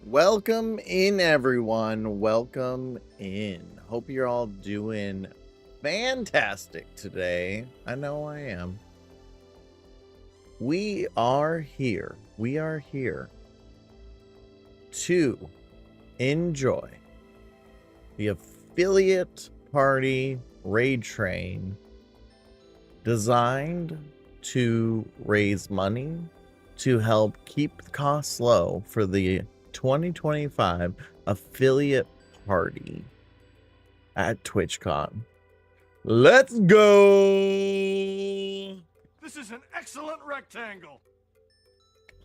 Welcome in, everyone. Welcome in. Hope you're all doing fantastic today. I know I am. We are here. We are here to enjoy the affiliate party raid train designed to raise money to help keep the costs low for the 2025 affiliate party at TwitchCon. Let's go! This is an excellent rectangle.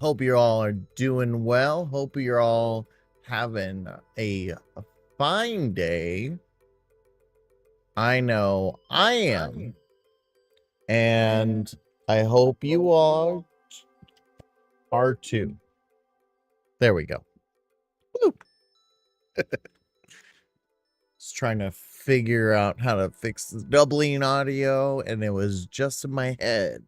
Hope you all are doing well. Hope you're all having a fine day. I know I am. And I hope you all are too. There we go. Woo. Just trying to figure out how to fix the doubling audio, and it was just in my head.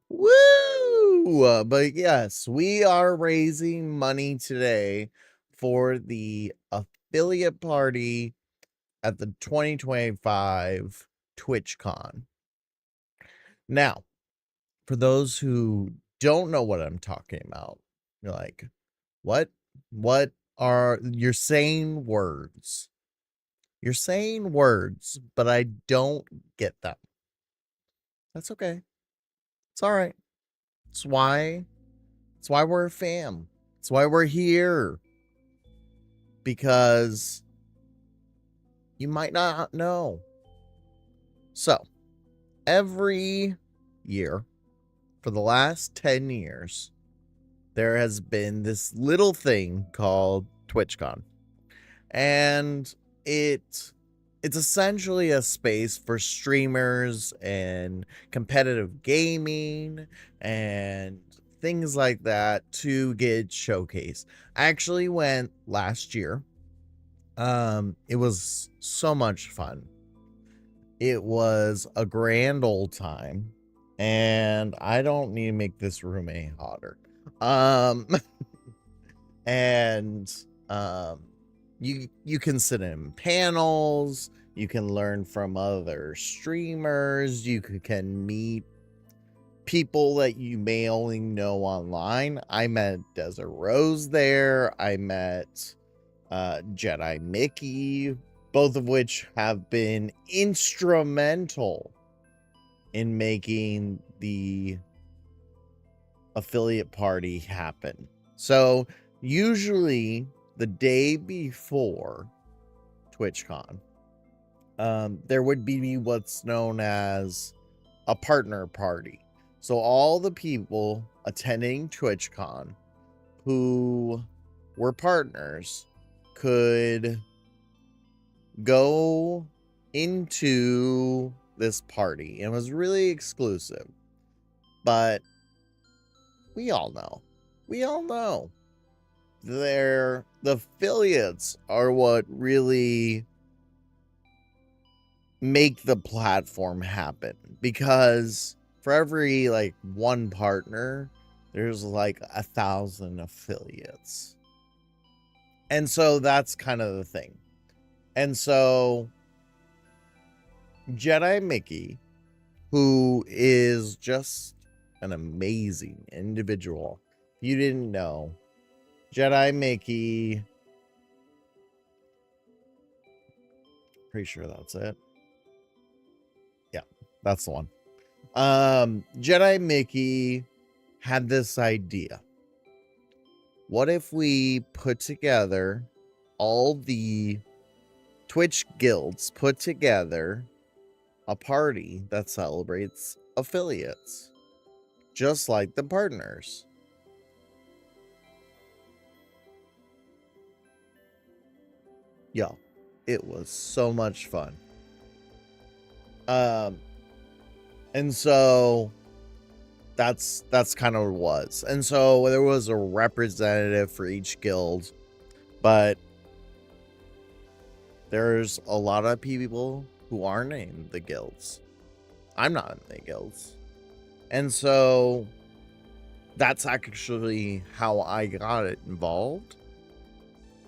Woo! But yes, we are raising money today for the affiliate party at the 2025 TwitchCon. Now, for those who don't know what I'm talking about, you're like, what? What are you're saying words? You're saying words, but I don't get them. That's okay. It's all right. It's why we're a fam. It's why we're here. Because you might not know. So, every year for the last 10 years, there has been this little thing called TwitchCon. And it's essentially a space for streamers and competitive gaming and things like that to get showcased. I actually went last year. It was so much fun. It was a grand old time, and I don't need to make this room any hotter. And you can sit in panels, you can learn from other streamers, you can meet people that you may only know online. I met Desert Rose there. I met Jedi Mickey, both of which have been instrumental in making the affiliate party happen. So usually the day before TwitchCon, there would be what's known as a partner party. So all the people attending TwitchCon who were partners could go into this party. It was really exclusive, but we all know the affiliates are what really make the platform happen, because for every like one partner, there's like 1,000 affiliates. And so that's kind of the thing. And so Jedi Mickey, who is just an amazing individual, if you didn't know, Jedi Mickey, pretty sure that's it. Yeah, that's the one. Jedi Mickey had this idea. What if we put together all the Twitch guilds, put together a party that celebrates affiliates, just like the partners? Yo, it was so much fun. And so that's kind of what it was. And so there was a representative for each guild, but there's a lot of people who aren't in the guilds. I'm not in the guilds. And so that's actually how I got it involved.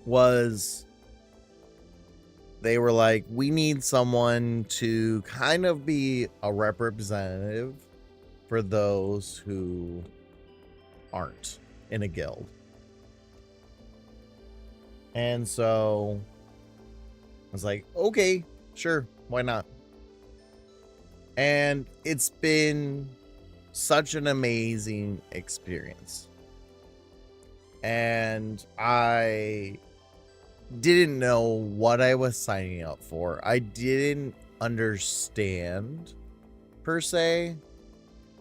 was they were like, we need someone to kind of be a representative for those who aren't in a guild. And so I was like, okay, sure, why not? And it's been such an amazing experience. And I didn't know what I was signing up for. I didn't understand, per se,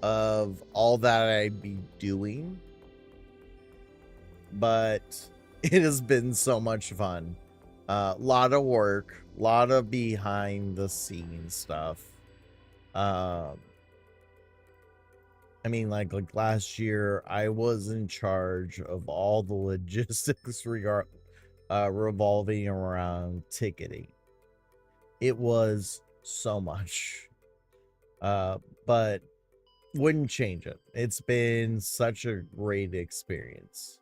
of all that I'd be doing. But it has been so much fun. A lot of work, a lot of behind the scenes stuff. I mean, like last year, I was in charge of all the logistics revolving around ticketing. It was so much, but wouldn't change it. It's been such a great experience.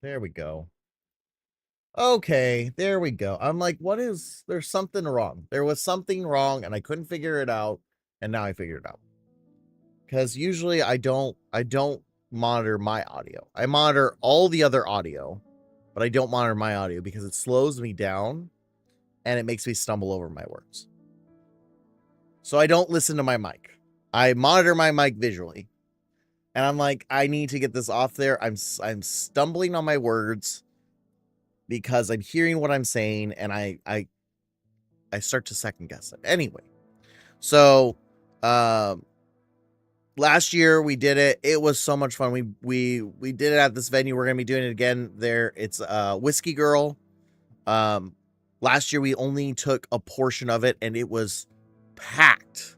There we go. Okay, there we go. I'm like, there's something wrong. There was something wrong and I couldn't figure it out, and now I figured it out. Because usually I don't monitor my audio. I monitor all the other audio, but I don't monitor my audio because it slows me down and it makes me stumble over my words. So I don't listen to my mic. I monitor my mic visually. And I'm like, I need to get this off there. I'm stumbling on my words because I'm hearing what I'm saying, and I start to second guess it. Anyway, so last year we did it. It was so much fun. We did it at this venue. We're gonna be doing it again there. It's Whiskey Girl. Last year we only took a portion of it, and it was packed.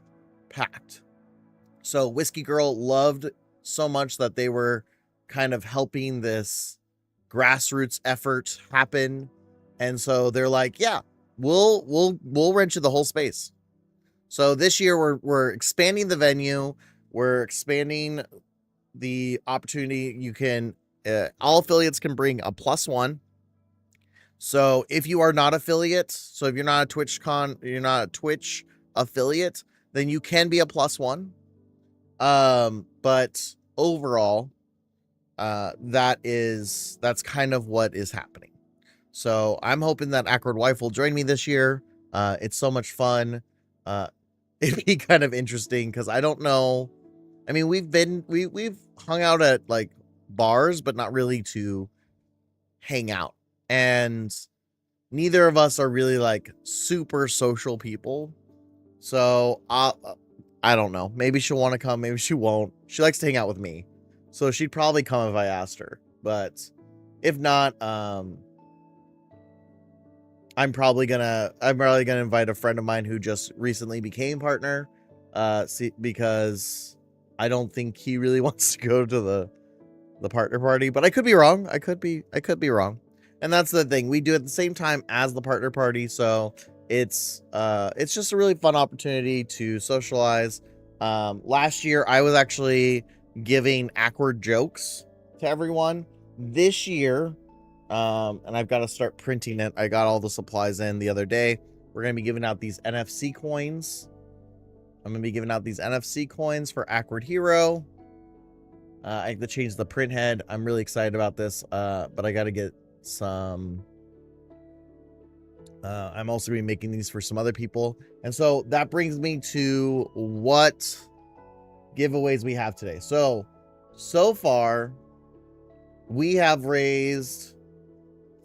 So Whiskey Girl loved so much that they were kind of helping this grassroots effort happen. And so they're like, yeah, we'll rent you the whole space. So this year we're expanding the venue. We're expanding the opportunity. You can, all affiliates can bring a +1. So if you are not affiliate, so if you're not a Twitch affiliate, then you can be a +1. But overall, that's kind of what is happening. So I'm hoping that Awkward Wife will join me this year. It's so much fun. It'd be kind of interesting because I don't know. I mean, we've hung out at like bars, but not really to hang out. And neither of us are really like super social people. So I don't know. Maybe she'll want to come. Maybe she won't. She likes to hang out with me. So she'd probably come if I asked her. But if not, I'm probably gonna invite a friend of mine who just recently became partner. Because I don't think he really wants to go to the partner party, but I could be wrong. I could be wrong. And that's the thing. We do it at the same time as the partner party, so it's just a really fun opportunity to socialize. Last year I was actually giving awkward jokes to everyone. This year, and I've got to start printing it. I got all the supplies in the other day. We're going to be giving out these NFC coins. I'm going to be giving out these NFC coins for Awkward Hero. I have to change the print head. I'm really excited about this, but I got to get some. I'm also going to be making these for some other people. And so that brings me to what giveaways we have today. So far, we have raised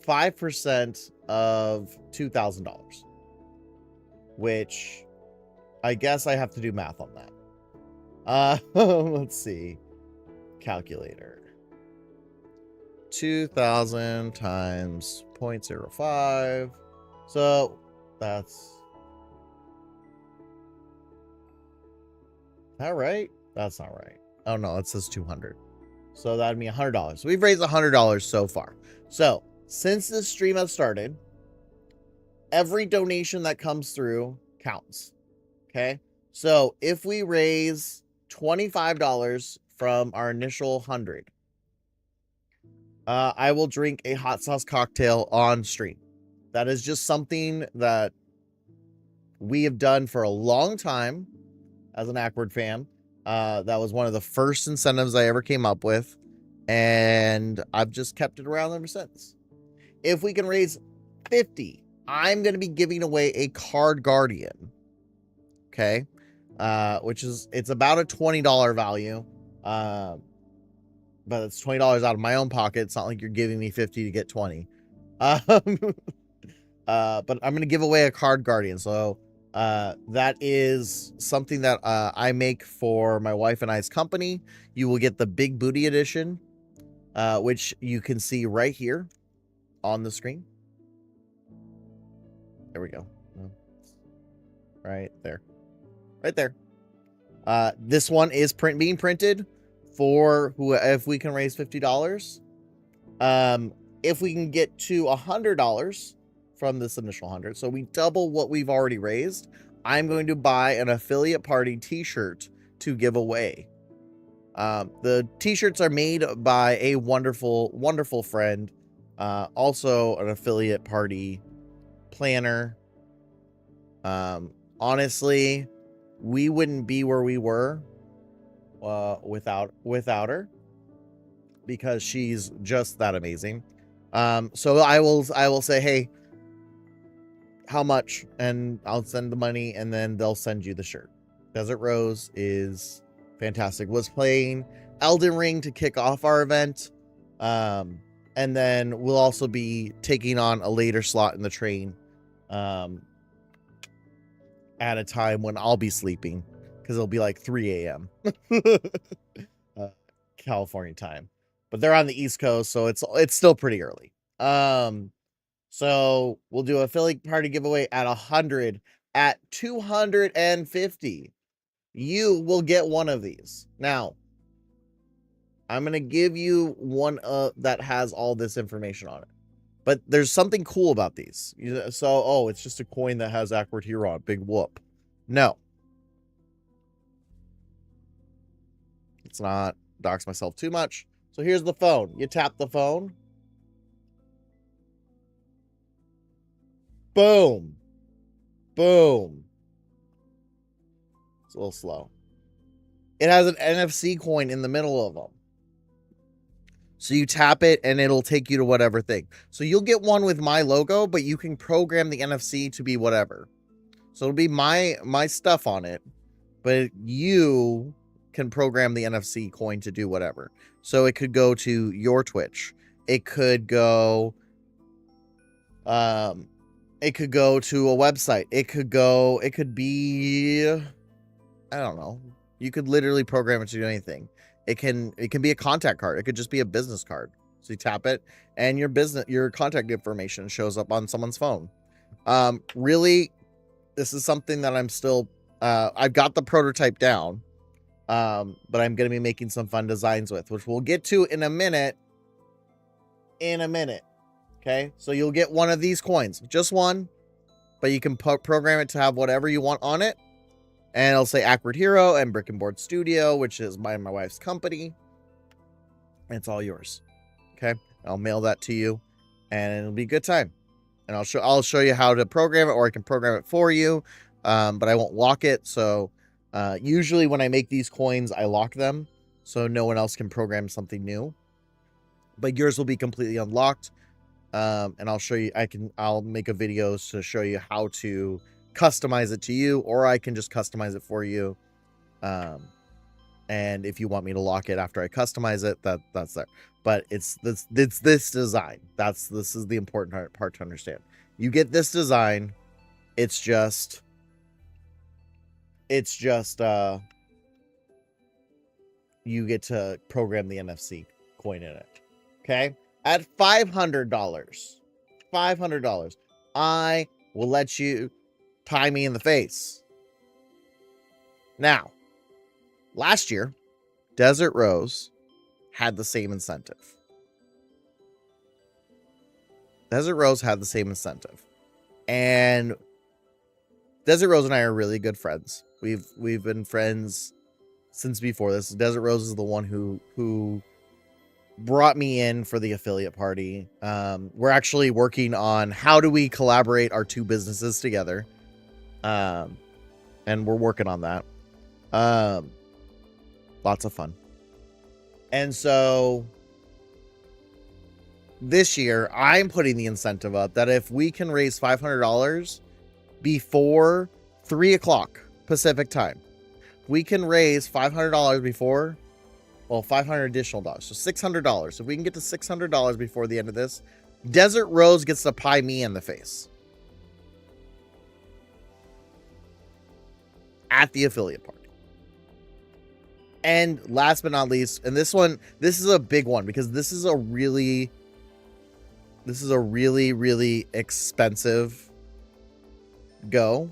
5% of $2,000, which I guess I have to do math on that. Let's see. Calculator. 2,000 times 0.05. So that's that right? That's not right. Oh no, it says 200. So that'd be $100. So we've raised $100 so far. So since this stream has started, every donation that comes through counts. Okay. So if we raise $25 from our initial 100, I will drink a hot sauce cocktail on stream. That is just something that we have done for a long time as an Awkward fam. That was one of the first incentives I ever came up with, and I've just kept it around ever since. If we can raise 50, I'm going to be giving away a card guardian. Okay. Which is, it's about a $20 value. But it's $20 out of my own pocket. It's not like you're giving me 50 to get 20. But I'm going to give away a card guardian. So that is something that I make for my wife and I's company. You will get the Big Booty Edition, which you can see right here on the screen. There we go. Right there. Right there. This one is being printed for who, if we can raise $50. If we can get to $100 from this initial 100, so we double what we've already raised, I'm going to buy an affiliate party t-shirt to give away. The t-shirts are made by a wonderful friend, also an affiliate party planner. Honestly, we wouldn't be where we were without her, because she's just that amazing. So I will say, hey, how much, and I'll send the money, and then they'll send you the shirt. Desert Rose is fantastic. Was playing Elden Ring to kick off our event, and then we'll also be taking on a later slot in the train at a time when I'll be sleeping, because it'll be like 3 a.m. California time, but they're on the East Coast, so it's still pretty early. So we'll do a affiliate party giveaway at 100. At 250, you will get one of these. Now, I'm gonna give you one that has all this information on it, but there's something cool about these. So, oh, it's just a coin that has Awkward Hero on. Big whoop. No, it's not. Dox myself too much. So here's the phone. You tap the phone. Boom. Boom. It's a little slow. It has an NFC coin in the middle of them. So you tap it and it'll take you to whatever thing. So you'll get one with my logo, but you can program the NFC to be whatever. So it'll be my stuff on it, but you can program the NFC coin to do whatever. So it could go to your Twitch. It could go to a website. It could be, I don't know. You could literally program it to do anything. It can be a contact card. It could just be a business card. So you tap it and your contact information shows up on someone's phone. Really, this is something that I'm still, I've got the prototype down. But I'm going to be making some fun designs with, which we'll get to in a minute. Okay. So you'll get one of these coins, just one, but you can program it to have whatever you want on it. And it'll say Awkward Hero and Brick and Board Studio, which is my wife's company. And it's all yours. Okay. I'll mail that to you and it'll be a good time. And I'll show you how to program it, or I can program it for you. But I won't lock it. So, usually when I make these coins, I lock them so no one else can program something new, but yours will be completely unlocked. And I'll show you, I'll make a video to show you how to customize it to you, or I can just customize it for you. And if you want me to lock it after I customize it, that's there. But it's this design. This is the important part to understand. You get this design. It's just you get to program the NFC coin in it. Okay? At $500, I will let you pie me in the face. Now, last year, Desert Rose had the same incentive. And Desert Rose and I are really good friends. We've been friends since before this. Desert Rose is the one who brought me in for the affiliate party. We're actually working on how do we collaborate our two businesses together. And we're working on that. Lots of fun. And so this year, I'm putting the incentive up that if we can raise $500 before 3 o'clock Pacific time, we can raise $500 before, well, 500 additional dollars. So $600. If we can get to $600 before the end of this, Desert Rose gets to pie me in the face at the affiliate party. And last but not least, and this is a big one because this is a really, really expensive go.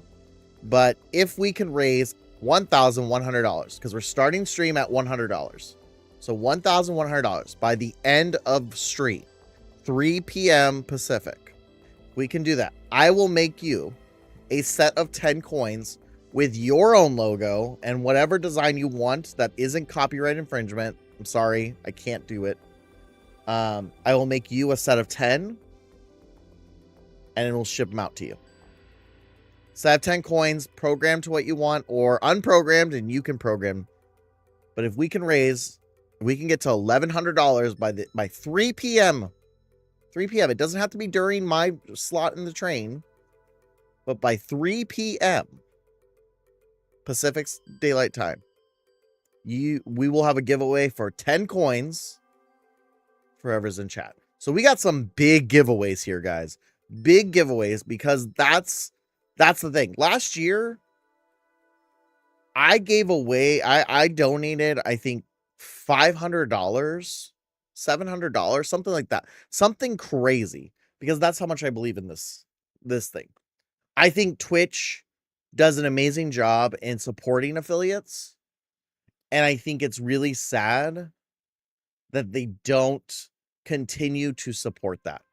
But if we can raise $1,100, because we're starting stream at $100. So $1,100 by the end of stream, 3 p.m. Pacific. We can do that. I will make you a set of 10 coins with your own logo and whatever design you want that isn't copyright infringement. I'm sorry, I can't do it. I will make you a set of 10 and it will ship them out to you. Set of 10 coins, programmed to what you want or unprogrammed, and you can program. But if we can raise, we can get to $1,100 by 3 p.m. 3 p.m. It doesn't have to be during my slot in the train, but by 3 p.m. Pacific Daylight Time, we will have a giveaway for 10 coins for whoever's in chat. So we got some big giveaways here, guys. Big giveaways, because that's the thing. Last year, I gave away, I donated, I think, $500, $700, something like that. Something crazy, because that's how much I believe in this thing. I think Twitch does an amazing job in supporting affiliates. And I think it's really sad that they don't continue to support that.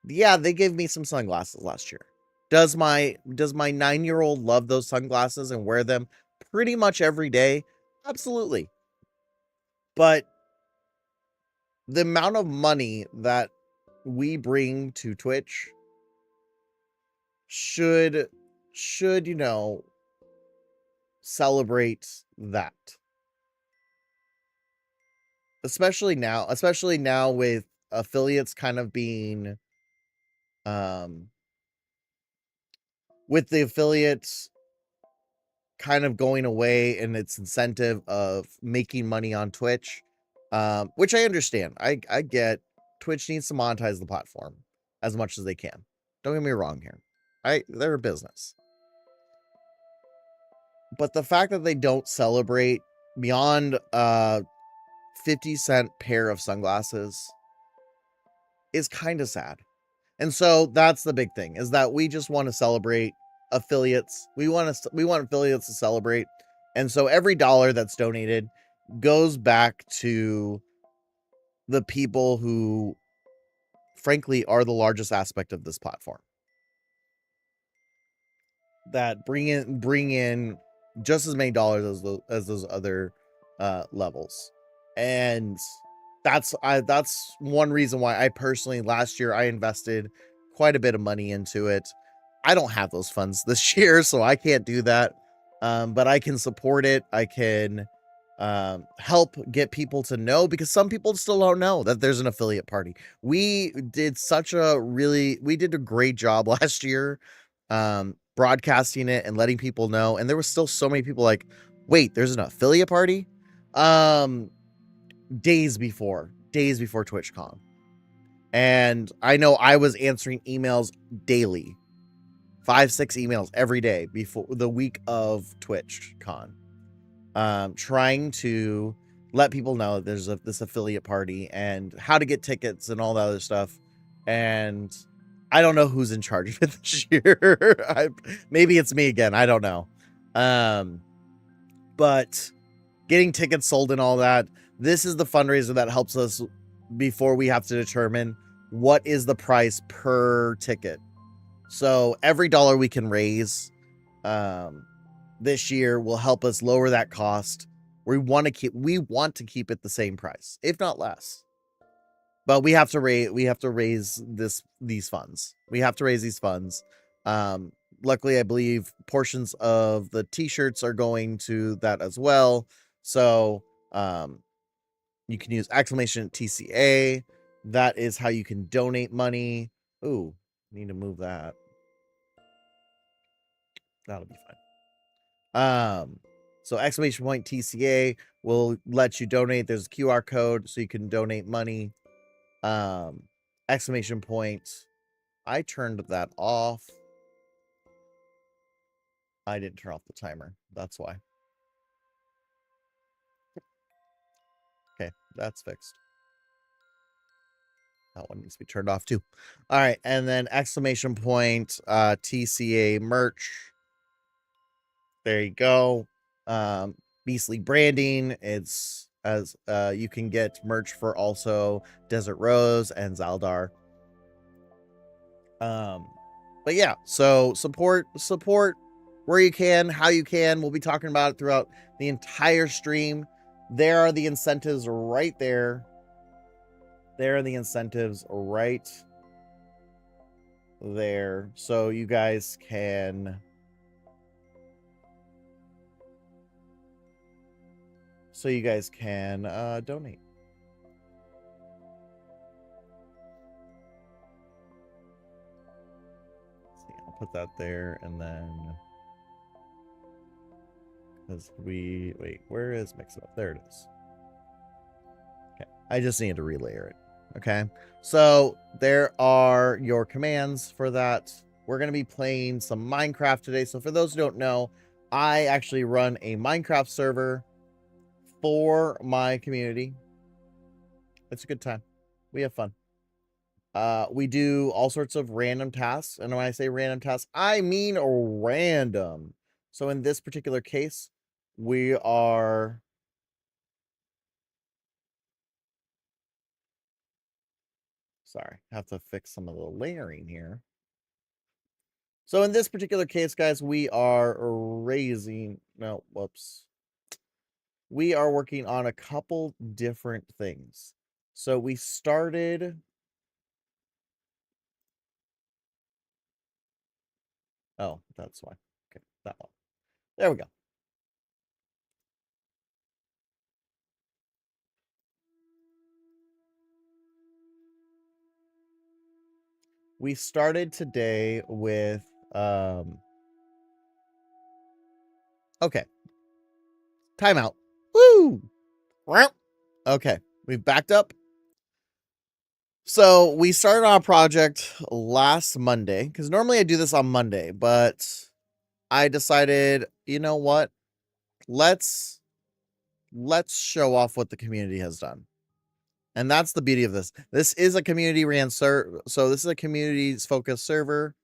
Yeah, they gave me some sunglasses last year. Does my 9-year-old love those sunglasses and wear them pretty much every day? Absolutely. But the amount of money that we bring to Twitch should, you know, celebrate that. Especially now with affiliates kind of being with the affiliates kind of going away and its incentive of making money on Twitch, which I understand. I get Twitch needs to monetize the platform as much as they can. Don't get me wrong here. They're a business. But the fact that they don't celebrate beyond 50-cent pair of sunglasses is kind of sad. And so that's the big thing, is that we just want to celebrate affiliates. We want affiliates to celebrate. And so every dollar that's donated goes back to the people who, frankly, are the largest aspect of this platform. That bring in just as many dollars as those other levels. And that's one reason why I personally, last year, I invested quite a bit of money into it. I don't have those funds this year, so I can't do that. But I can support it. I can help get people to know, because some people still don't know that there's an affiliate party. We did a great job last year broadcasting it and letting people know. And there was still so many people like, wait, there's an affiliate party? Days before TwitchCon. And I know I was answering emails daily, 5-6 emails every day before the week of TwitchCon, trying to let people know there's this affiliate party and how to get tickets and all that other stuff. And I don't know who's in charge of it this year. Maybe it's me again. I don't know. But getting tickets sold and all that, this is the fundraiser that helps us before we have to determine what is the price per ticket. So every dollar we can raise this year will help us lower that cost. We want to keep it the same price, if not less. But we have to raise these funds. We have to raise these funds. Luckily, I believe portions of the t-shirts are going to that as well. So you can use exclamation TCA. That is how you can donate money. Ooh, need to move that. That'll be fine. So exclamation point TCA will let you donate. There's a QR code so you can donate money. Exclamation point. I turned that off. I didn't turn off the timer. That's why. Okay, that's fixed. That one needs to be turned off too. All right, and then exclamation point TCA merch. There you go. Beastly branding. It's as you can get merch for also Desert Rose and Zaldar. But yeah, so support where you can, how you can. We'll be talking about it throughout the entire stream. There are the incentives right there. There are the incentives right there. So you guys can donate. Let's see, I'll put that there, and then because wait, where is mix it up? There it is. Okay, I just need to relayer it. Okay, so there are your commands for that. We're going to be playing some Minecraft today. So for those who don't know, I actually run a Minecraft server for my community. It's a good time. We have fun. We do all sorts of random tasks. And when I say random tasks, I mean random. So in this particular case, we are... Sorry, I have to fix some of the layering here. So in this particular case, guys, we are raising... No, whoops. We are working on a couple different things. So we started... Oh, that's why. Okay, that one. There we go. We started today with... Okay. Timeout. Woo! Okay, we've backed up. So we started on a project last Monday, because normally I do this on Monday, but I decided, you know what? Let's show off what the community has done. And that's the beauty of this. This is a community ran server. So this is a communities focused server.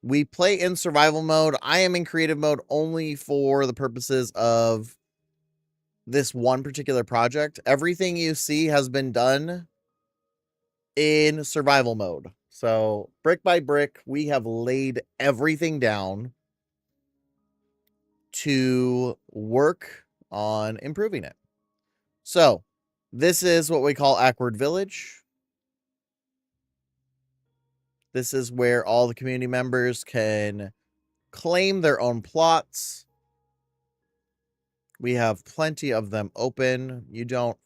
We play in survival mode. I am in creative mode only for the purposes of this one particular project. Everything you see has been done in survival mode. So brick by brick, we have laid everything down to work on improving it. So this is what we call Awkward Village. This is where all the community members can claim their own plots. We have plenty of them open. You don't,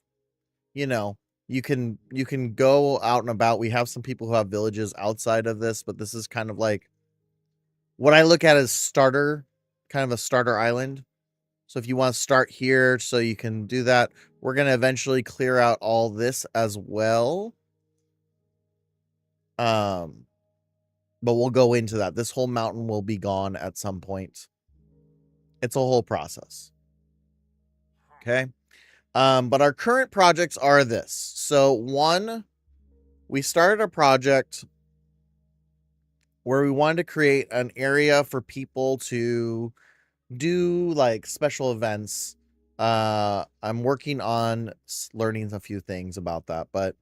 you know, you can go out and about. We have some people who have villages outside of this, but this is kind of like what I look at as kind of a starter island. So if you want to start here, so you can do that. We're going to eventually clear out all this as well. But we'll go into that. This whole mountain will be gone at some point. It's a whole process. Okay. But our current projects are this. So one, we started a project where we wanted to create an area for people to do like special events. I'm working on learning a few things about that, but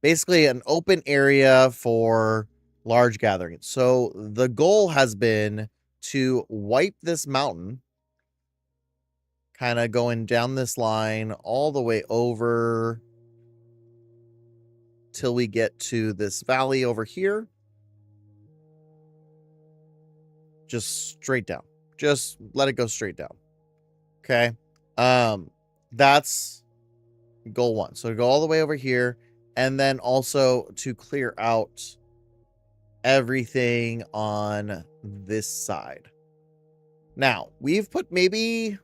basically an open area for large gatherings. So the goal has been to wipe this mountain, kind of going down this line all the way over till we get to this valley over here. Just straight down. Just let it go straight down. Okay. That's goal one. So go all the way over here, and then also to clear out everything on this side. Now, we've put maybe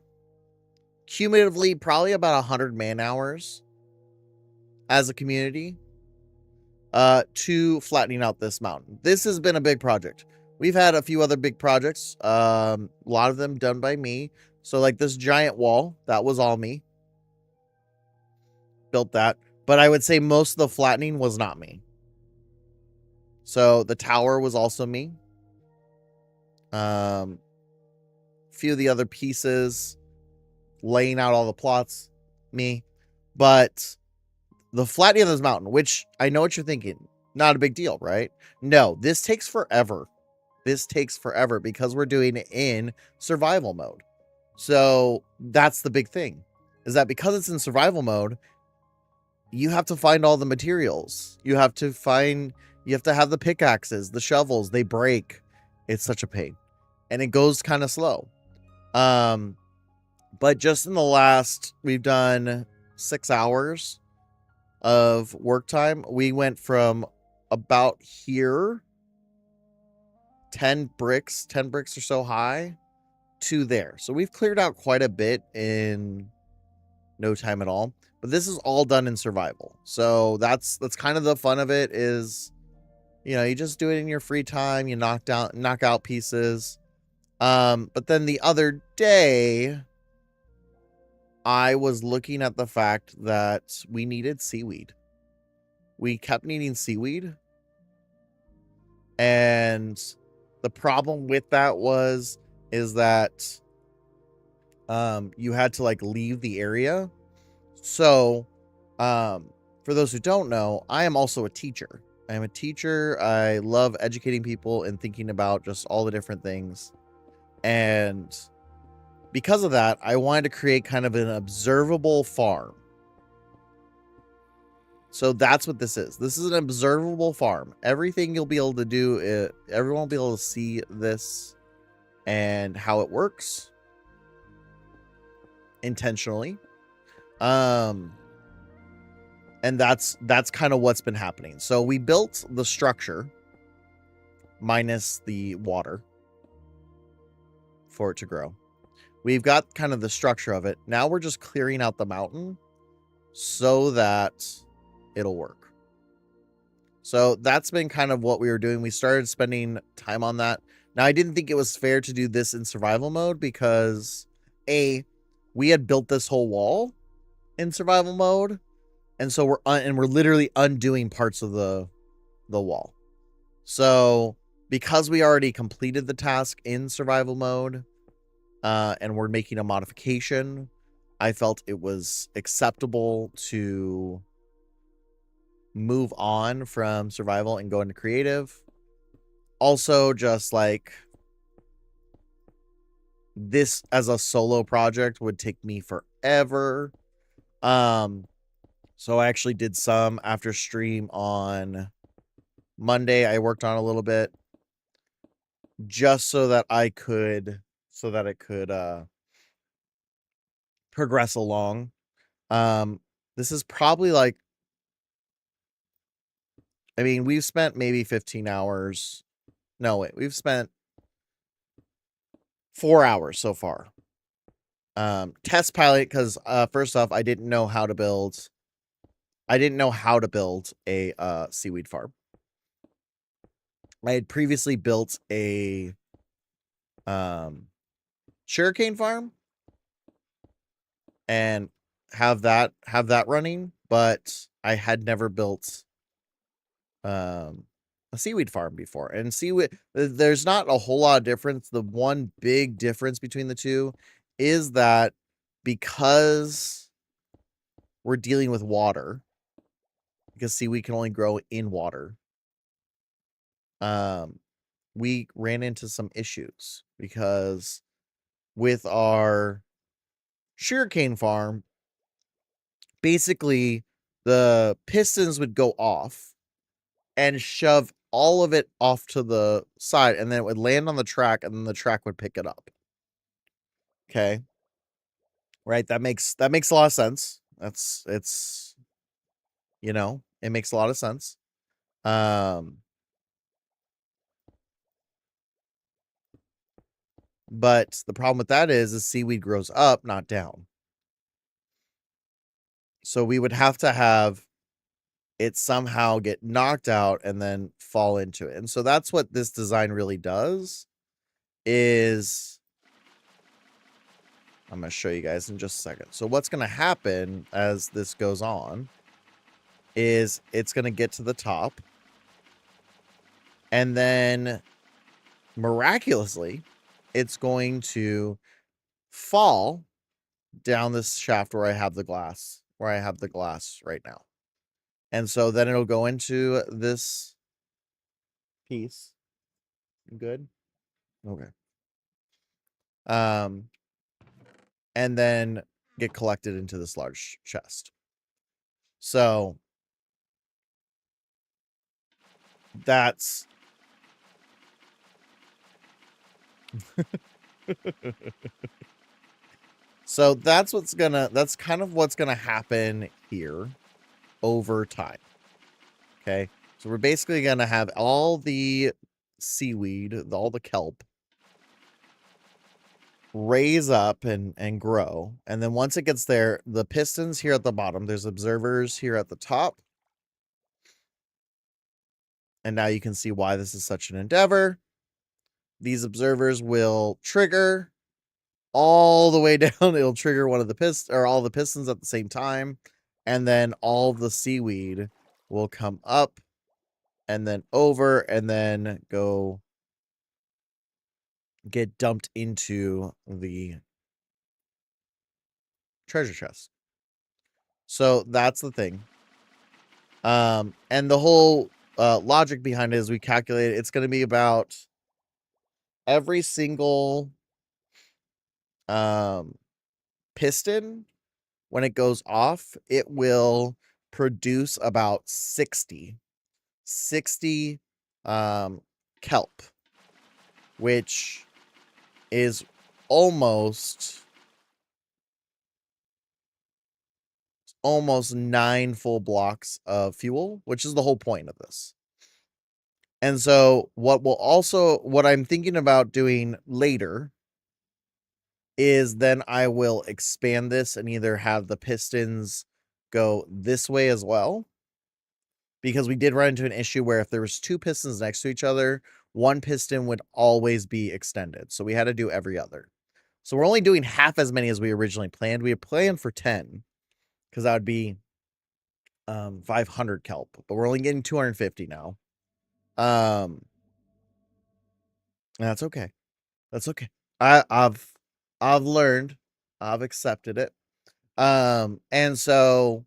cumulatively probably about 100 man hours as a community to flattening out this mountain. This has been a big project. We've had a few other big projects, a lot of them done by me. So like this giant wall, that was all me. Built that. But I would say most of the flattening was not me. So the tower was also me. Few of the other pieces, laying out all the plots, me. But the flattening of this mountain, which I know what you're thinking, not a big deal, right? No, this takes forever. This takes forever because we're doing it in survival mode. So that's the big thing, is that because it's in survival mode, you have to find all the materials. You have to have the pickaxes, the shovels, they break. It's such a pain. And it goes kind of slow. But just in the last, we've done 6 hours of work time. We went from about here, 10 bricks or so high, to there. So we've cleared out quite a bit in no time at all. But this is all done in survival. So that's kind of the fun of it, is, you know, you just do it in your free time, you knock out pieces. But then the other day, I was looking at the fact that we needed seaweed. We kept needing seaweed. And the problem with that is that you had to like leave the area. So for those who don't know, I am also a teacher. I am a teacher. I love educating people and thinking about just all the different things. And because of that, I wanted to create kind of an observable farm. So that's what this is. This is an observable farm. Everything you'll be able to do, everyone will be able to see this and how it works intentionally. And that's kind of what's been happening. So we built the structure minus the water for it to grow. We've got kind of the structure of it. Now we're just clearing out the mountain so that it'll work. So that's been kind of what we were doing. We started spending time on that. Now, I didn't think it was fair to do this in survival mode because we had built this whole wall in survival mode. And so we're literally undoing parts of the wall. So because we already completed the task in survival mode, and we're making a modification, I felt it was acceptable to move on from survival and go into creative. Also, just like this as a solo project would take me forever. So I actually did some after stream on Monday. I worked on a little bit just so that it could progress along. This is probably like, I mean, we've spent maybe 15 hours. No, wait, we've spent 4 hours so far. Test pilot, because first off, I didn't know how to build a seaweed farm. I had previously built a sugarcane farm and have that running, but I had never built a seaweed farm before. And seaweed, there's not a whole lot of difference. The one big difference between the two is that because we're dealing with water, because seaweed can only grow in water, we ran into some issues because with our sugarcane farm, basically the pistons would go off and shove all of it off to the side, and then it would land on the track, and then the track would pick it up. Okay. Right? That makes a lot of sense. It's it makes a lot of sense. But the problem with that is seaweed grows up, not down. So we would have to have it somehow get knocked out and then fall into it. And so that's what this design really does is I'm going to show you guys in just a second. So what's going to happen as this goes on is it's going to get to the top, and then miraculously it's going to fall down this shaft where I have the glass right now. And so then it'll go into this piece. Good. Okay. And then get collected into this large chest. So that's so that's kind of what's gonna happen here over time. Okay. So we're basically gonna have all the seaweed, all the kelp raise up and grow. And then once it gets there, the pistons here at the bottom, there's observers here at the top. And now you can see why this is such an endeavor. These observers will trigger all the way down. It'll trigger one of the pistons or all the pistons at the same time. And then all the seaweed will come up and then over and then go get dumped into the treasure chest. So that's the thing. And the whole logic behind it is we calculate it's going to be about every single piston when it goes off, it will produce about 60 kelp, which is almost 9 full blocks of fuel, which is the whole point of this. And so what I'm thinking about doing later is then I will expand this and either have the pistons go this way as well, because we did run into an issue where if there was 2 pistons next to each other, one piston would always be extended. So we had to do every other. So we're only doing half as many as we originally planned. We had planned for 10 because that would be 500 kelp, but we're only getting 250 now. That's okay. That's okay. I've learned. I've accepted it. And so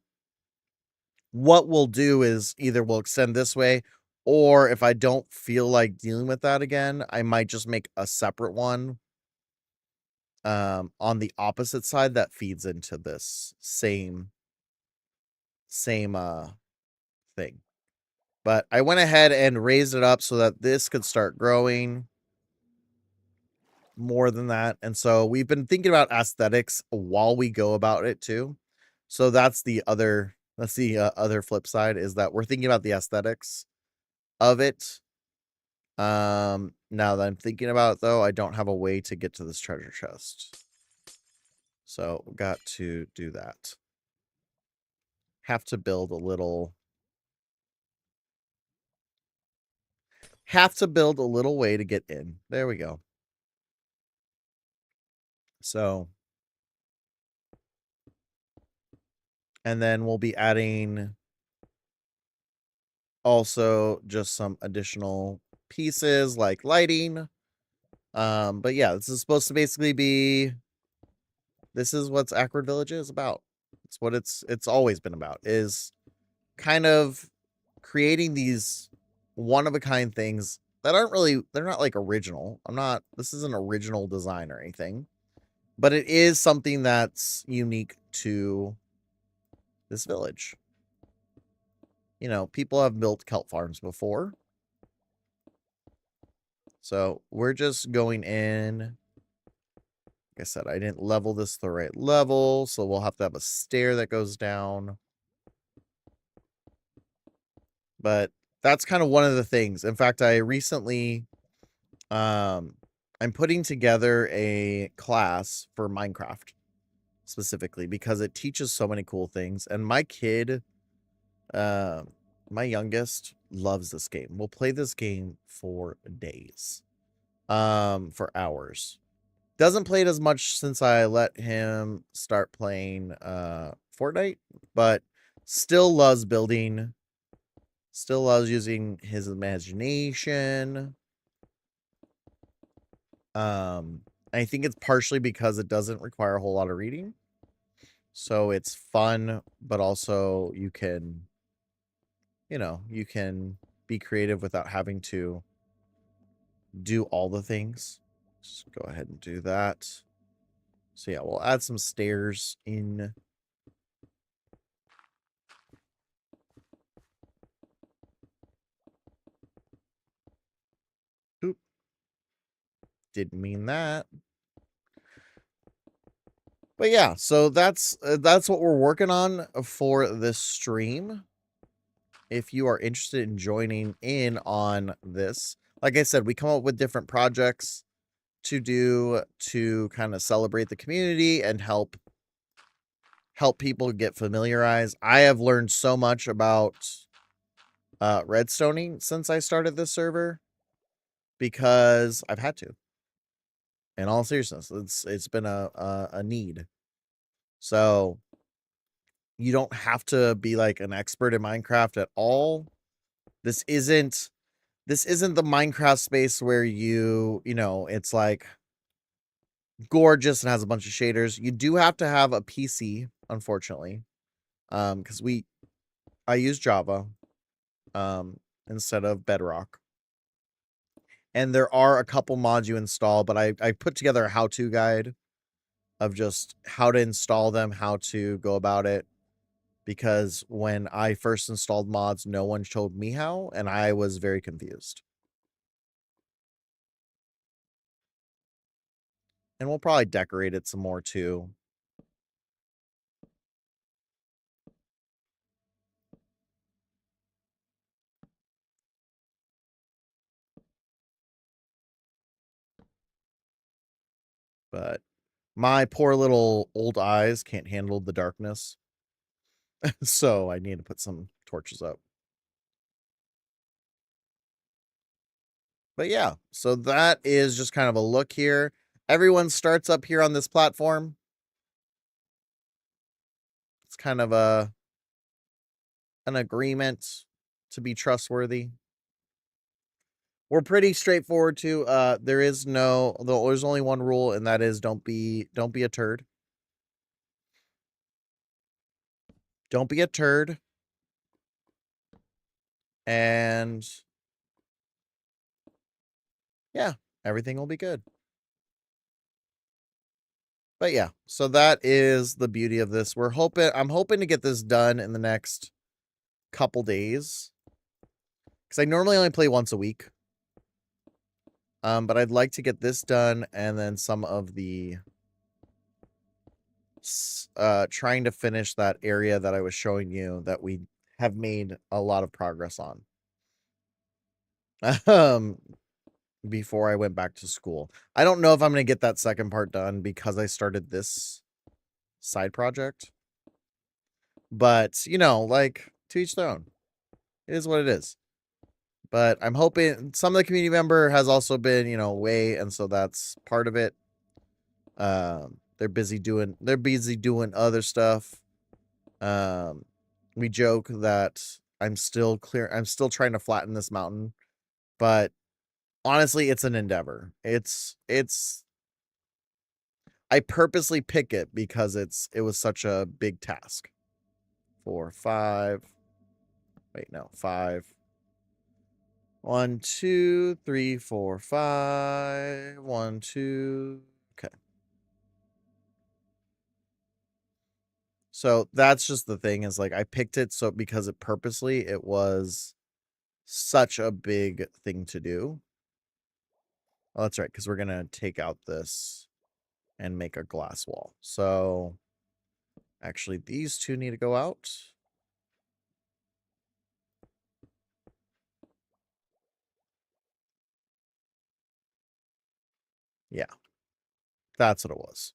what we'll do is either we'll extend this way, or if I don't feel like dealing with that again, I might just make a separate one on the opposite side that feeds into this same thing. But I went ahead and raised it up so that this could start growing more than that. And so we've been thinking about aesthetics while we go about it too. So that's the other flip side, is that we're thinking about the aesthetics of it. Now that I'm thinking about it though, I don't have a way to get to this treasure chest. So got to do that. Have to build a little have to build a little way to get in. There we go. So, and then we'll be adding also just some additional pieces like lighting. But yeah, this is supposed to basically be, this is what's Acrid Village is about. It's what it's always been about, is kind of creating these one-of-a-kind things that aren't really, they're not like original. This isn't original design or anything, but it is something that's unique to this village. You know, people have built kelp farms before. So we're just going in. Like I said, I didn't level this the right level, so we'll have to have a stair that goes down. But that's kind of one of the things. In fact, I recently, I'm putting together a class for Minecraft specifically because it teaches so many cool things. And my kid, my youngest, loves this game. We'll play this game for days, for hours. Doesn't play it as much since I let him start playing Fortnite, but still loves building, still loves using his imagination. I think it's partially because it doesn't require a whole lot of reading. So it's fun, but also you can, you know, you can be creative without having to do all the things. Just go ahead and do that. So yeah, we'll add some stairs in. Oop. Didn't mean that. But yeah, so that's what we're working on for this stream. If you are interested in joining in on this, like I said, we come up with different projects to do to kind of celebrate the community and help people get familiarized. I have learned so much about redstoning since I started this server because I've had to. In all seriousness, it's been a need. So you don't have to be like an expert in Minecraft at all. This isn't the Minecraft space where you know, it's like gorgeous and has a bunch of shaders. You do have to have a PC, unfortunately. Because I use Java instead of Bedrock. And there are a couple mods you install, but I put together a how-to guide of just how to install them, how to go about it. Because when I first installed mods, no one told me how, and I was very confused. And we'll probably decorate it some more too. But my poor little old eyes can't handle the darkness. So I need to put some torches up. But yeah, so that is just kind of a look here. Everyone starts up here on this platform. It's kind of an agreement to be trustworthy. We're pretty straightforward too. There's only one rule, and that is don't be a turd. Don't be a turd. And yeah, everything will be good. But yeah, so that is the beauty of this. I'm hoping to get this done in the next couple days. Because I normally only play once a week. But I'd like to get this done and then some of the trying to finish that area that I was showing you that we have made a lot of progress on. Before I went back to school. I don't know if I'm going to get that second part done because I started this side project. But, you know, like, to each their own. It is what it is. But I'm hoping some of the community member has also been, away, and so that's part of it. They're busy doing other stuff. We joke that I'm still trying to flatten this mountain, but honestly, it's an endeavor. I purposely pick it because it was such a big task. 4, 5. Wait, no, 5. 1, 2, 3, 4, 5. 1, 2. Okay. So that's just the thing, is like I picked it so because it was such a big thing to do. Oh, that's right, because we're gonna take out this and make a glass wall. So actually, these two need to go out. Yeah, that's what it was.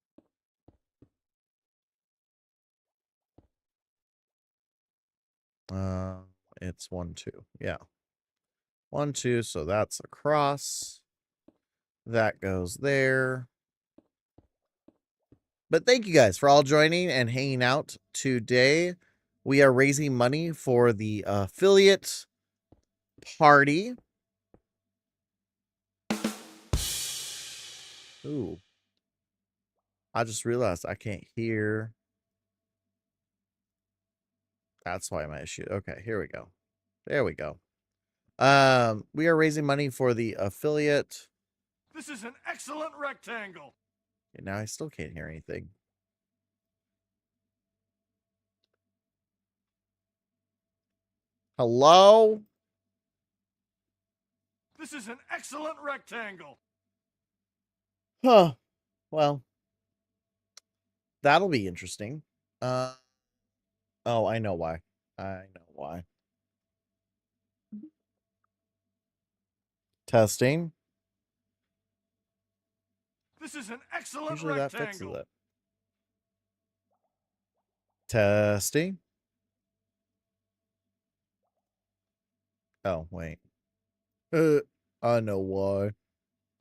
It's 1, 2. Yeah. 1, 2, so that's across. That goes there. But thank you guys for all joining and hanging out today. We are raising money for the affiliate party. Ooh. I just realized I can't hear. That's why my issue. Okay, here we go. There we go. We are raising money for the affiliate. This is an excellent rectangle. And now I still can't hear anything. Hello? This is an excellent rectangle. Huh. Well, that'll be interesting. Oh, I know why. I know why. Testing. This is an excellent Usually that fixes rectangle. it. Testing. Oh, wait. I know why.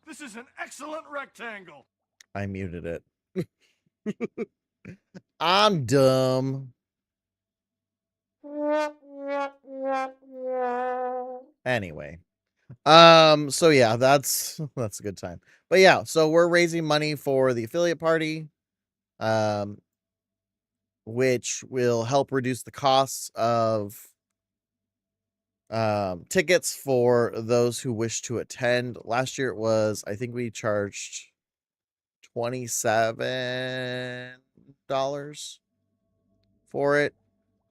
This is an excellent rectangle. I muted it. I'm dumb. Anyway. So yeah, that's a good time. But yeah, so we're raising money for the affiliate party, which will help reduce the costs of tickets for those who wish to attend. Last year it was, I think we charged $27 for it.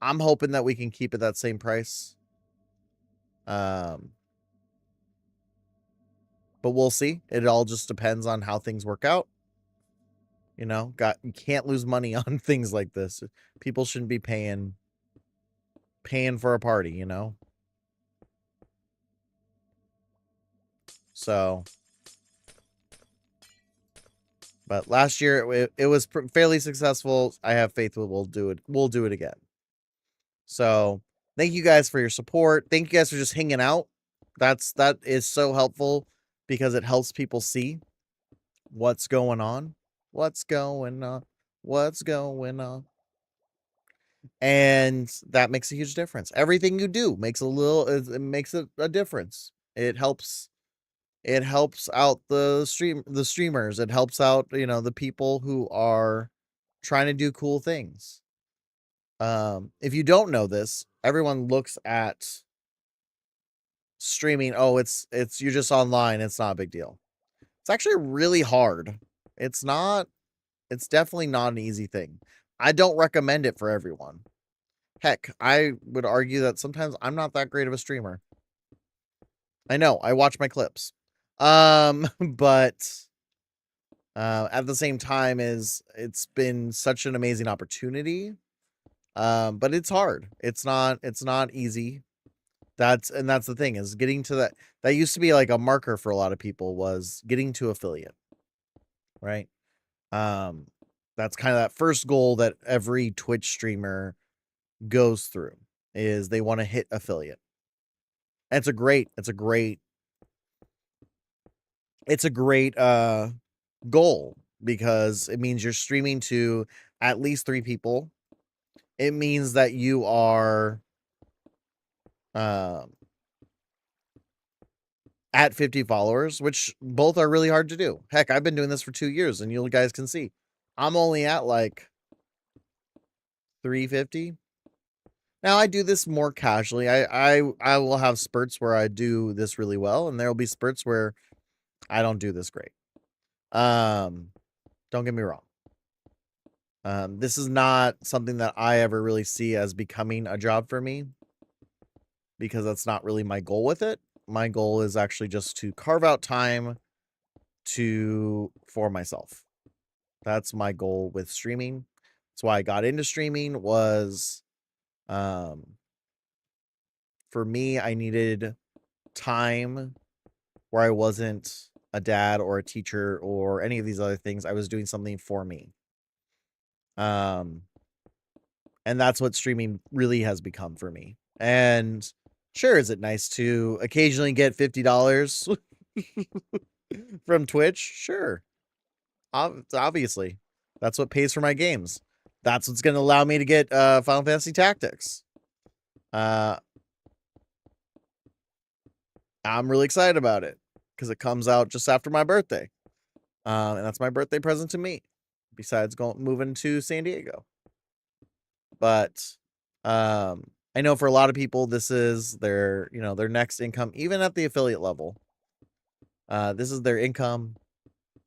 I'm hoping that we can keep it that same price. But we'll see. It all just depends on how things work out. You can't lose money on things like this. People shouldn't be paying for a party, So, but last year it was fairly successful. I have faith we'll do it. We'll do it again. So, thank you guys for your support. Thank you guys for just hanging out. That is so helpful because it helps people see what's going on. What's going on? What's going on? And that makes a huge difference. Everything you do makes it makes a difference. It helps out the streamers. It helps out, the people who are trying to do cool things. If you don't know this, everyone looks at streaming, oh, it's you're just online, it's not a big deal. It's actually really hard. It's definitely not an easy thing. I don't recommend it for everyone. Heck, I would argue that sometimes I'm not that great of a streamer. I know, I watch my clips. But at the same time, it's been such an amazing opportunity. But it's hard. It's not easy. That's the thing, is getting to that used to be like a marker for a lot of people, was getting to affiliate, right? That's kind of that first goal that every Twitch streamer goes through, is they want to hit affiliate. It's a great goal because it means you're streaming to at least 3 people. It means that you are um at 50 followers, which both are really hard to do. Heck, I've been doing this for 2 years and you guys can see. I'm only at like 350. Now I do this more casually. I will have spurts where I do this really well, and there will be spurts where I don't do this great. Don't get me wrong. This is not something that I ever really see as becoming a job for me because that's not really my goal with it. My goal is actually just to carve out time for myself. That's my goal with streaming. That's why I got into streaming was for me, I needed time where I wasn't a dad or a teacher or any of these other things. I was doing something for me. And that's what streaming really has become for me. And sure, is it nice to occasionally get $50 from Twitch? Sure. Obviously. That's what pays for my games. That's what's going to allow me to get Final Fantasy Tactics. I'm really excited about it because it comes out just after my birthday. And that's my birthday present to me, besides moving to San Diego. But I know for a lot of people, this is their next income, even at the affiliate level. This is their income.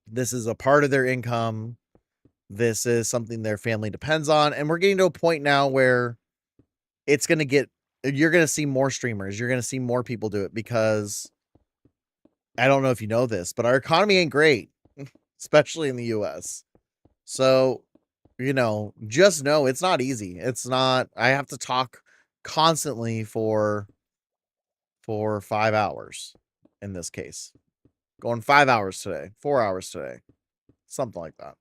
This is a part of their income. This is something their family depends on. And we're getting to a point now where you're going to see more streamers. You're going to see more people do it because I don't know if you know this, but our economy ain't great, especially in the US. So, just know it's not easy. It's not, I have to talk constantly for 5 hours in this case. Going 5 hours today, 4 hours today, something like that.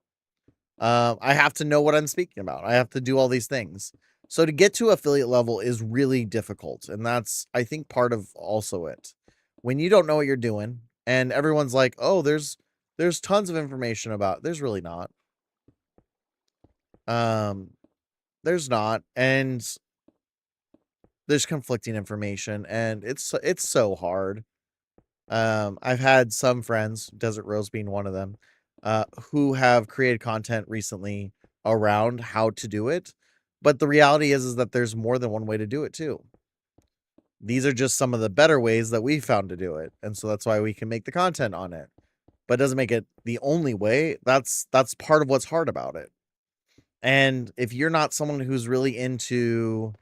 I have to know what I'm speaking about. I have to do all these things. So to get to affiliate level is really difficult. And that's, I think, part of also it. When you don't know what you're doing and everyone's like, oh, there's tons of information about, there's really not. There's not. And there's conflicting information and it's so hard. I've had some friends, Desert Rose being one of them, who have created content recently around how to do it. But the reality is that there's more than one way to do it too. These are just some of the better ways that we found to do it. And so that's why we can make the content on it. But it doesn't make it the only way. That's part of what's hard about it. And if you're not someone who's really into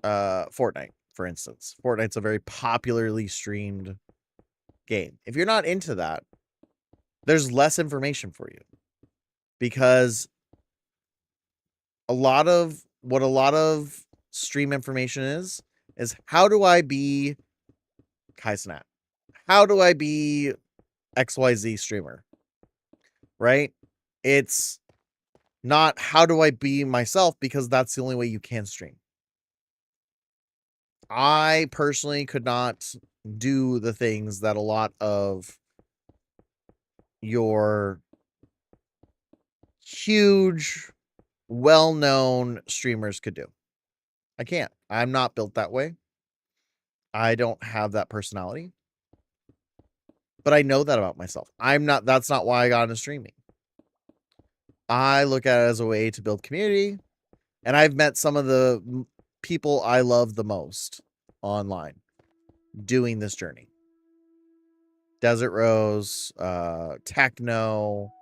Fortnite, for instance. Fortnite's a very popularly streamed game. If you're not into that, there's less information for you because a lot of stream information is how do I be Kai Snap? How do I be XYZ streamer? Right? It's not how do I be myself because that's the only way you can stream. I personally could not do the things that a lot of your huge, well-known streamers could do. I can't. I'm not built that way. I don't have that personality. But I know that about myself. That's not why I got into streaming. I look at it as a way to build community, and I've met some of the people I love the most online doing this journey. Desert Rose, Techno.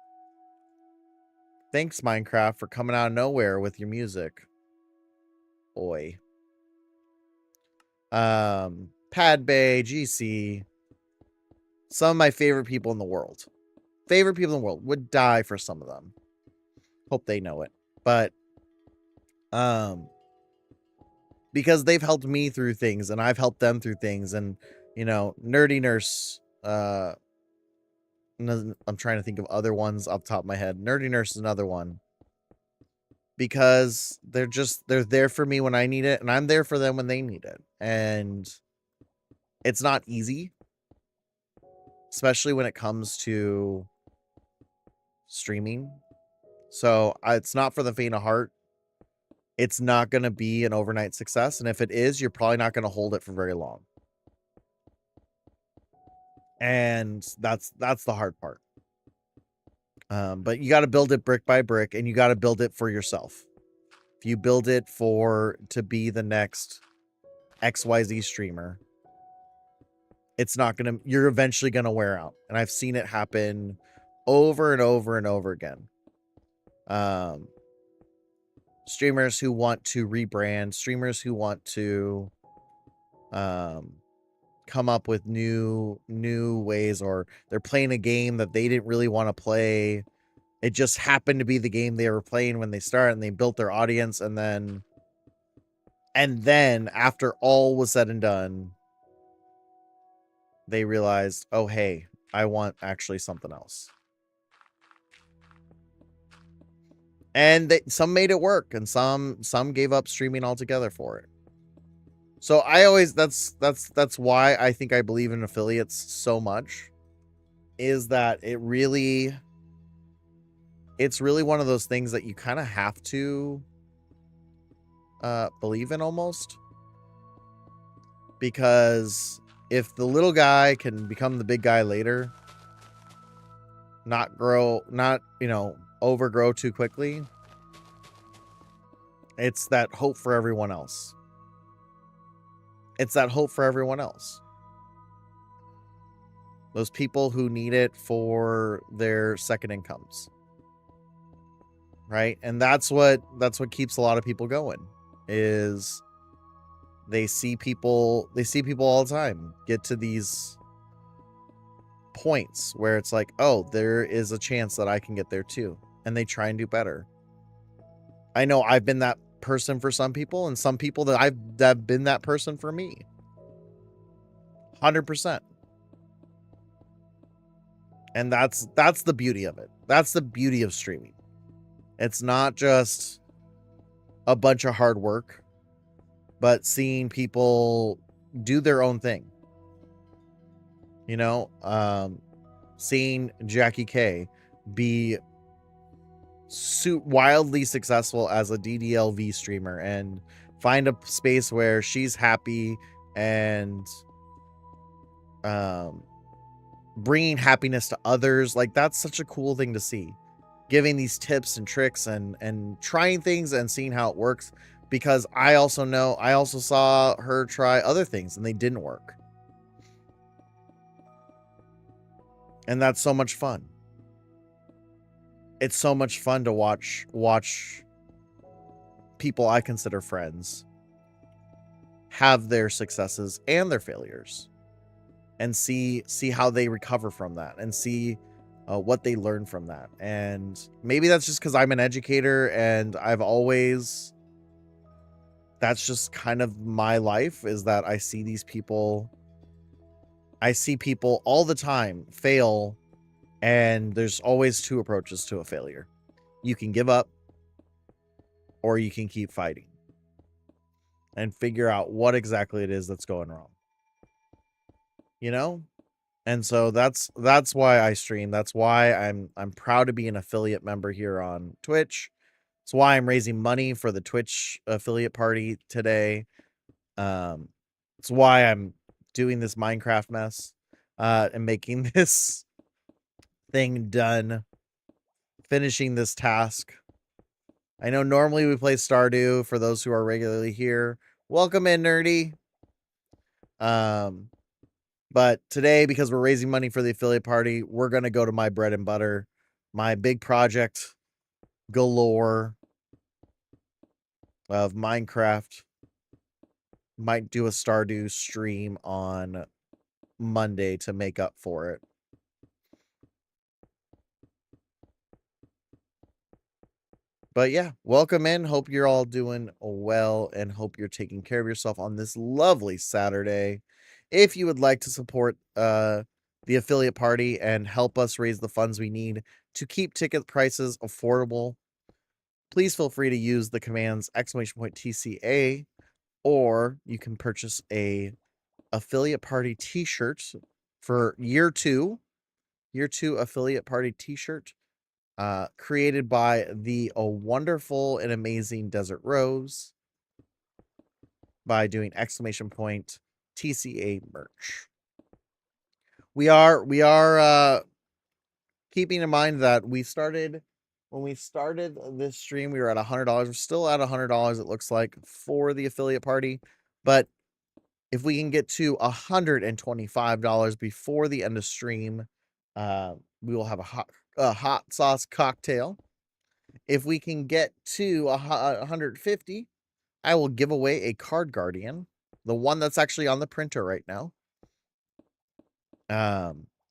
Thanks, Minecraft, for coming out of nowhere with your music. Oi. Pad Bay, GC. Some of my favorite people in the world. Would die for some of them. Hope they know it. But because they've helped me through things and I've helped them through things, and Nerdy Nurse, I'm trying to think of other ones off the top of my head. Nerdy Nurse is another one. because they're there for me when I need it, and I'm there for them when they need it. And it's not easy, especially when it comes to streaming. So it's not for the faint of heart. It's not going to be an overnight success, and if it is, you're probably not going to hold it for very long. And that's the hard part. But you got to build it brick by brick, and you got to build it for yourself. If you build it to be the next XYZ streamer, you're eventually gonna wear out. And I've seen it happen over and over and over again. Streamers who want to rebrand, streamers who want to come up with new ways, or they're playing a game that they didn't really want to play. It just happened to be the game they were playing when they started, and they built their audience, and then after all was said and done, they realized, oh, hey, I want actually something else. And some made it work, and some gave up streaming altogether for it. So I always, that's why I think I believe in affiliates so much, is that it's really one of those things that you kind of have to believe in almost. Because if the little guy can become the big guy later, not overgrow too quickly, it's that hope for everyone else. Those people who need it for their second incomes. Right? And that's what keeps a lot of people going, is they see people all the time get to these points where it's like, oh, there is a chance that I can get there too. And they try and do better. I know I've been that person for some people, and some people that have been that person for me. 100%. And that's the beauty of it. That's the beauty of streaming. It's not just a bunch of hard work, but seeing people do their own thing. Seeing Jackie K be wildly successful as a DDLV streamer and find a space where she's happy and bringing happiness to others. Like, that's such a cool thing to see. Giving these tips and tricks and trying things and seeing how it works, because I also saw her try other things and they didn't work. And that's so much fun. It's so much fun to watch people I consider friends have their successes and their failures, and see how they recover from that, and see what they learn from that. And maybe that's just because I'm an educator, and that's just kind of my life, is that I see people all the time fail, and there's always two approaches to a failure. You can give up, or you can keep fighting and figure out what exactly it is that's going wrong. And so that's why I stream. That's why I'm proud to be an affiliate member here on Twitch. It's why I'm raising money for the Twitch affiliate party today. It's why I'm doing this Minecraft mess and making this thing done, finishing this task. I know normally we play Stardew for those who are regularly here. Welcome in, Nerdy. But today, because we're raising money for the affiliate party, we're going to go to my bread and butter, my big project galore of Minecraft. Might do a Stardew stream on Monday to make up for it. But yeah, welcome in. Hope you're all doing well, and hope you're taking care of yourself on this lovely Saturday. If you would like to support the affiliate party and help us raise the funds we need to keep ticket prices affordable, please feel free to use the commands !TCA, or you can purchase a affiliate party t-shirt for year two affiliate party t-shirt, created by the wonderful and amazing Desert Rose, by doing !TCA merch. We are keeping in mind that when we started this stream, we were at $100. We're still at $100, it looks like, for the affiliate party. But if we can get to $125 before the end of stream, we will have a hot sauce cocktail. If we can get to 150, I will give away a Card Guardian, the one that's actually on the printer right now.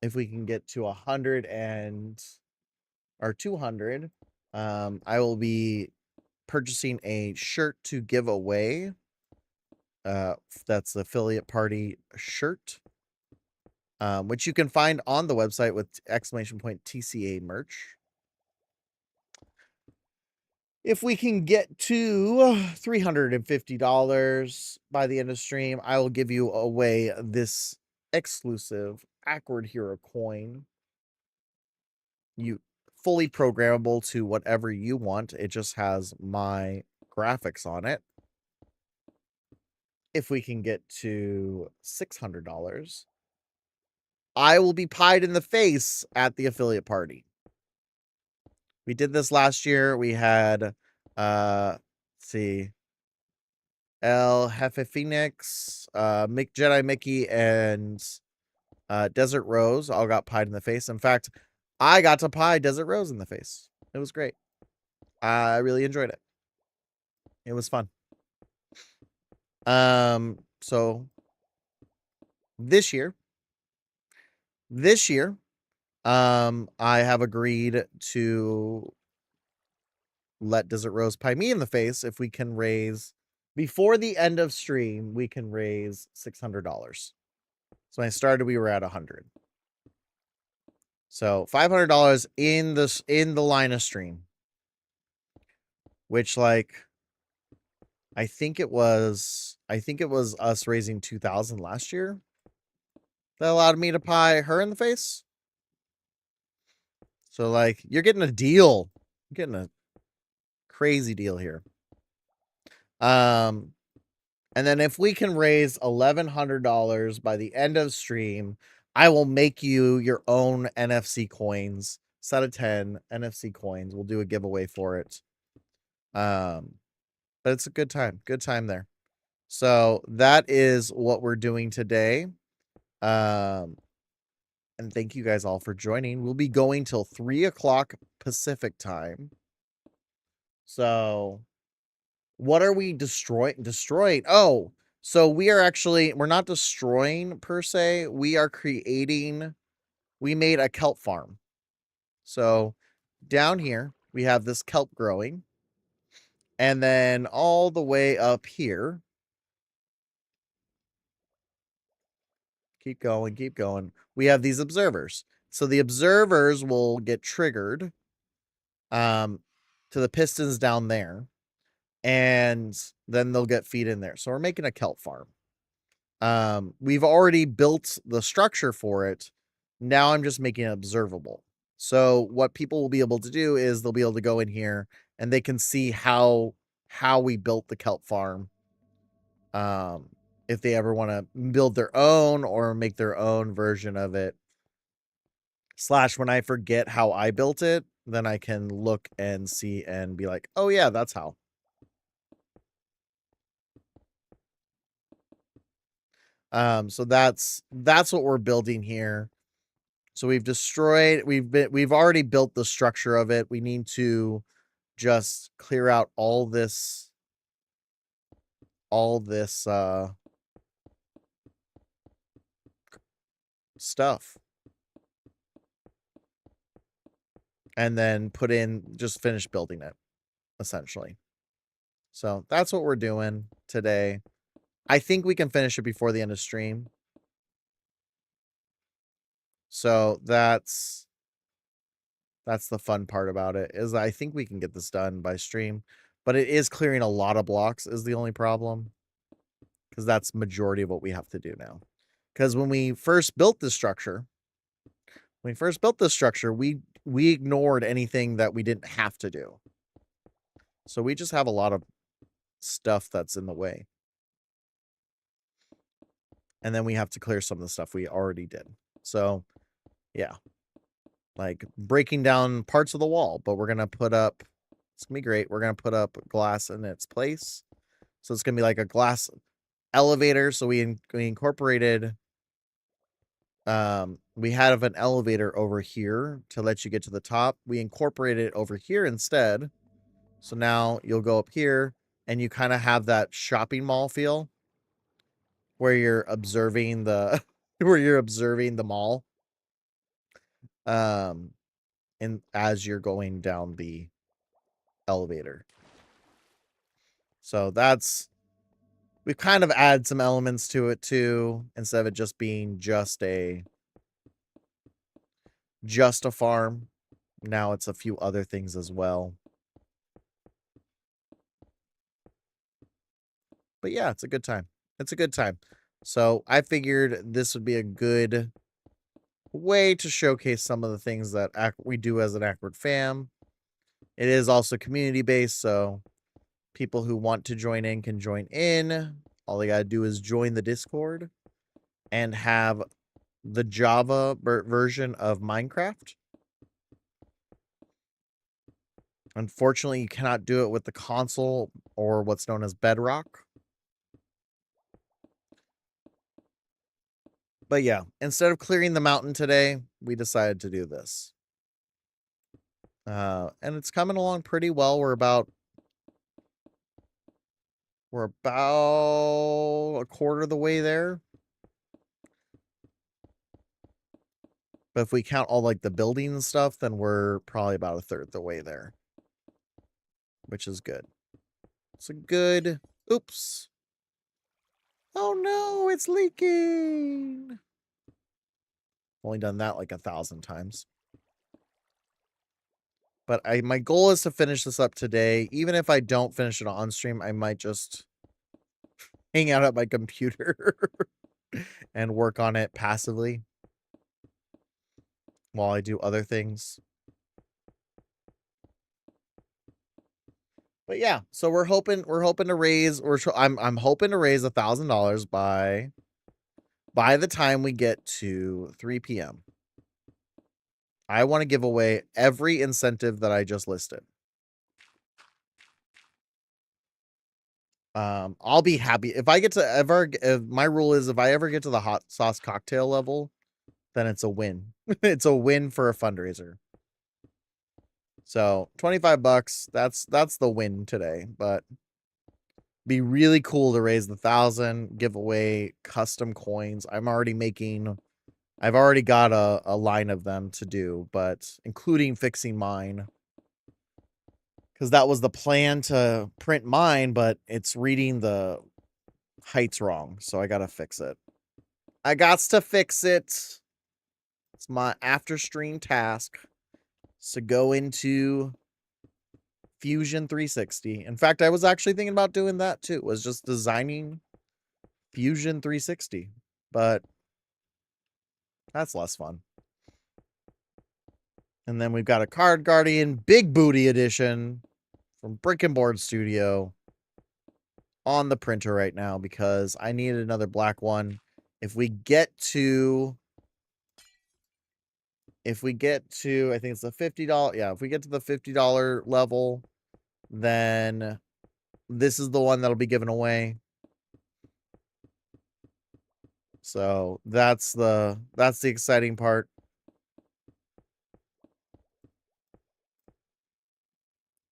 If we can get to 200, I will be purchasing a shirt to give away. That's the affiliate party shirt, which you can find on the website with !TCA merch. If we can get to $350 by the end of stream, I will give you away this exclusive Awkward Hero coin. You fully programmable to whatever you want. It just has my graphics on it. If we can get to $600, I will be pied in the face at the affiliate party. We did this last year. We had, let's see, El Jefe Phoenix, Jedi Mickey, and Desert Rose all got pied in the face. In fact, I got to pie Desert Rose in the face. It was great. I really enjoyed it. It was fun. So this year, I have agreed to let Desert Rose pie me in the face if we can raise, before the end of stream, we can raise $600. So when I started, we were at 100. So $500 in the line of stream, which, like, I think it was us raising 2,000 last year that allowed me to pie her in the face. So, like, you're getting a deal. You're getting a crazy deal here. And then if we can raise $1,100 by the end of stream, I will make you your own NFC coins. Set of 10 NFC coins. We'll do a giveaway for it. But it's a good time. Good time there. So that is what we're doing today. And thank you guys all for joining. We'll be going till 3 o'clock Pacific time. So what are we destroying? Oh, so we're not destroying per se. We made a kelp farm. So down here, we have this kelp growing. And then all the way up here, keep going. We have these observers. So the observers will get triggered to the pistons down there, and then they'll get feed in there. So we're making a kelp farm. We've already built the structure for it. Now I'm just making it observable. So what people will be able to do is they'll be able to go in here and they can see how we built the kelp farm. If they ever want to build their own or make their own version of it. / when I forget how I built it, then I can look and see and be like, oh yeah, that's how. So that's what we're building here. So we've already built the structure of it. We need to just clear out all this stuff. And then just finish building it, essentially. So that's what we're doing today. I think we can finish it before the end of stream. So that's That's the fun part about it, is I think we can get this done by stream, but it is clearing a lot of blocks is the only problem, because that's majority of what we have to do now. Because when we first built this structure, we ignored anything that we didn't have to do. So we just have a lot of stuff that's in the way. And then we have to clear some of the stuff we already did. So, yeah. Like breaking down parts of the wall, but we're going to put up, it's going to be great. We're going to put up glass in its place. So it's going to be like a glass elevator. So we incorporated, we have an elevator over here to let you get to the top. We incorporated it over here instead. So now you'll go up here and you kind of have that shopping mall feel where you're observing the mall. And as you're going down the elevator. So we've kind of added some elements to it too, instead of it just being just a farm. Now it's a few other things as well. But yeah, it's a good time. It's a good time. So I figured this would be a good way to showcase some of the things that we do as an Awkward fam. It is also community based, so people who want to join in can join in. All they gotta do is join the Discord and have the Java version of Minecraft. Unfortunately, you cannot do it with the console or what's known as Bedrock. But yeah, instead of clearing the mountain today, we decided to do this. And it's coming along pretty well. We're about a quarter of the way there. But if we count all like the building and stuff, then we're probably about a third of the way there. Which is good. It's a good... Oops. Oh no, it's leaking. Only done that like 1,000 times. But my goal is to finish this up today. Even if I don't finish it on stream, I might just hang out at my computer and work on it passively while I do other things. But yeah, so we're hoping to raise, I'm hoping to raise $1,000 by the time we get to 3 p.m. I want to give away every incentive that I just listed. I'll be happy if I get to if my rule is if I ever get to the hot sauce cocktail level, then it's a win. It's a win for a fundraiser. So $25, that's the win today, but be really cool to raise the 1,000, give away custom coins. I've already got a line of them to do, but including fixing mine. Because that was the plan to print mine, but it's reading the heights wrong, so I gotta fix it. I gots to fix it. It's my after stream task. So go into Fusion 360. In fact, I was actually thinking about doing that too. Was just designing Fusion 360, but that's less fun. And then we've got a Card Guardian Big Booty Edition from Brick and Board Studio on the printer right now because I needed another black one. If we get to, I think it's the $50. Yeah, if we get to the $50 level, then this is the one that'll be given away. So that's the exciting part.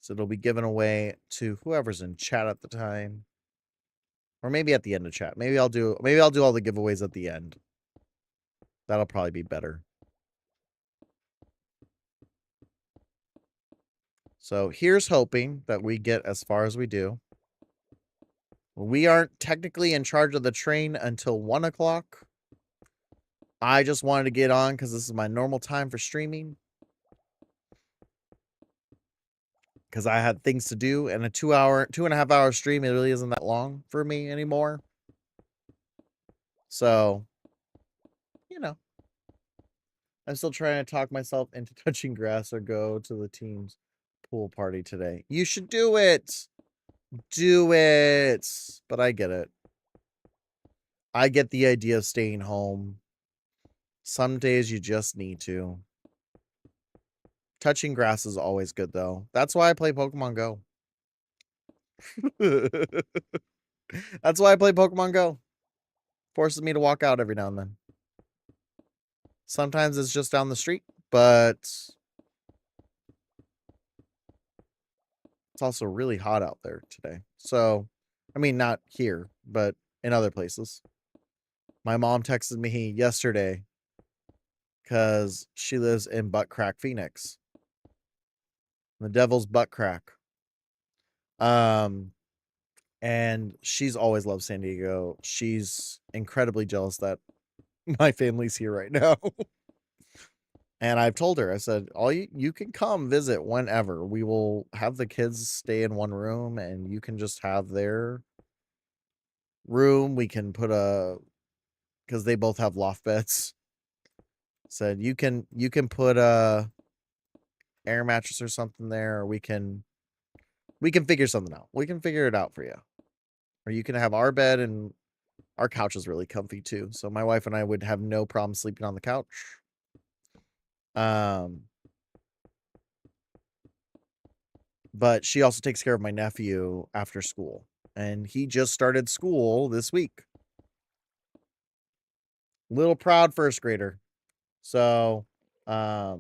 So it'll be given away to whoever's in chat at the time. Or maybe at the end of chat. Maybe I'll do all the giveaways at the end. That'll probably be better. So here's hoping that we get as far as we do. We aren't technically in charge of the train until 1 o'clock. I just wanted to get on because this is my normal time for streaming. because I had things to do, and a 2.5 hour stream, it really isn't that long for me anymore. So, you know, I'm still trying to talk myself into touching grass or go to the team's pool party today. You should do it. Do it. But I get it. I get the idea of staying home. Some days you just need to. Touching grass is always good, though. That's why I play Pokemon Go. That's why I play Pokemon Go. Forces me to walk out every now and then. Sometimes it's just down the street, but it's also really hot out there today. So, I mean, not here, but in other places. My mom texted me yesterday because she lives in Butt Crack, Phoenix. The Devil's Butt Crack. And she's always loved San Diego. She's incredibly jealous that my family's here right now. And I've told her, I said, you can come visit whenever. We will have the kids stay in one room and you can just have their room. We can put because they both have loft beds. Said you can put a air mattress or something there, or we can figure something out. We can figure it out for you. Or you can have our bed, and our couch is really comfy too. So my wife and I would have no problem sleeping on the couch. But she also takes care of my nephew after school, and he just started school this week. Little proud first grader. So, yeah,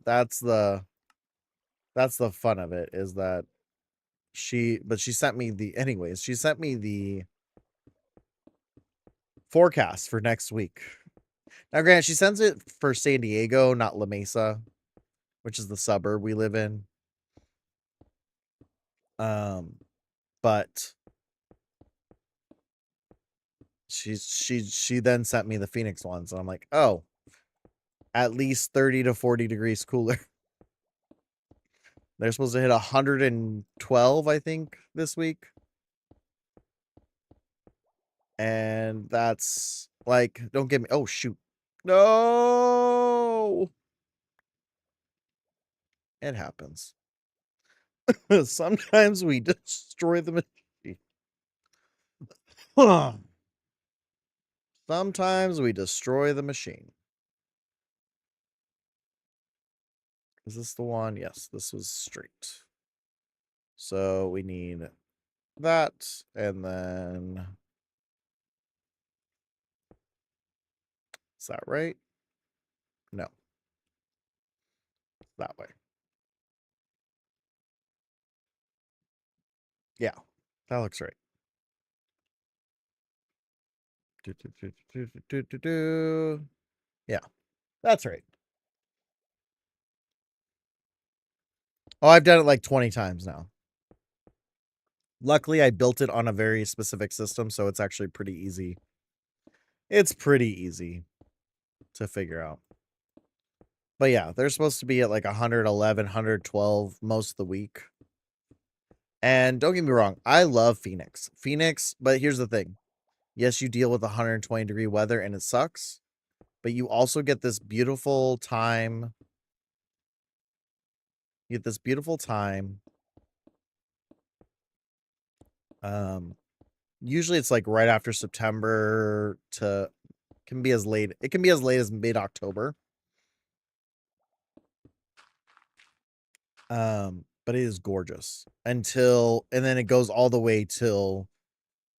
that's the fun of it, is that she sent me she sent me the forecast for next week. Now, granted, she sends it for San Diego, not La Mesa, which is the suburb we live in. But she then sent me the Phoenix ones, and I'm like, oh, at least 30 to 40 degrees cooler. They're supposed to hit 112, I think, this week. And that's like, don't get me. Oh, shoot. No. It happens. Sometimes we destroy the machine. Sometimes we destroy the machine. Is this the one? Yes, this was straight. So we need that, and then is that right? No. That way. Yeah, that looks right. Yeah, that's right. Oh, I've done it like 20 times now. Luckily, I built it on a very specific system, so it's actually pretty easy. It's pretty easy to figure out. But yeah, they're supposed to be at like 111, 112 most of the week. And don't get me wrong, I love Phoenix. But here's the thing. Yes, you deal with 120-degree weather and it sucks, but you also get this beautiful time. You get this beautiful time. Usually it's like right after September to it can be as late as mid-October. But it is gorgeous and then it goes all the way till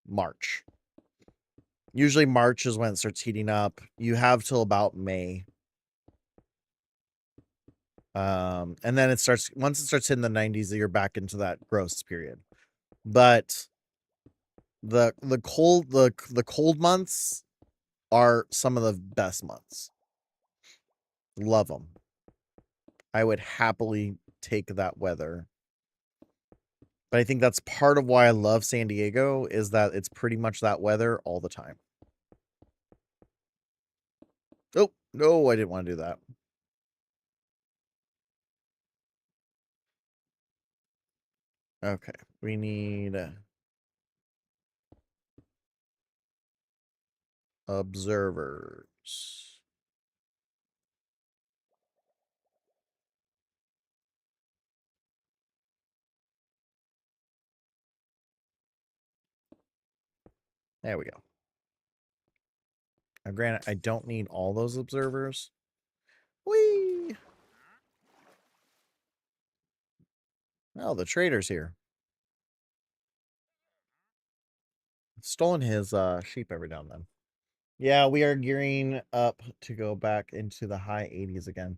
March. Usually March is when it starts heating up. You have till about May. And then once it starts hitting the 90s, you're back into that gross period. But the cold months are some of the best months. Love them. I would happily take that weather. But I think that's part of why I love San Diego, is that it's pretty much that weather all the time. Oh, no, I didn't want to do that. Okay, we need observers. There we go. Now, granted, I don't need all those observers. Whee! Oh, the trader's here. Stolen his sheep every now and then. Yeah, we are gearing up to go back into the high 80s again.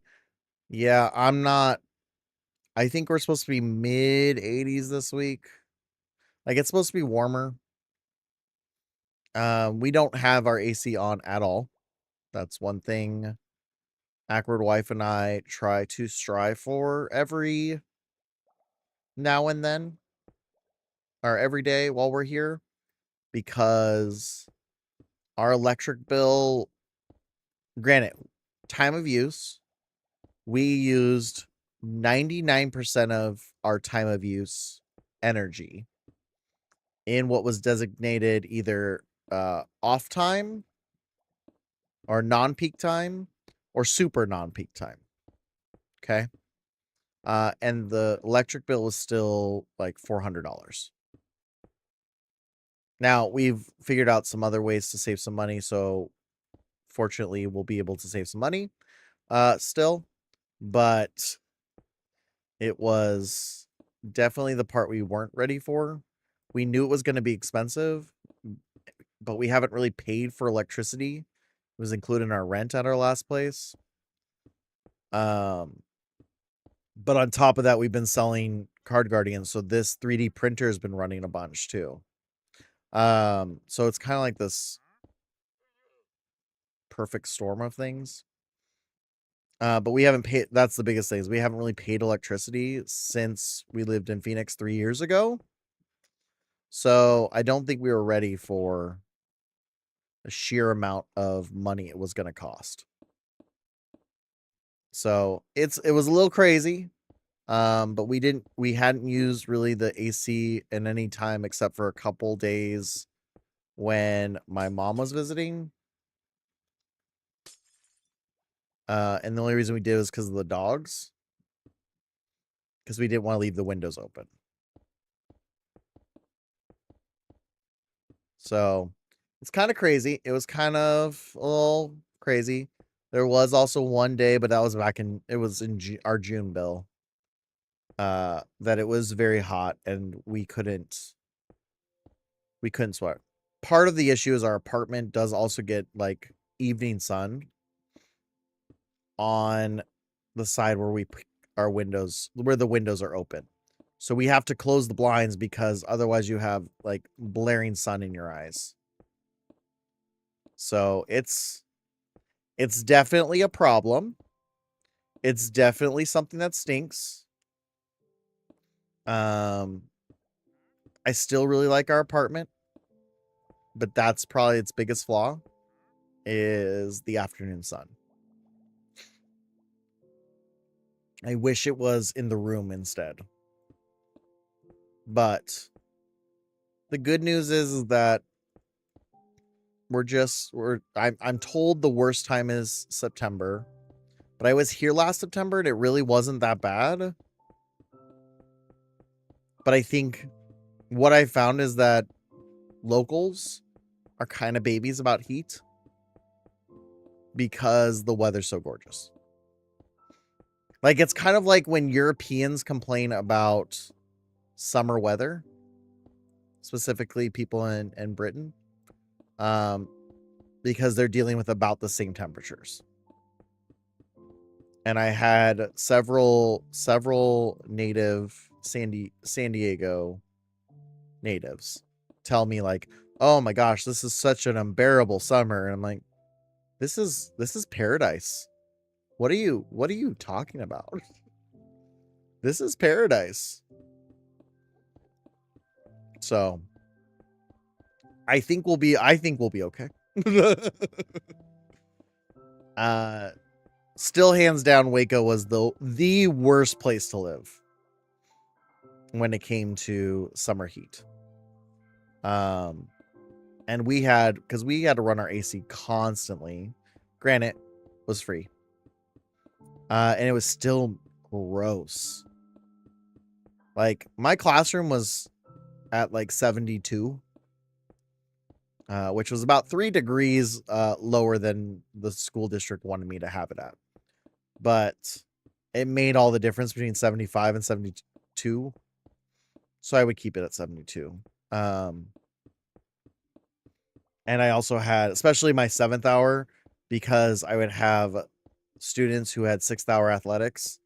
Yeah, I'm not. I think we're supposed to be mid 80s this week. Like, it's supposed to be warmer. We don't have our AC on at all. That's one thing Awkward Wife and I try to strive for every now and then, or every day while we're here, because our electric bill, granted, time of use, we used 99% of our time of use energy in what was designated either off time or non-peak time or super non-peak time. Okay. And the electric bill was still like $400. Now we've figured out some other ways to save some money, so fortunately we'll be able to save some money still, but it was definitely the part we weren't ready for. We knew it was going to be expensive, but we haven't really paid for electricity. It was included in our rent at our last place. But on top of that, we've been selling Card Guardians, so this 3D printer has been running a bunch too. So it's kind of like this perfect storm of things. But we haven't paid. That's the biggest thing, is we haven't really paid electricity since we lived in Phoenix 3 years ago. So I don't think we were ready for the sheer amount of money it was going to cost. So it was a little crazy. But we hadn't used really the AC in any time except for a couple days when my mom was visiting. And the only reason we did was because of the dogs, because we didn't want to leave the windows open. So it's kind of crazy. It was kind of a little crazy. There was also one day, but that was it was in our June bill, that it was very hot and we couldn't sweat. Part of the issue is our apartment does also get like evening sun on the side where where the windows are open. So we have to close the blinds because otherwise you have like blaring sun in your eyes. So it's definitely a problem. It's definitely something that stinks. I still really like our apartment, but that's probably its biggest flaw, is the afternoon sun. I wish it was in the room instead. But the good news is that I'm told the worst time is September. But I was here last September and it really wasn't that bad. But I think what I found is that locals are kind of babies about heat because the weather's so gorgeous. Like, it's kind of like when Europeans complain about summer weather, specifically people in Britain, because they're dealing with about the same temperatures. And I had several native San Diego natives tell me like, "Oh my gosh, this is such an unbearable summer." And I'm like, this is paradise. What are you talking about? This is paradise. So I think we'll be okay. Still hands down, Waco was the worst place to live. when it came to summer heat. And we had, because we had to run our AC constantly. Granted, it was free. And it was still gross. Like, my classroom was at like 72, which was about 3 degrees lower than the school district wanted me to have it at. But it made all the difference between 75 and 72. So I would keep it at 72. And I also had, especially my 7th hour, because I would have students who had 6th hour athletics,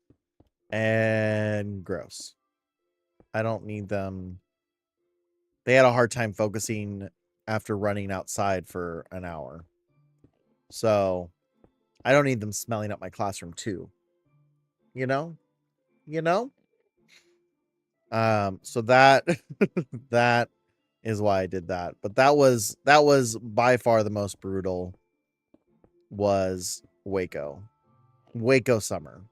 and gross. I don't need them. They had a hard time focusing after running outside for an hour. So I don't need them smelling up my classroom too. You know? So that that is why I did that. But that was by far the most brutal, was Waco. Waco summer.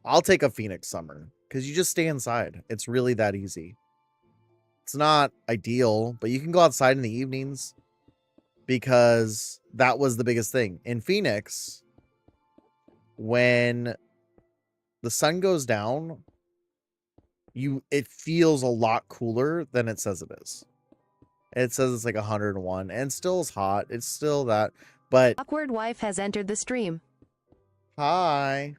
I'll take a Phoenix summer because you just stay inside. It's really that easy. It's not ideal, but you can go outside in the evenings, because that was the biggest thing. In Phoenix, when the sun goes down, it feels a lot cooler than it says it is. It says it's like 101, and still is hot. It's still that, but Awkward wife has entered the stream. hi.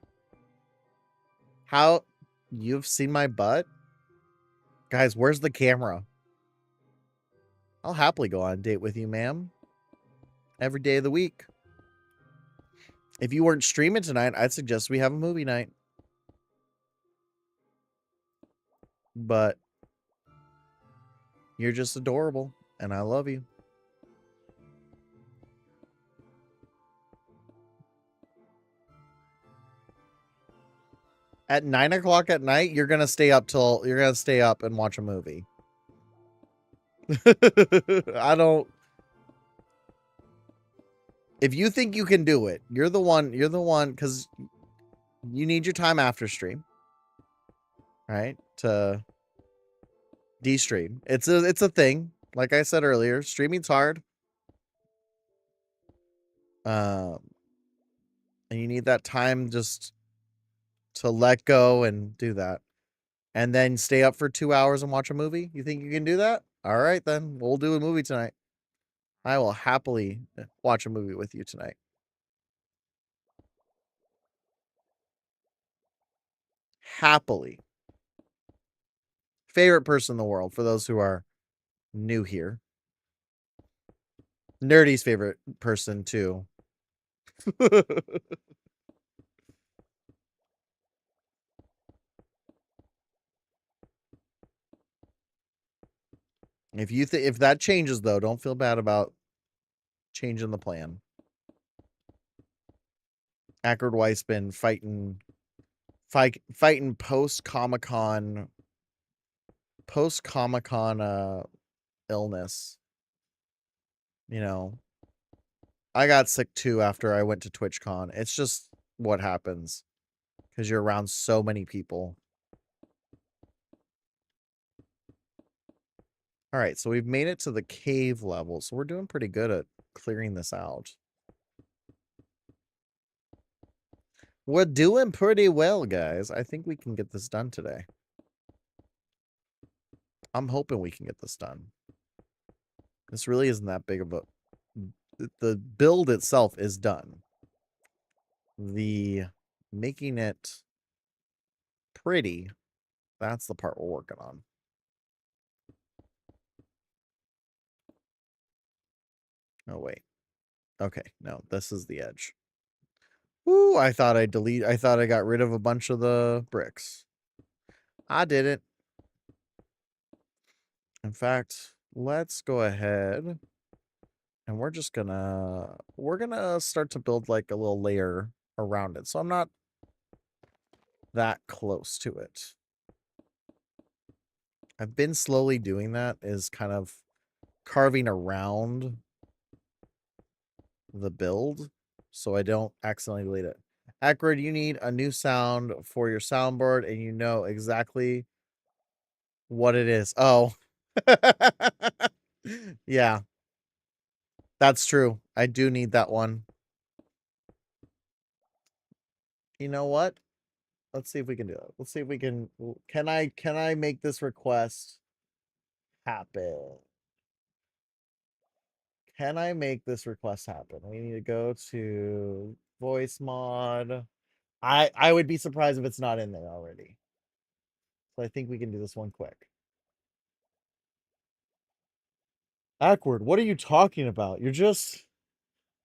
How, you've seen my butt? Guys, where's the camera? I'll happily go on a date with you, ma'am. Every day of the week. If you weren't streaming tonight, I'd suggest we have a movie night. But you're just adorable, and I love you. At 9 o'clock at night, you're gonna stay up and watch a movie. I don't. If you think you can do it, you're the one, because you need your time after stream, right? To de-stream. It's a thing. Like I said earlier, streaming's hard. And you need that time just to let go and do that. And then stay up for 2 hours and watch a movie? You think you can do that? All right, then. We'll do a movie tonight. I will happily watch a movie with you tonight. Happily. Favorite person in the world, for those who are new here. Nerdy's favorite person, too. If that changes, though, don't feel bad about changing the plan. Ackard Weiss been fighting post Comic Con illness. You know, I got sick too after I went to TwitchCon. It's just what happens because you're around so many people. All right, so we've made it to the cave level, so we're doing pretty good at clearing this out. We're doing pretty well, guys. I think we can get this done today. I'm hoping we can get this done. This really isn't that big of a... The build itself is done. The making it pretty, that's the part we're working on. Oh, wait. Okay, no, this is the edge. Ooh, I thought I got rid of a bunch of the bricks. I didn't. In fact, let's go ahead and we're gonna start to build like a little layer around it. So I'm not that close to it. I've been slowly doing that, is kind of carving around the build so I don't accidentally delete it. Ackard, you need a new sound for your soundboard, and you know exactly what it is. Oh. Yeah. That's true. I do need that one. You know what? Let's see if we can do it. Let's see if we can I make this request happen? Can I make this request happen? We need to go to voice mod. I would be surprised if it's not in there already. So I think we can do this one quick. Awkward. What are you talking about? You're just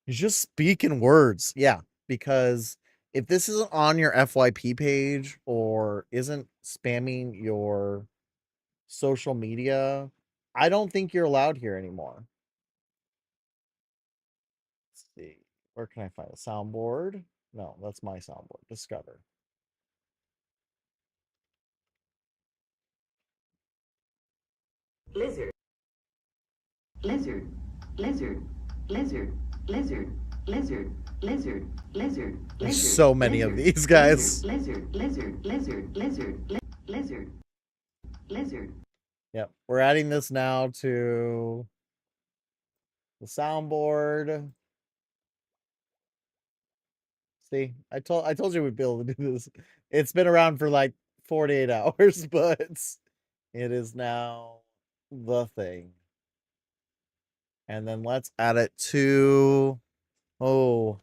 speaking words. Yeah, because if this isn't on your FYP page or isn't spamming your social media, I don't think you're allowed here anymore. Let's see. Where can I find a soundboard? No, that's my soundboard. Discover. Lizard. Lizard. Lizard. Lizard. Lizard. Lizard. Lizard. Lizard. There's so many of these guys. Lizard. Lizard. Lizard. Lizard. Lizard. Lizard. Yep, we're adding this now to the soundboard. See, I told you we'd be able to do this. It's been around for like 48 hours, but it is now the thing. And then let's add it to ooh.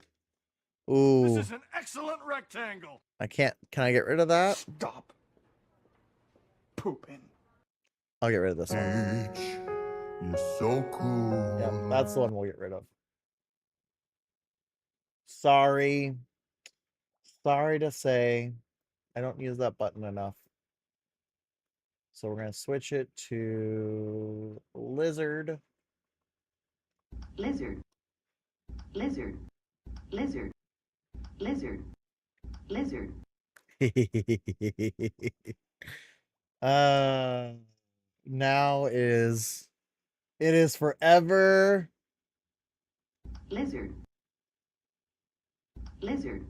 This is an excellent rectangle. Can I get rid of that? Stop pooping. I'll get rid of this one. You're so cool. Yeah, that's the one we'll get rid of. Sorry. Sorry to say, I don't use that button enough. So we're going to switch it to lizard. Lizard. Lizard. Lizard. Lizard. Lizard. Now it is forever. Lizard. Lizard.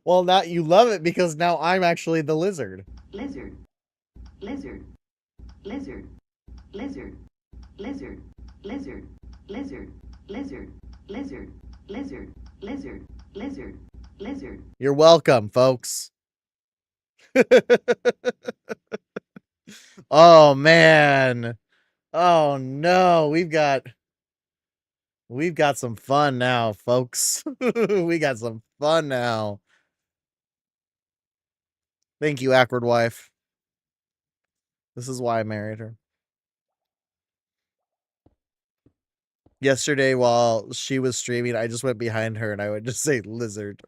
Well, now you love it because now I'm actually the lizard. Lizard. Lizard. Lizard. Lizard. Lizard. Lizard. Lizard. Lizard. Lizard. Lizard. Lizard. Lizard. Lizard. You're welcome, folks. Oh man. Oh no, we've got some fun now, folks. We got some fun now. Thank you, awkward wife. This is why I married her. Yesterday, while she was streaming, I just went behind her and I would just say lizard.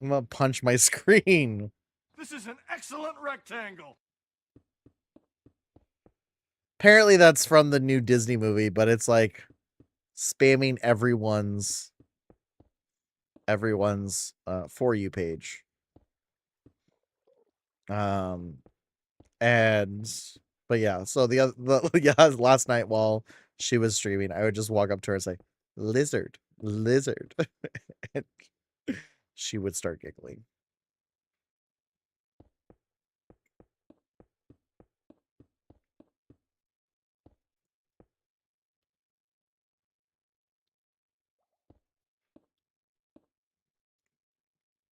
I'm gonna punch my screen. This is an excellent rectangle. Apparently that's from the new Disney movie, but it's like spamming everyone's For You page. But yeah, so last night while she was streaming, I would just walk up to her and say, lizard, lizard. And she would start giggling.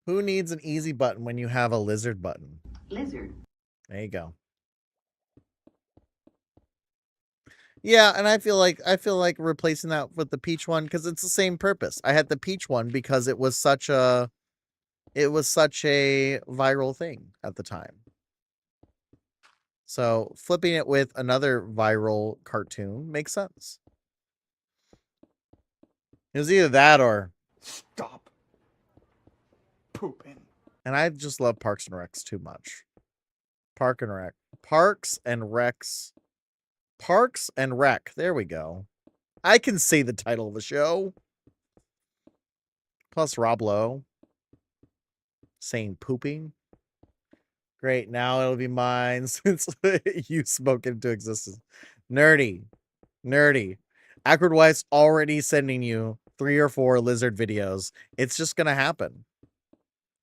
Who needs an easy button when you have a lizard button? Lizard. There you go. Yeah, and I feel like replacing that with the peach one because it's the same purpose. I had the peach one because it was such a viral thing at the time. So flipping it with another viral cartoon makes sense. It was either that or Stop pooping. and I just love Parks and Recs too much. Parks and Rec. There we go. I can say the title of the show. Plus Rob Lowe saying pooping. Great. Now it'll be mine since you spoke into existence. Nerdy. Awkward Wife's already sending you 3 or 4 lizard videos. It's just going to happen.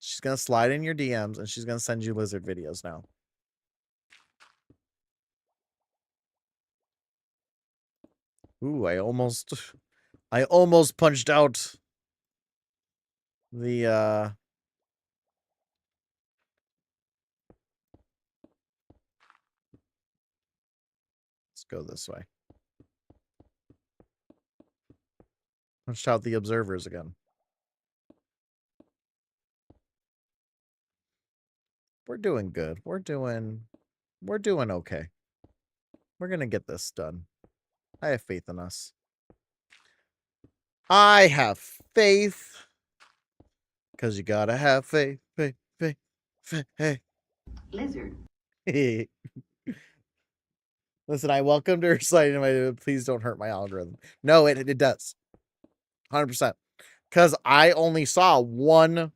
She's gonna slide in your DMs and she's gonna send you lizard videos now. Ooh, I almost punched out the let's go this way. Punched out the observers again. We're doing good. We're doing okay. We're gonna get this done. I have faith in us. I have faith. Because you gotta have faith, faith, faith, faith. Hey. Lizard. Listen, I welcomed her sliding my. Please don't hurt my algorithm. No, it does. 100%. Because I only saw one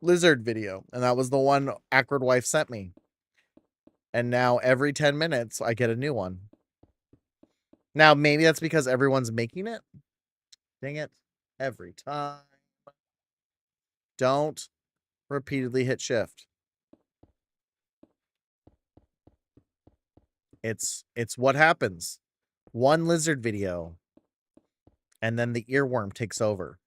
lizard video, and that was the one Awkward Wife sent me. And now every 10 minutes, I get a new one. Now, maybe that's because everyone's making it. Dang it. Every time. Don't repeatedly hit shift. It's what happens. One lizard video, and then the earworm takes over.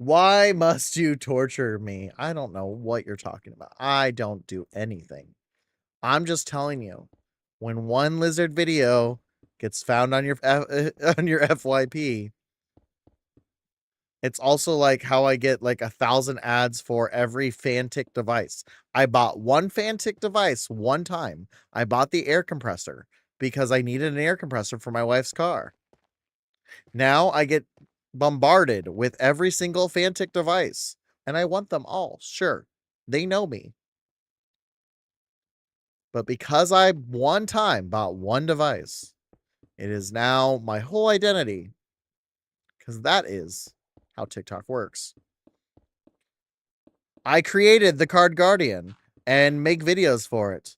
Why must you torture me? I don't know what you're talking about. I don't do anything. I'm just telling you, when one lizard video gets found on your FYP, it's also like how I get like 1,000 ads for every Fantic device. I bought one Fantic device one time. I bought the air compressor because I needed an air compressor for my wife's car. Now I get bombarded with every single Fantic device, and I want them all. Sure, they know me. But because I one time bought one device, it is now my whole identity. Because that is how TikTok works. I created the Card Guardian and make videos for it.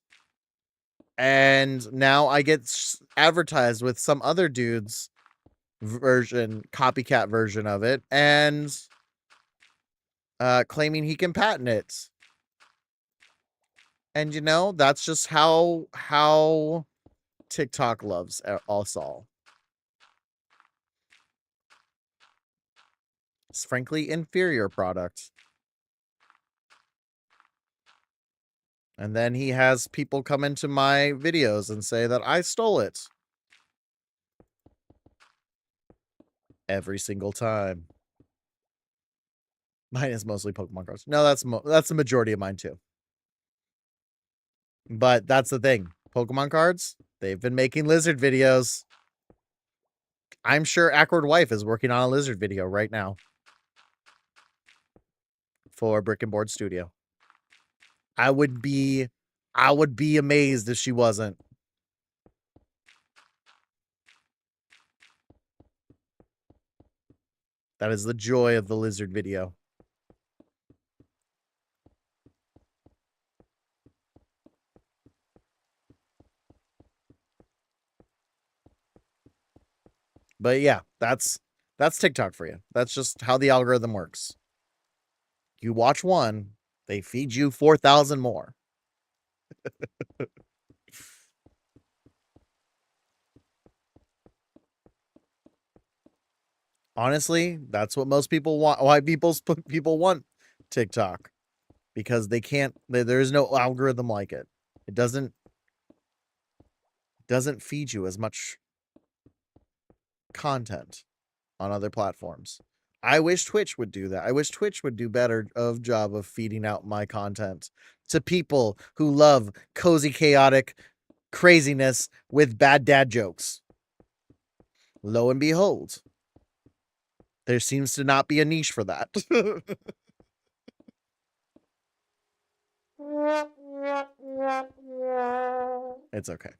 And now I get advertised with some other dude's version, copycat version of it, and claiming he can patent it. And you know, that's just how TikTok loves us all. It's frankly inferior product. And then he has people come into my videos and say that I stole it. Every single time. Mine is mostly Pokemon cards. No, that's the majority of mine too. But that's the thing. Pokemon cards, they've been making lizard videos. I'm sure Awkward Wife is working on a lizard video right now for Brick and Board Studio. I would be amazed if she wasn't. That is the joy of the lizard video. But yeah, that's TikTok for you. That's just how the algorithm works. You watch one, they feed you 4,000 more. Honestly, that's what most people want. Why people want TikTok, because they can't. There is no algorithm like it. It doesn't feed you as much content on other platforms. I wish Twitch would do that. I wish Twitch would do better of job of feeding out my content to people who love cozy, chaotic craziness with bad dad jokes. Lo and behold, there seems to not be a niche for that. It's okay.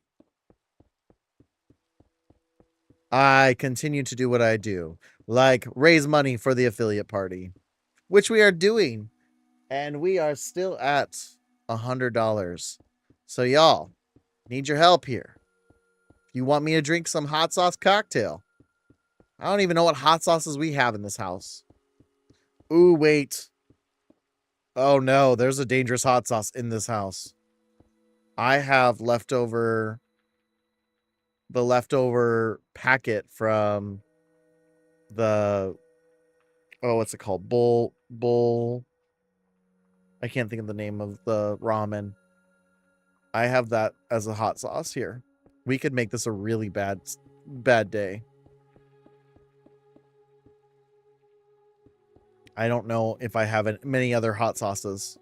I continue to do what I do, like raise money for the affiliate party, which we are doing, and we are still at $100. So y'all need your help here. You want me to drink some hot sauce cocktail? I don't even know what hot sauces we have in this house. Ooh, wait. Oh no, there's a dangerous hot sauce in this house. I have the leftover packet from the, oh, what's it called? Bull. I can't think of the name of the ramen. I have that as a hot sauce here. We could make this a really bad day. I don't know if I have many other hot sauces.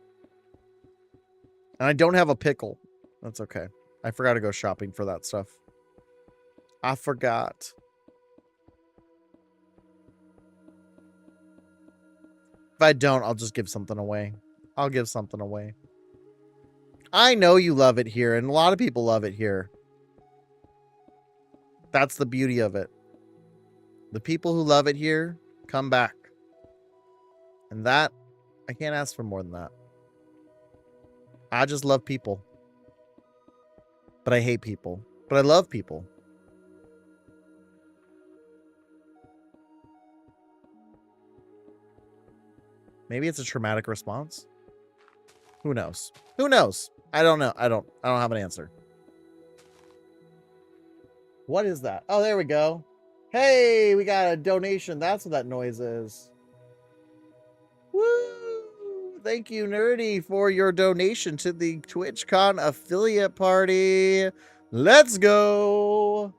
And I don't have a pickle. That's okay. I forgot to go shopping for that stuff. I forgot. If I don't, I'll just give something away. I'll give something away. I know you love it here, and a lot of people love it here. That's the beauty of it. The people who love it here come back. And that, I can't ask for more than that. I just love people. But I hate people. But I love people. Maybe it's a traumatic response. Who knows? Who knows? I don't know. I don't have an answer. What is that? Oh, there we go. Hey, we got a donation. That's what that noise is. Woo! Thank you, Nerdy, for your donation to the TwitchCon affiliate party. Let's go.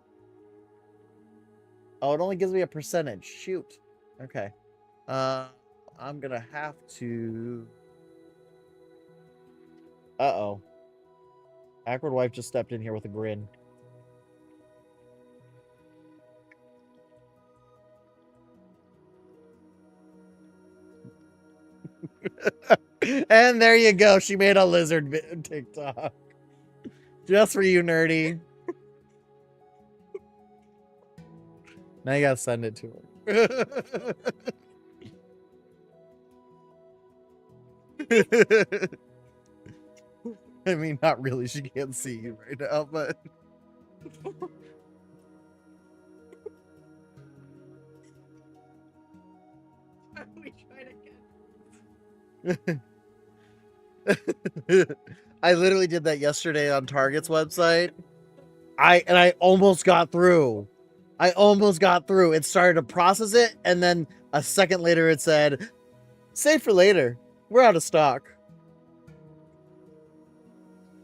Oh, it only gives me a percentage. Shoot. Okay. I'm gonna have to. Uh-oh. Awkward wife just stepped in here with a grin. And there you go. She made a lizard TikTok. Just for you, Nerdy. Now you gotta send it to her. I mean, not really. She can't see you right now, but... I literally did that yesterday on Target's website. I almost got through. I almost got through. It started to process it, and then a second later it said, "Save for later. We're out of stock."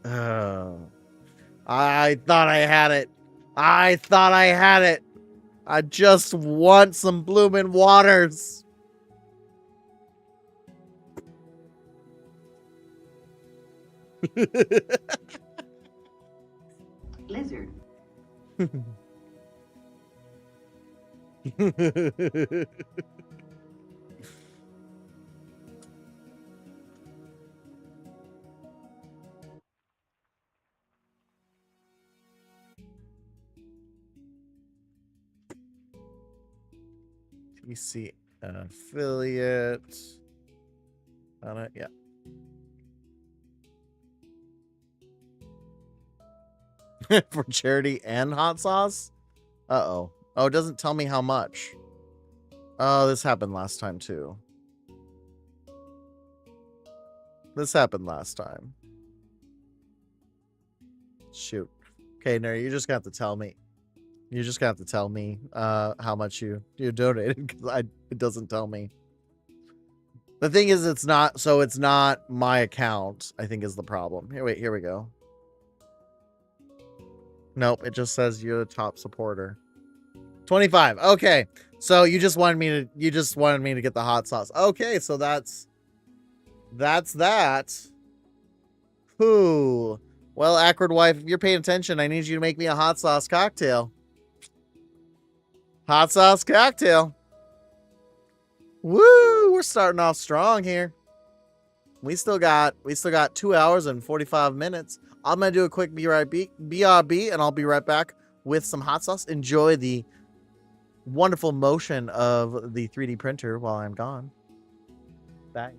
Oh. I thought I had it. I thought I had it. I just want some bloomin' waters. Lizard. TC affiliate. On it, yeah. For charity and hot sauce? Uh-oh. Oh, it doesn't tell me how much. Oh, this happened last time too. This happened last time. Shoot. Okay, no, you're just gonna have to tell me. You're just gonna have to tell me how much you donated, because it doesn't tell me. The thing is, it's not my account, I think, is the problem. Here, wait, here we go. Nope, it just says you're the top supporter. 25. Okay. So you just wanted me to get the hot sauce. Okay, so that's that. Whew. Well, Awkward Wife, if you're paying attention, I need you to make me a hot sauce cocktail. Hot sauce cocktail. Woo! We're starting off strong here. We still got 2 hours and 45 minutes. I'm gonna do a quick BRB, and I'll be right back with some hot sauce. Enjoy the wonderful motion of the 3D printer while I'm gone. Bye.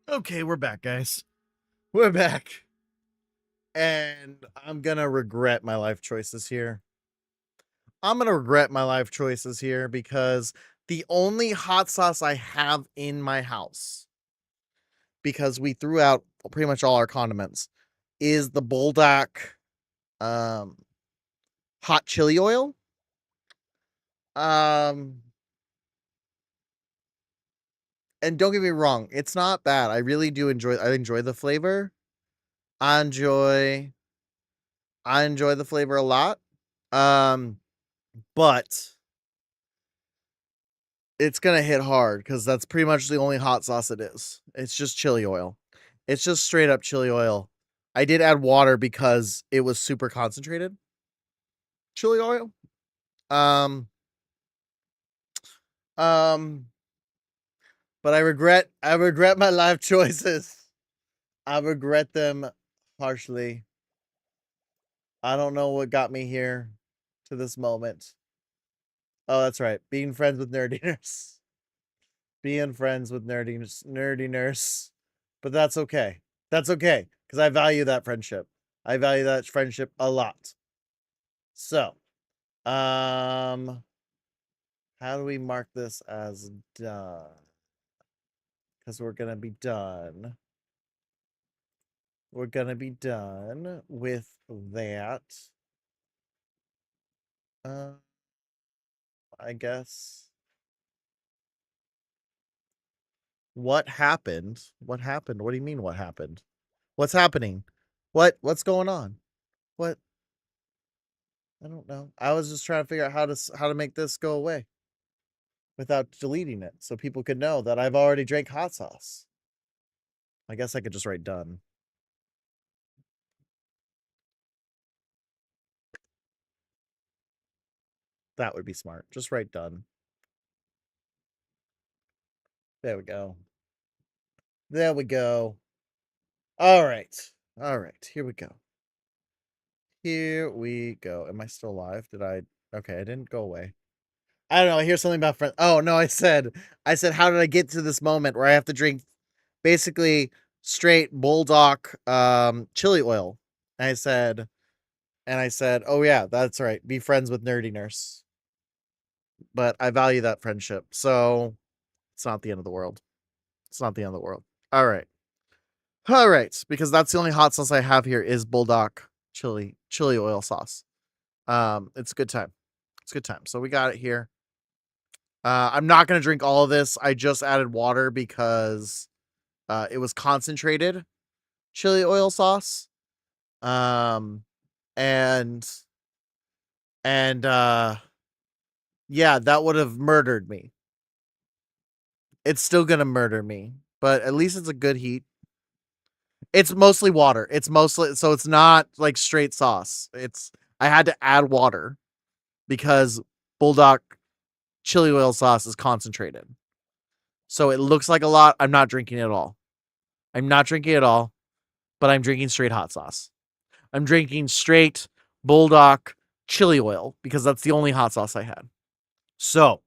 Okay, we're back, guys. We're back. And I'm gonna regret my life choices here. I'm gonna regret my life choices here because the only hot sauce I have in my house, because we threw out pretty much all our condiments, is the Bulldog um hot chili oil. Um and don't get me wrong, it's not bad. I really do enjoy the flavor. I enjoy I enjoy the flavor a lot. Um but it's gonna hit hard because that's pretty much the only hot sauce it is. It's just chili oil. It's just straight up chili oil. I did add water because it was super concentrated chili oil. Um, um, but I regret my life choices. I regret them harshly. I don't know what got me here to this moment. Oh, that's right. Being friends with nerdiness. Being friends with nerdiness. But that's okay. That's okay because I value that friendship. I value that friendship a lot. So, how do we mark this as done? Because we're gonna be done. We're gonna be done with that. Uh, I guess. What happened? What happened? What do you mean? What happened? What's happening? What's going on? What? I don't know. I was just trying to figure out how to make this go away without deleting it, so people could know that I've already drank hot sauce. I guess I could just write done. That would be smart. Just write done. There we go. There we go. All right. All right. Here we go. Here we go. Am I still alive? Okay, I didn't go away. I don't know. I hear something about friends. Oh no, I said, how did I get to this moment where I have to drink basically straight bulldog chili oil? And I said, oh yeah, that's right. Be friends with nerdy nurse. But I value that friendship. So it's not the end of the world. It's not the end of the world. All right. All right. Because that's the only hot sauce I have here is bulldog chili oil sauce. It's a good time. It's a good time. So we got it here. I'm not gonna drink all of this. I just added water because it was concentrated chili oil sauce. Um and and yeah, that would have murdered me. It's still gonna murder me, but at least it's a good heat. It's mostly water. It's mostly so it's not like straight sauce. I had to add water because bulldog chili oil sauce is concentrated. So it looks like a lot. I'm not drinking it at all. I'm not drinking it at all, but I'm drinking straight hot sauce. I'm drinking straight bulldog chili oil because that's the only hot sauce I had. So,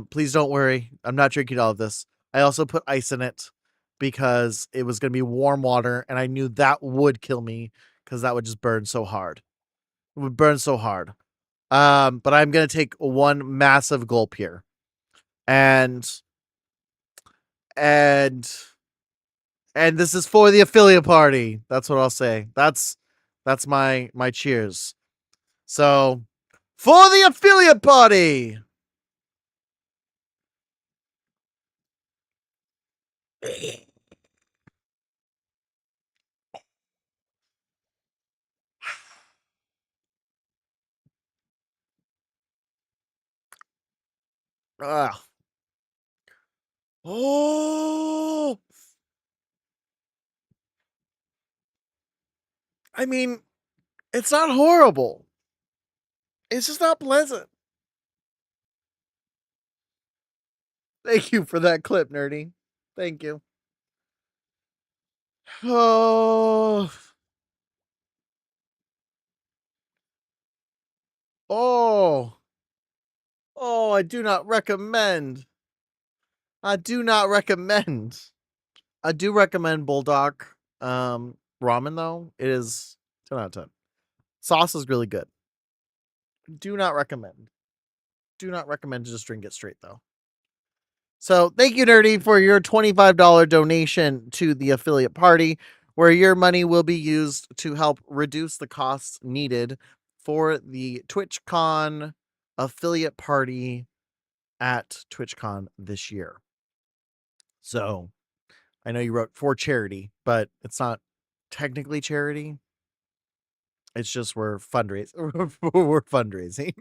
please don't worry. I'm not drinking all of this. I also put ice in it because it was going to be warm water and I knew that would kill me because that would just burn so hard. It would burn so hard. But I'm going to take one massive gulp here. And and and this is for the affiliate party. That's what I'll say. That's my cheers. So, for the affiliate party. Ah. Oh, I mean, it's not horrible. It's just not pleasant. Thank you for that clip, nerdy. Thank you. Oh, oh, oh, I do not recommend. I do not recommend. I do recommend Bulldog ramen though. It is 10 out of 10. Sauce is really good. Do not recommend. Do not recommend to just drink it straight though. So thank you, Nerdy, for your $25 donation to the affiliate party, where your money will be used to help reduce the costs needed for the TwitchCon affiliate party at TwitchCon this year. So I know you wrote for charity, but it's not technically charity. It's just we're fundraising. We're fundraising.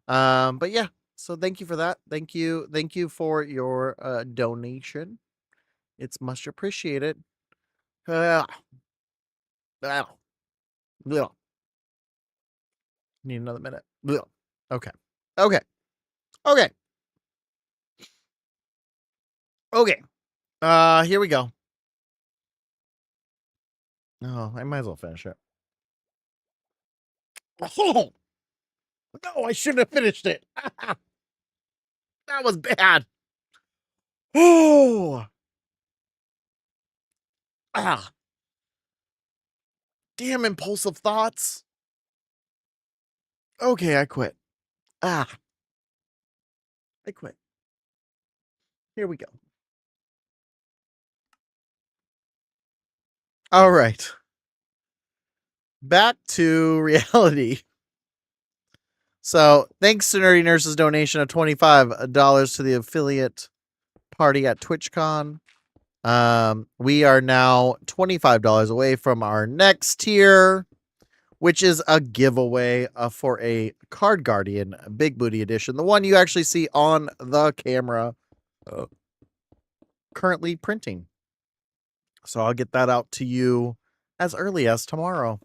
But yeah, so thank you for that. Thank you for your donation. It's much appreciated. Ah, ah, blah. Need another minute. Blah. Okay. Okay. Okay. Okay. Here we go. Oh, I might as well finish it. Oh, no, I shouldn't have finished it. That was bad. Oh. Ah. Damn impulsive thoughts. Okay, I quit. I quit. Here we go. All right. Back to reality. So, thanks to Nerdy Nurse's donation of $25 to the affiliate party at TwitchCon. We are now $25 away from our next tier, which is a giveaway for a Card Guardian Big Booty Edition, the one you actually see on the camera currently printing. So I'll get that out to you as early as tomorrow.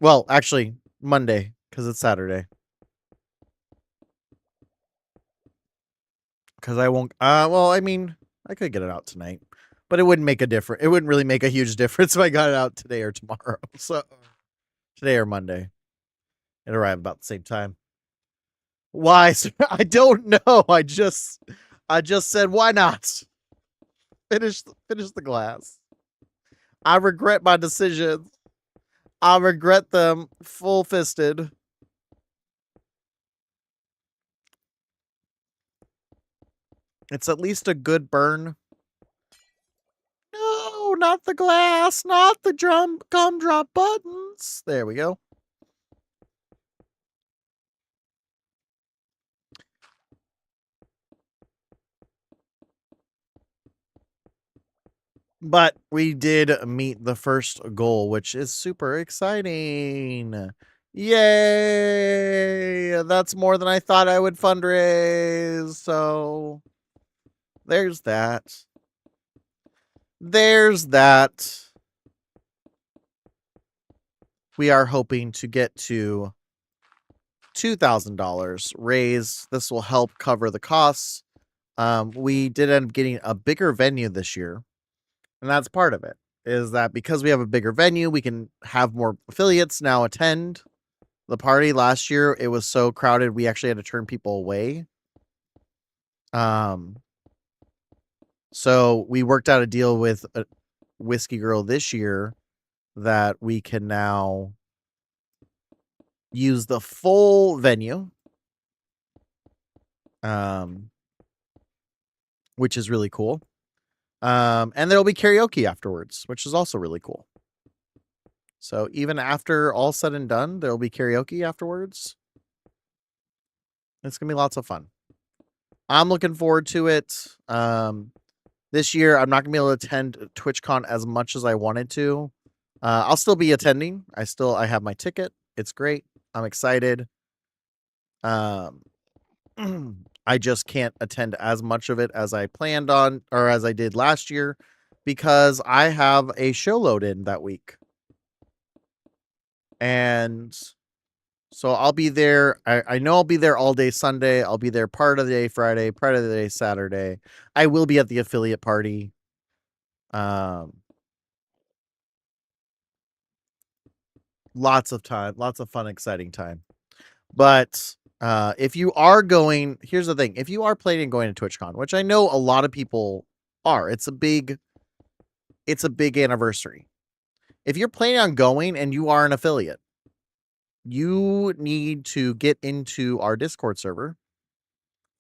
Well, actually, Monday, because it's Saturday. Because I won't. Well, I mean, I could get it out tonight, but it wouldn't make a difference. It wouldn't really make a huge difference if I got it out today or tomorrow. So today or Monday, it arrived about the same time. Why? I don't know. I just said why not? Finish the glass. I regret my decisions. I regret them full-fisted. It's at least a good burn. No, not the glass, not the gumdrop buttons. There we go. But we did meet the first goal, which is super exciting. Yay! That's more than I thought I would fundraise. So there's that. There's that. We are hoping to get to $2,000 raise. This will help cover the costs. We did end up getting a bigger venue this year. And that's part of it, is that because we have a bigger venue, we can have more affiliates now attend the party. Last year, it was so crowded, we actually had to turn people away. So we worked out a deal with a Whiskey Girl this year that we can now use the full venue, which is really cool. And there'll be karaoke afterwards, which is also really cool. So even after all said and done, there'll be karaoke afterwards. It's gonna be lots of fun. I'm looking forward to it. This year, I'm not gonna be able to attend TwitchCon as much as I wanted to. I'll still be attending. I have my ticket. It's great. I'm excited. I just can't attend as much of it as I planned on, or as I did last year, because I have a show load in that week. And so I'll be there. I know I'll be there all day Sunday. I'll be there part of the day Friday, part of the day Saturday. I will be at the affiliate party. Lots of time, lots of fun, exciting time. But if you are going, here's the thing. If you are planning on going to TwitchCon, which I know a lot of people are. It's a big anniversary. If you're planning on going and you are an affiliate, you need to get into our Discord server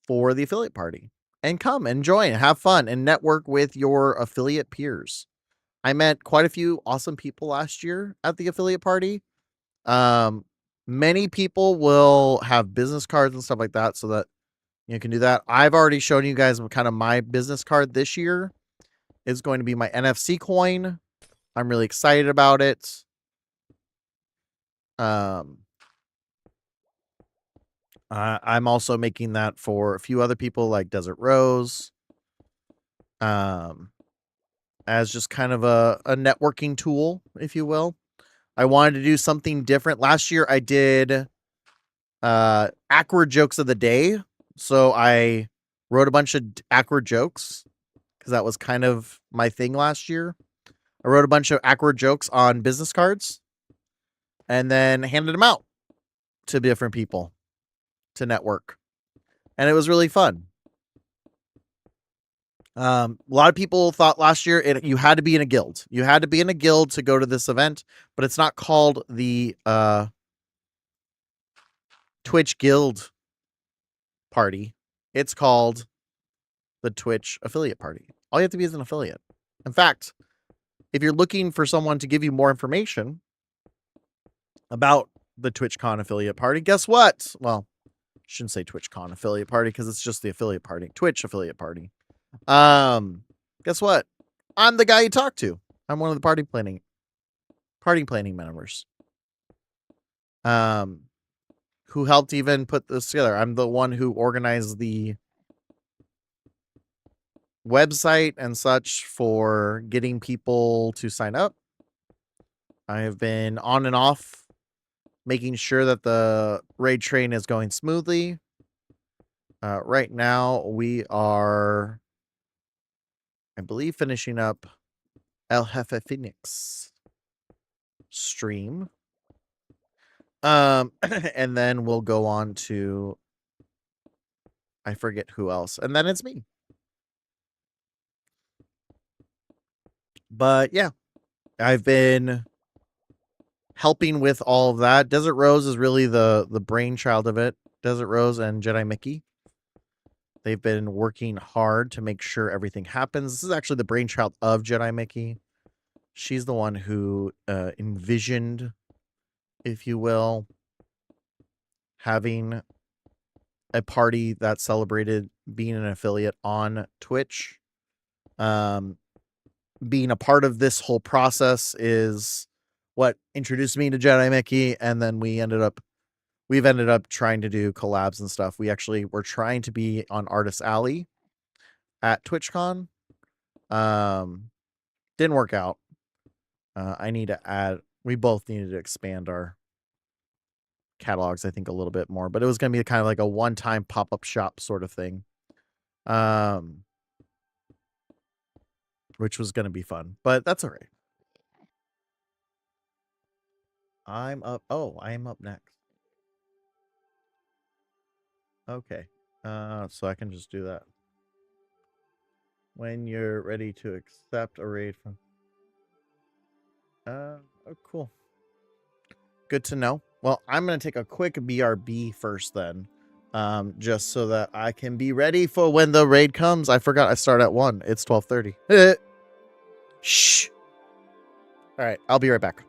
for the affiliate party and come and join, have fun, and network with your affiliate peers. I met quite a few awesome people last year at the affiliate party. Many people will have business cards and stuff like that so that you can do that. I've already shown you guys kind of my business card this year. It's going to be my NFC coin. I'm really excited about it. I'm also making that for a few other people like Desert Rose. As just kind of a networking tool, if you will. I wanted to do something different. Last year I did awkward jokes of the day. So I wrote a bunch of awkward jokes because that was kind of my thing last year. I wrote a bunch of awkward jokes on business cards and then handed them out to different people to network. And it was really fun. A lot of people thought last year you had to be in a guild. You had to be in a guild to go to this event, but it's not called the Twitch Guild Party. It's called the Twitch Affiliate Party. All you have to be is an affiliate. In fact, if you're looking for someone to give you more information about the TwitchCon Affiliate Party, guess what? Well, I shouldn't say TwitchCon Affiliate Party because it's just the affiliate party. Twitch Affiliate Party. Guess what? I'm the guy you talk to. I'm one of the party planning members. Who helped even put this together. I'm the one who organized the website and such for getting people to sign up. I have been on and off making sure that the raid train is going smoothly. Right now we are, I believe, finishing up El Jefe Phoenix stream. And then we'll go on to, I forget who else, and then it's me. But yeah, I've been helping with all of that. Desert Rose is really the brainchild of it. Desert Rose and Jedi Mickey. They've been working hard to make sure everything happens. This is actually the brainchild of Jedi Mickey. She's the one who envisioned, if you will, having a party that celebrated being an affiliate on Twitch. Being a part of this whole process is what introduced me to Jedi Mickey, and then we've ended up trying to do collabs and stuff. We actually were trying to be on Artist Alley at TwitchCon. Didn't work out. We both needed to expand our catalogs, I think, a little bit more, but it was going to be kind of like a one-time pop-up shop sort of thing. Which was going to be fun, but that's all right. I am up next. Okay. So I can just do that. When you're ready to accept a raid from... oh, cool. Good to know. Well, I'm going to take a quick BRB first then. Just so that I can be ready for when the raid comes. I forgot I start at 1. It's 12:30. Shh. All right, I'll be right back.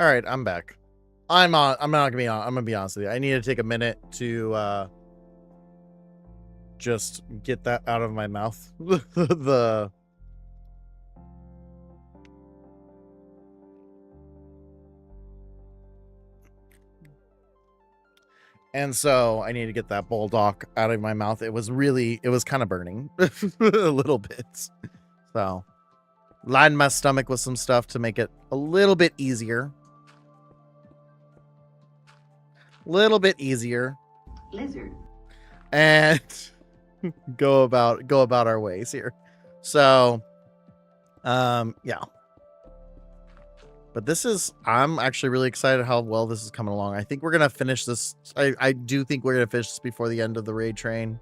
All right, I'm back. I'm not gonna be on. I'm gonna be honest with you. I need to take a minute to just get that out of my mouth. the And so I need to get that bulldog out of my mouth. It was kind of burning a little bit. So lined my stomach with some stuff to make it a little bit easier. Lizard. And go about our ways here. So yeah. But I'm actually really excited how well this is coming along. I think we're gonna finish this. I do think we're gonna finish this before the end of the raid train.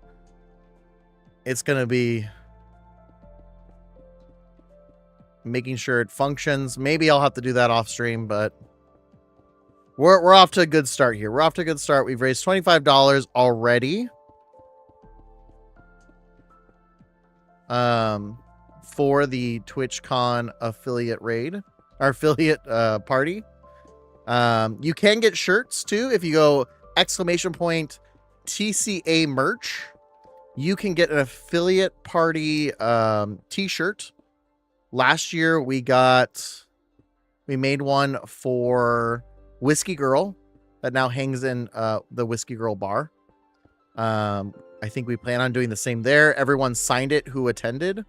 It's gonna be making sure it functions. Maybe I'll have to do that off stream, but we're off to a good start here. We've raised $25 already. For the TwitchCon affiliate raid, our affiliate party. You can get shirts too. If you go !TCA merch, you can get an affiliate party t-shirt. Last year we made one for Whiskey Girl that now hangs in the Whiskey Girl bar. I think we plan on doing the same there. Everyone signed it who attended.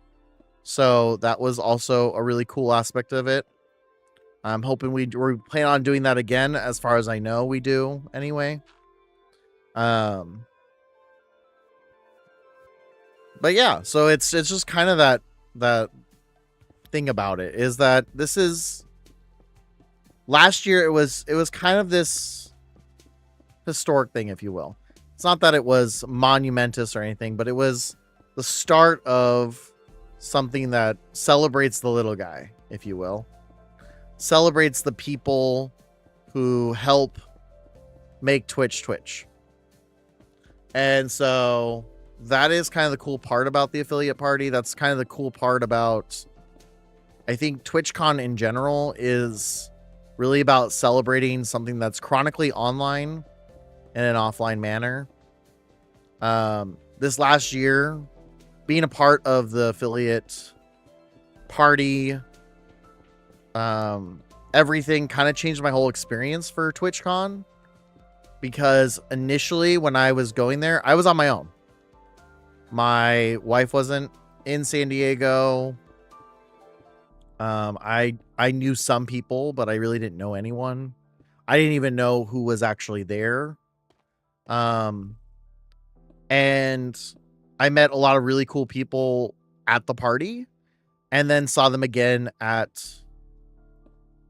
So that was also a really cool aspect of it. I'm hoping we plan on doing that again. As far as I know, we do anyway. But yeah, so it's just kind of that thing about it is that this is last year. It was kind of this historic thing, if you will. It's not that it was monumentous or anything, but it was the start of something that celebrates the little guy, if you will. Celebrates the people who help make Twitch. And so that is kind of the cool part about the affiliate party. That's kind of the cool part about, I think, TwitchCon in general is really about celebrating something that's chronically online in an offline manner. This last year, being a part of the affiliate party, everything kind of changed my whole experience for TwitchCon, because initially when I was going there, I was on my own. My wife wasn't in San Diego. I knew some people, but I really didn't know anyone. I didn't even know who was actually there. And I met a lot of really cool people at the party, and then saw them again at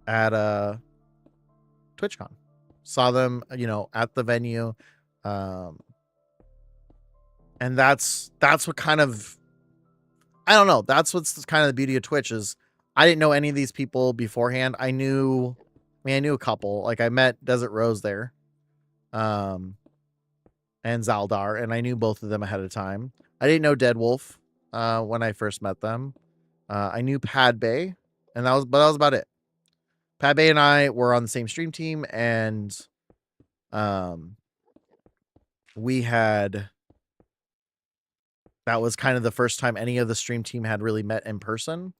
TwitchCon. Saw them, at the venue. And that's what kind of, I don't know. That's what's kind of the beauty of Twitch is I didn't know any of these people beforehand. I knew a couple. Like I met Desert Rose there. And Zaldar, and I knew both of them ahead of time. I didn't know Dead Wolf when I first met them. I knew Pad Bay, and that was about it. Pad Bay and I were on the same stream team, and that was kind of the first time any of the stream team had really met in person.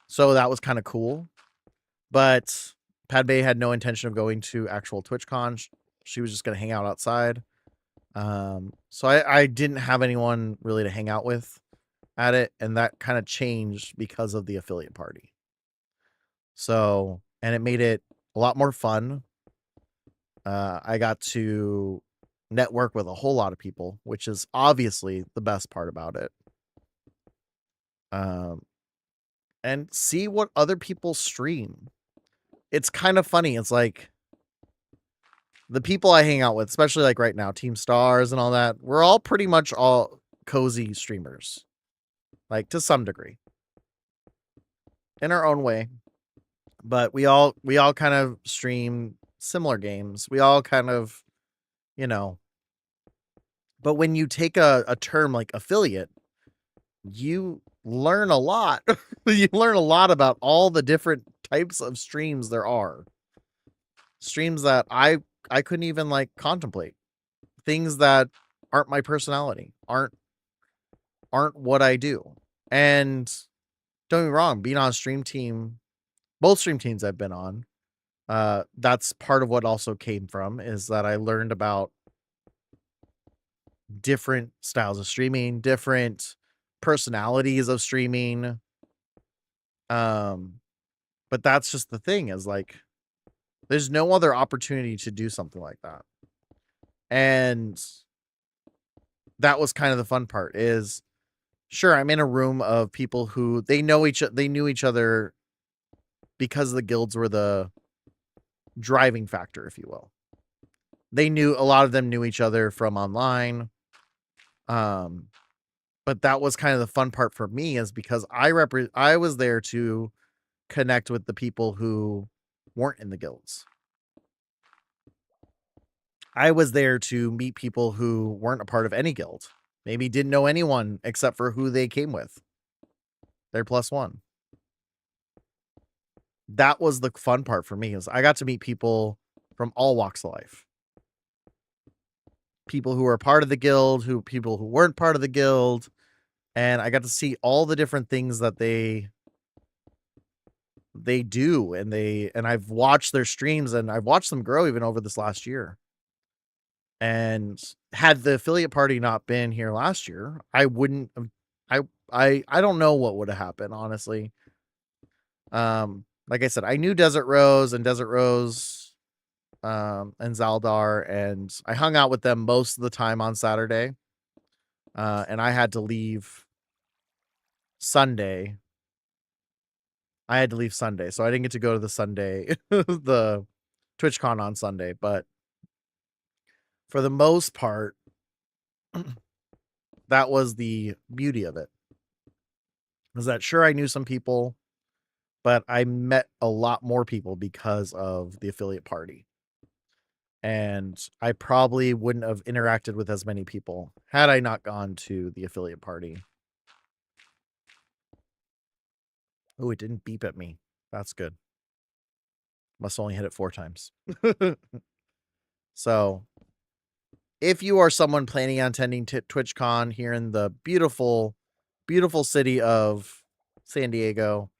So that was kind of cool. But Pad Bay had no intention of going to actual TwitchCon. She was just going to hang out outside. So I didn't have anyone really to hang out with at it, and that kind of changed because of the affiliate party. So, and it made it a lot more fun. I got to network with a whole lot of people, which is obviously the best part about it. And see what other people stream. It's kind of funny. It's like the people I hang out with, especially like right now, Team Stars and all that, we're all pretty much all cozy streamers, like to some degree, in our own way. But we all kind of stream similar games. We all kind of, But when you take a term like affiliate, you learn a lot. You learn a lot about all the different types of streams there are. Streams that I couldn't even like contemplate. Things that aren't my personality, aren't what I do. And don't get me wrong, being on a stream team, both stream teams I've been on, that's part of what also came from is that I learned about different styles of streaming, different personalities of streaming. But that's just the thing is like there's no other opportunity to do something like that. And that was kind of the fun part is sure, I'm in a room of people who they knew each other because the guilds were the driving factor, if you will. A lot of them knew each other from online. But that was kind of the fun part for me is because I was there to connect with the people who weren't in the guilds. I was there to meet people who weren't a part of any guild. Maybe didn't know anyone except for who they came with. They're +1. That was the fun part for me is I got to meet people from all walks of life. People who were part of the guild, people who weren't part of the guild, and I got to see all the different things that they do and I've watched their streams and I've watched them grow even over this last year. And had the affiliate party not been here last year, I wouldn't have I don't know what would have happened, honestly. Like I said, I knew Desert Rose and Zaldar, and I hung out with them most of the time on Saturday. And I had to leave Sunday. So I didn't get to go to the Sunday, the TwitchCon on Sunday, but for the most part, that was the beauty of it. Was that sure I knew some people, but I met a lot more people because of the affiliate party. And I probably wouldn't have interacted with as many people had I not gone to the affiliate party. Oh, it didn't beep at me. That's good. Must only hit it 4 times. So, if you are someone planning on attending TwitchCon here in the beautiful, beautiful city of San Diego,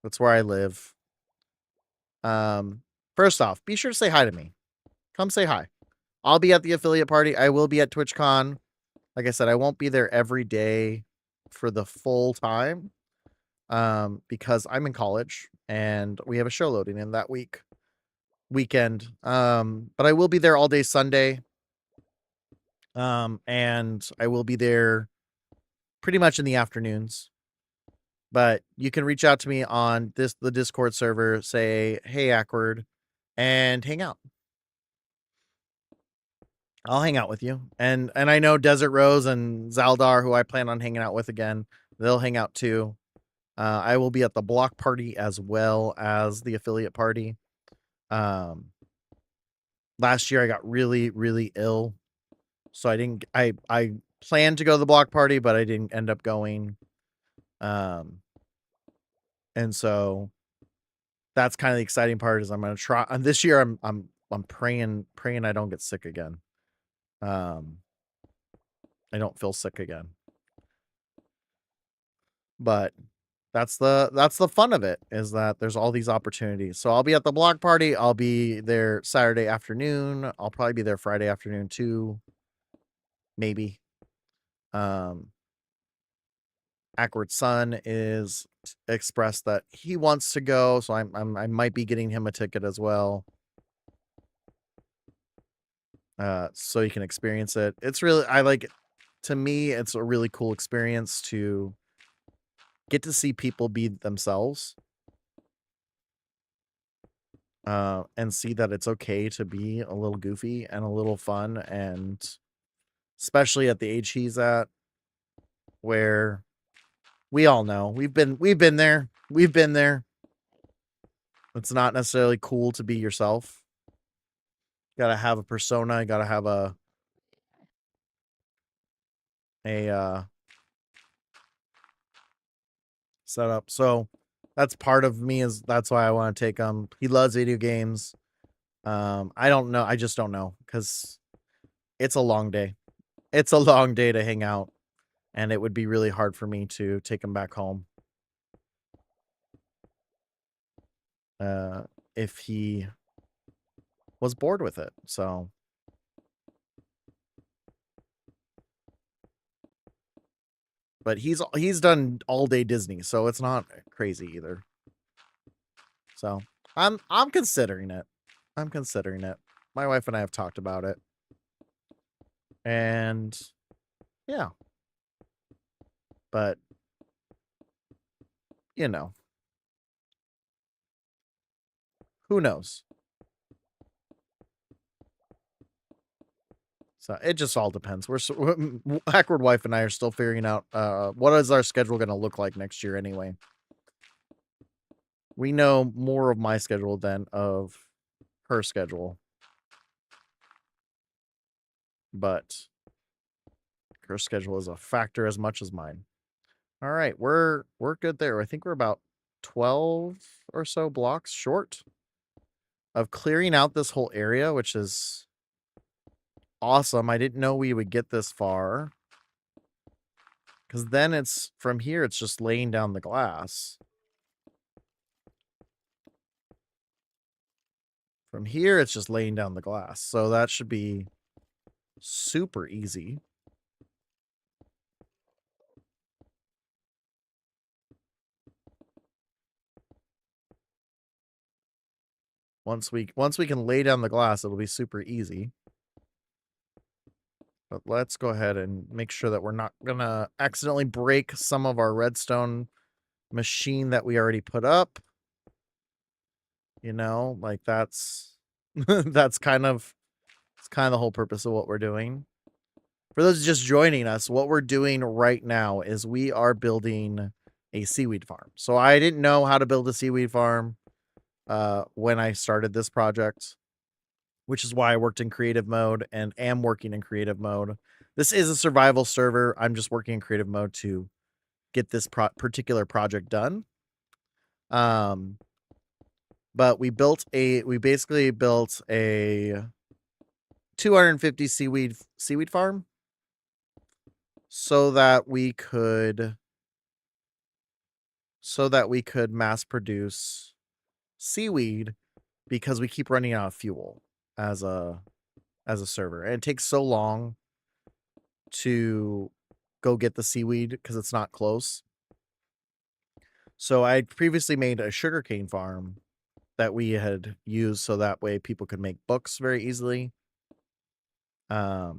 that's where I live. First off, be sure to say hi to me. Come say hi. I'll be at the affiliate party. I will be at TwitchCon. Like I said, I won't be there every day for the full time. Because I'm in college and we have a show loading in that weekend. But I will be there all day Sunday. And I will be there pretty much in the afternoons. But you can reach out to me on the Discord server, say, hey, Ackward, and hang out. I'll hang out with you. And I know Desert Rose and Zaldar, who I plan on hanging out with again, they'll hang out too. I will be at the block party as well as the affiliate party. Last year I got really, really ill. So I planned to go to the block party, but I didn't end up going. And so that's kind of the exciting part is I'm going to try this year. I'm praying I don't get sick again. I don't feel sick again, but that's the fun of it is that there's all these opportunities. So I'll be at the block party. I'll be there Saturday afternoon. I'll probably be there Friday afternoon too. Maybe. Ackward's son is expressed that he wants to go, so I might be getting him a ticket as well. So you can experience it. It's really to me, it's a really cool experience to get to see people be themselves. And see that it's okay to be a little goofy and a little fun, and especially at the age he's at, where we all know we've been there. We've been there. It's not necessarily cool to be yourself. Gotta have a persona. Gotta have a setup. So That's part of me, is that's why I want to take him. He loves video games. I don't know. I just don't know, because it's a long day. It's a long day to hang out, and it would be really hard for me to take him back home. If he was bored with it. So but he's done all day Disney, so it's not crazy either. So I'm considering it. I'm considering it. My wife and I have talked about it. And yeah. But you know, who knows? So it just all depends. Awkward wife and I are still figuring out what is our schedule going to look like next year anyway. We know more of my schedule than of her schedule. But her schedule is a factor as much as mine. All right, we're good there. I think we're about 12 or so blocks short of clearing out this whole area, which is awesome. I didn't know we would get this far. Because then it's, from here, it's just laying down the glass. From here, it's just laying down the glass. So that should be super easy. Once we can lay down the glass, it'll be super easy. But let's go ahead and make sure that we're not gonna accidentally break some of our redstone machine that we already put up. You know, like that's that's kind of the whole purpose of what we're doing. For those just joining us, what we're doing right now is we are building a seaweed farm. So I didn't know how to build a seaweed farm when I started this project, which is why I worked in creative mode and am working in creative mode. This is a survival server. I'm just working in creative mode to get this particular project done. But we basically built a 250 seaweed farm so that we could mass produce seaweed, because we keep running out of fuel as a server. And it takes so long to go get the seaweed because it's not close. So I previously made a sugarcane farm that we had used so that way people could make books very easily. Now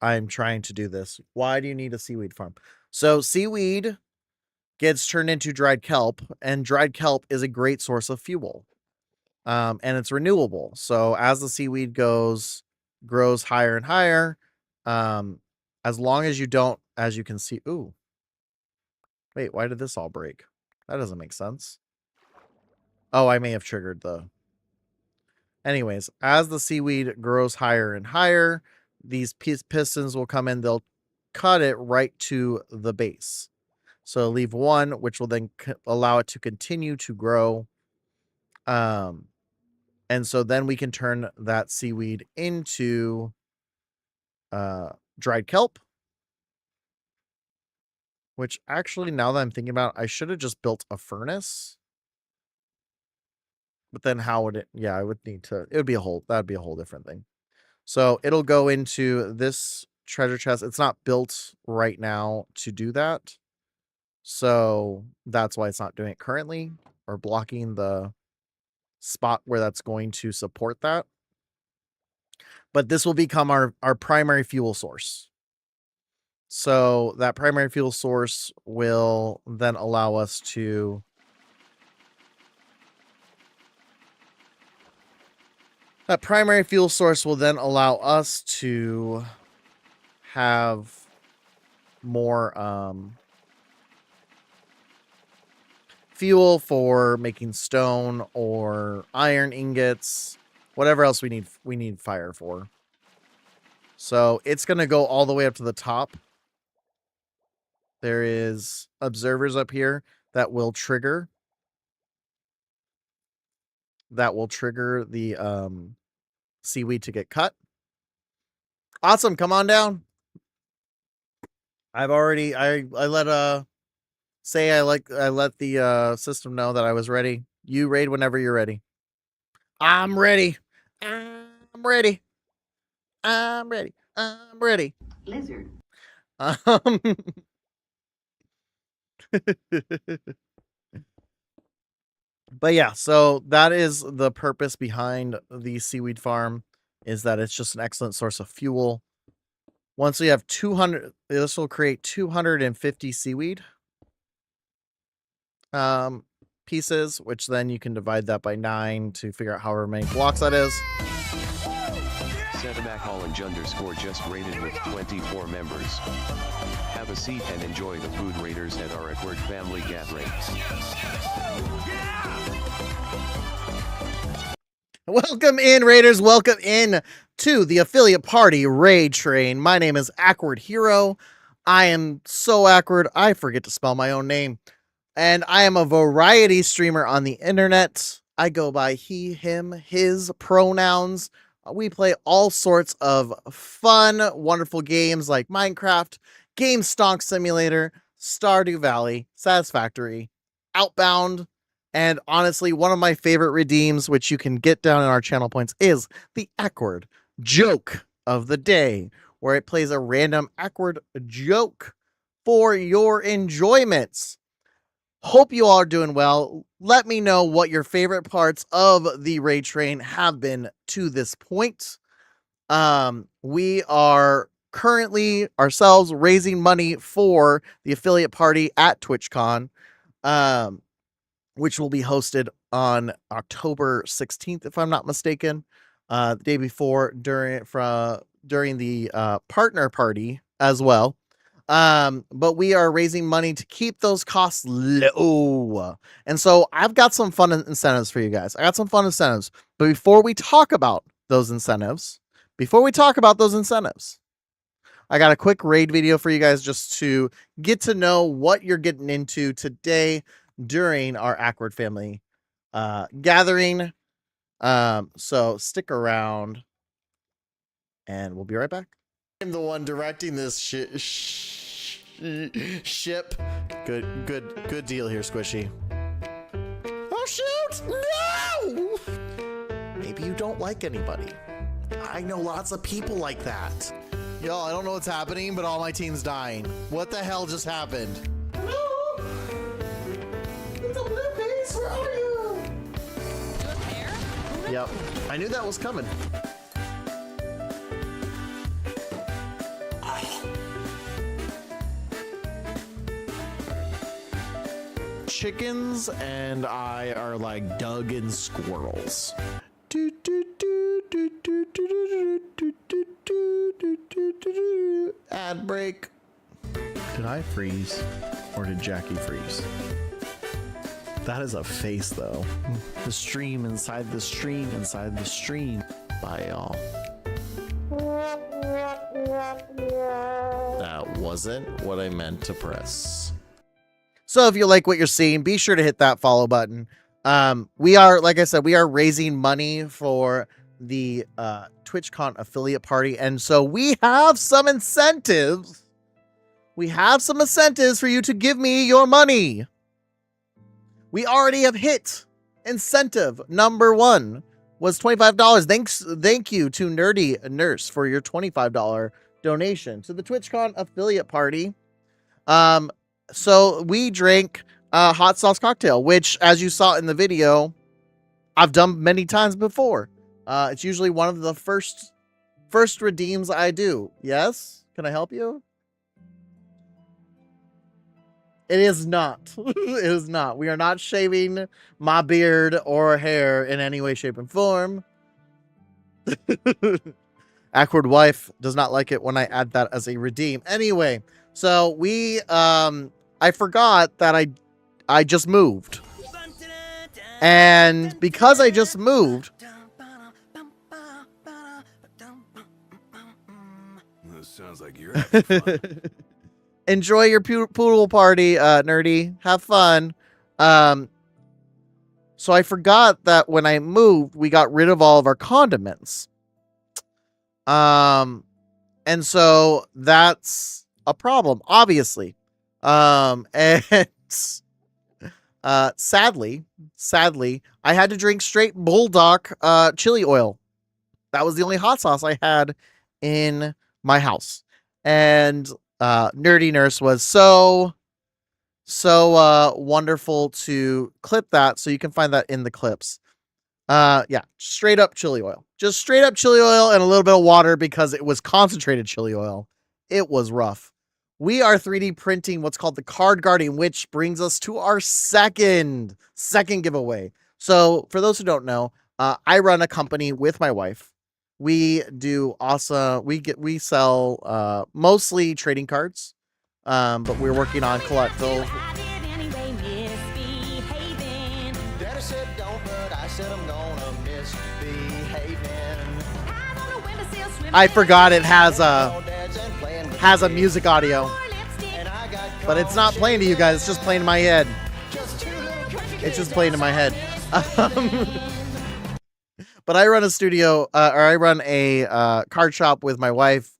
I'm trying to do this. Why do you need a seaweed farm? So seaweed gets turned into dried kelp, and dried kelp is a great source of fuel. And it's renewable. So as the seaweed grows higher and higher, as long as you don't, as you can see, ooh, wait, why did this all break? That doesn't make sense. Oh, I may have triggered the... Anyways, as the seaweed grows higher and higher, these pistons will come in, they'll cut it right to the base. So leave one, which will then allow it to continue to grow. And so then we can turn that seaweed into dried kelp. Which actually, now that I'm thinking about it, I should have just built a furnace. But then how would it... Yeah, I would need to... It would be that'd be a whole different thing. So it'll go into this treasure chest. It's not built right now to do that. So that's why it's not doing it currently, or blocking the spot where that's going to support that. But this will become our primary fuel source. So that primary fuel source will then allow us to... That primary fuel source will then allow us to have more fuel for making stone or iron ingots, whatever else we need fire for. So it's going to go all the way up to the top. there is observers up here that will trigger the seaweed to get cut. Awesome, come on down. I've already I let I let the system know that I was ready. You raid whenever you're ready. I'm ready. I'm ready. I'm ready. I'm ready. Lizard. But yeah, so that is the purpose behind the seaweed farm, is that it's just an excellent source of fuel. Once we have 200, this will create 250 seaweed pieces, which then you can divide that by 9 to figure out however many blocks that is. Setamak Holland underscore just raided with 24 members. Have a seat and enjoy the food raiders at our Awkward family gathering. Welcome in, Raiders. Welcome in to the affiliate party raid train. My name is Awkward Hero. I am so awkward, I forget to spell my own name. And I am a variety streamer on the internet. I go by he, him, his pronouns. We play all sorts of fun, wonderful games like Minecraft, Game Stonk Simulator, Stardew Valley, Satisfactory, Outbound, and honestly, one of my favorite redeems, which you can get down in our channel points, is the Awkward Joke of the Day, where it plays a random awkward joke for your enjoyments. Hope you all are doing well. Let me know what your favorite parts of the raid train have been to this point. We are currently ourselves raising money for the affiliate party at TwitchCon, which will be hosted on October 16th, if I'm not mistaken, the day before during the partner party as well. But we are raising money to keep those costs low. And so I've got some fun incentives for you guys. I got some fun incentives. But before we talk about those incentives, I got a quick raid video for you guys just to get to know what you're getting into today during our Awkward family gathering. So stick around and we'll be right back. I'm the one directing this ship. Good deal here, Squishy. Oh shoot! No! Maybe you don't like anybody. I know lots of people like that. Yo, I don't know what's happening, but all my team's dying. What the hell just happened? No! It's a blue base, where are you? Yep, I knew that was coming. Chickens and I are like Doug and squirrels. Ad break. Did I freeze or did Jackie freeze? That is a face though. The stream inside the stream inside the stream. Bye y'all. That wasn't what I meant to press. So if you like what you're seeing, be sure to hit that follow button. We are, like I said, we are raising money for the TwitchCon affiliate party. And so we have some incentives. We have some incentives for you to give me your money. We already have hit incentive number 1 was $25. Thank you to Nerdy Nurse for your $25 donation to the TwitchCon affiliate party. So we drank a hot sauce cocktail, which, as you saw in the video, I've done many times before. It's usually one of the first redeems I do. Yes? Can I help you? It is not. It is not. We are not shaving my beard or hair in any way, shape, and form. Awkward wife does not like it when I add that as a redeem. Anyway, so we I forgot that I just moved. And because I just moved, This sounds like you're having fun. Enjoy your poodle party, nerdy. Have fun. So I forgot that when I moved, we got rid of all of our condiments. And so that's a problem, obviously. And sadly, I had to drink straight bulldog chili oil. That was the only hot sauce I had in my house. And Nerdy Nurse was so wonderful to clip that, so you can find that in the clips. Yeah, straight up chili oil. Just straight up chili oil and a little bit of water because it was concentrated chili oil. It was rough. We are 3D printing what's called the Card Guardian, which brings us to our second giveaway. So for those who don't know, I run a company with my wife. We do awesome. We sell mostly trading cards, but we're working on collectibles. Daddy said don't, but I said I'm gonna misbehaving. I forgot it has a music audio, but it's not playing to you guys. It's just playing in my head. It's just playing in my head. But I run a studio, or I run a card shop with my wife.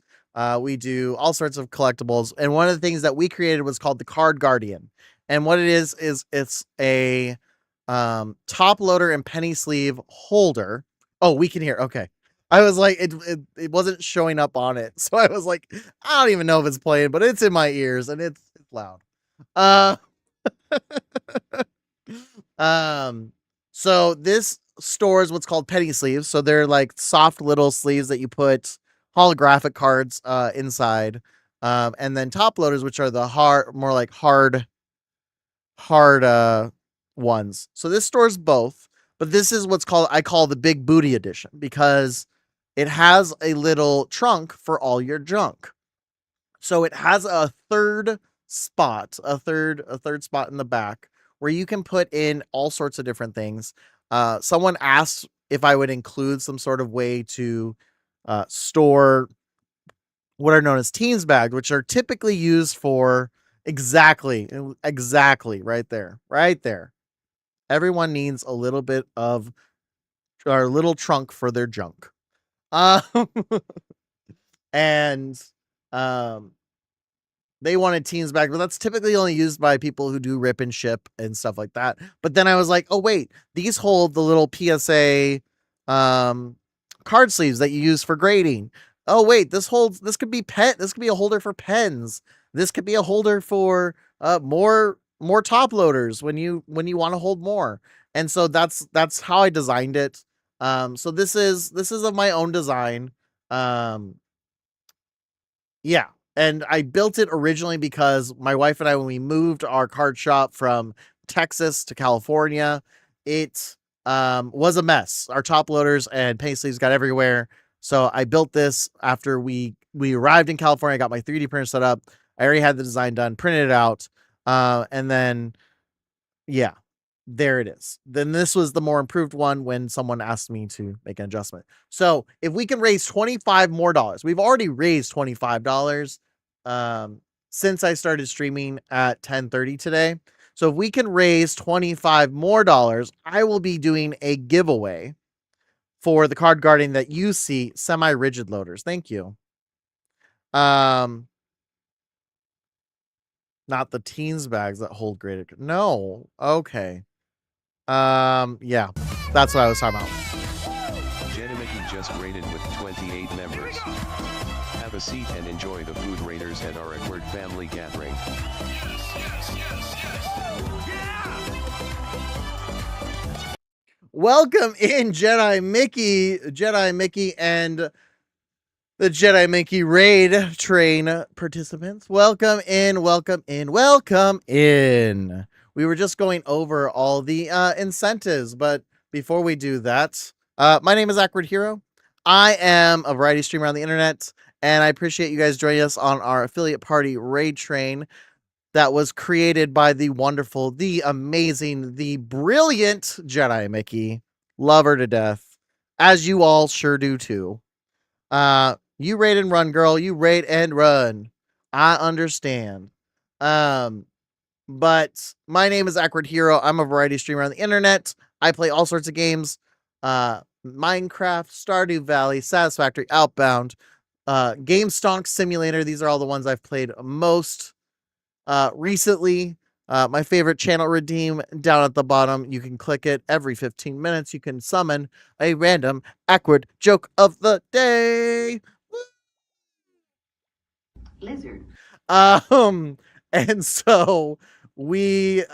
We do all sorts of collectibles, and one of the things that we created was called the Card Guardian. And what it is it's a top loader and penny sleeve holder. Oh, we can hear. Okay. I was like, it wasn't showing up on it. So I was like, I don't even know if it's playing, but it's in my ears and it's loud. So this stores what's called penny sleeves. So they're like soft little sleeves that you put holographic cards inside. And then top loaders, which are the more like hard ones. So this stores both, but this is what's called, I call the big booty edition, because it has a little trunk for all your junk. So it has a third spot in the back where you can put in all sorts of different things. Someone asked if I would include some sort of way to store what are known as teens bags, which are typically used for exactly right there. Everyone needs a little bit of, or a little trunk for their junk. And they wanted teens bag, but that's typically only used by people who do rip and ship and stuff like that. But then I was like, oh wait, these hold the little PSA card sleeves that you use for grading. Oh wait, this could be this could be a holder for pens. This could be a holder for more top loaders when you want to hold more. And so that's how I designed it. So this is of my own design. Yeah. And I built it originally because my wife and I, when we moved our card shop from Texas to California, it was a mess. Our top loaders and penny sleeves got everywhere. So I built this after we arrived in California. I got my 3D printer set up. I already had the design done, printed it out. And then, yeah, there it is. Then this was the more improved one when someone asked me to make an adjustment. So if we can raise $25 more, we've already raised $25 since I started streaming at 10:30 today. So if we can raise $25 more, I will be doing a giveaway for the Card Guardian that you see, semi-rigid loaders. Thank you. Not the teens bags that hold graded. No. Okay. Yeah, that's what I was talking about. Jenimicky just raided with 28 members. Have a seat and enjoy the food raiders at our awkward family gathering. Welcome in, Jedi Mickey, and the Jedi Mickey raid train participants. Welcome in. We were just going over all the incentives, but before we do that, my name is Awkward Hero. I am a variety streamer on the internet, and I appreciate you guys joining us on our affiliate party raid train that was created by the wonderful, the amazing, the brilliant Jedi Mickey. Love her to death, as you all sure do too. You raid and run, girl. You raid and run. I understand. But my name is Awkward Hero. I'm a variety streamer on the internet. I play all sorts of games. Minecraft, Stardew Valley, Satisfactory, Outbound, Game Stonk Simulator. These are all the ones I've played most recently. My favorite channel redeem down at the bottom. You can click it every 15 minutes. You can summon a random awkward joke of the day. Lizard. And so we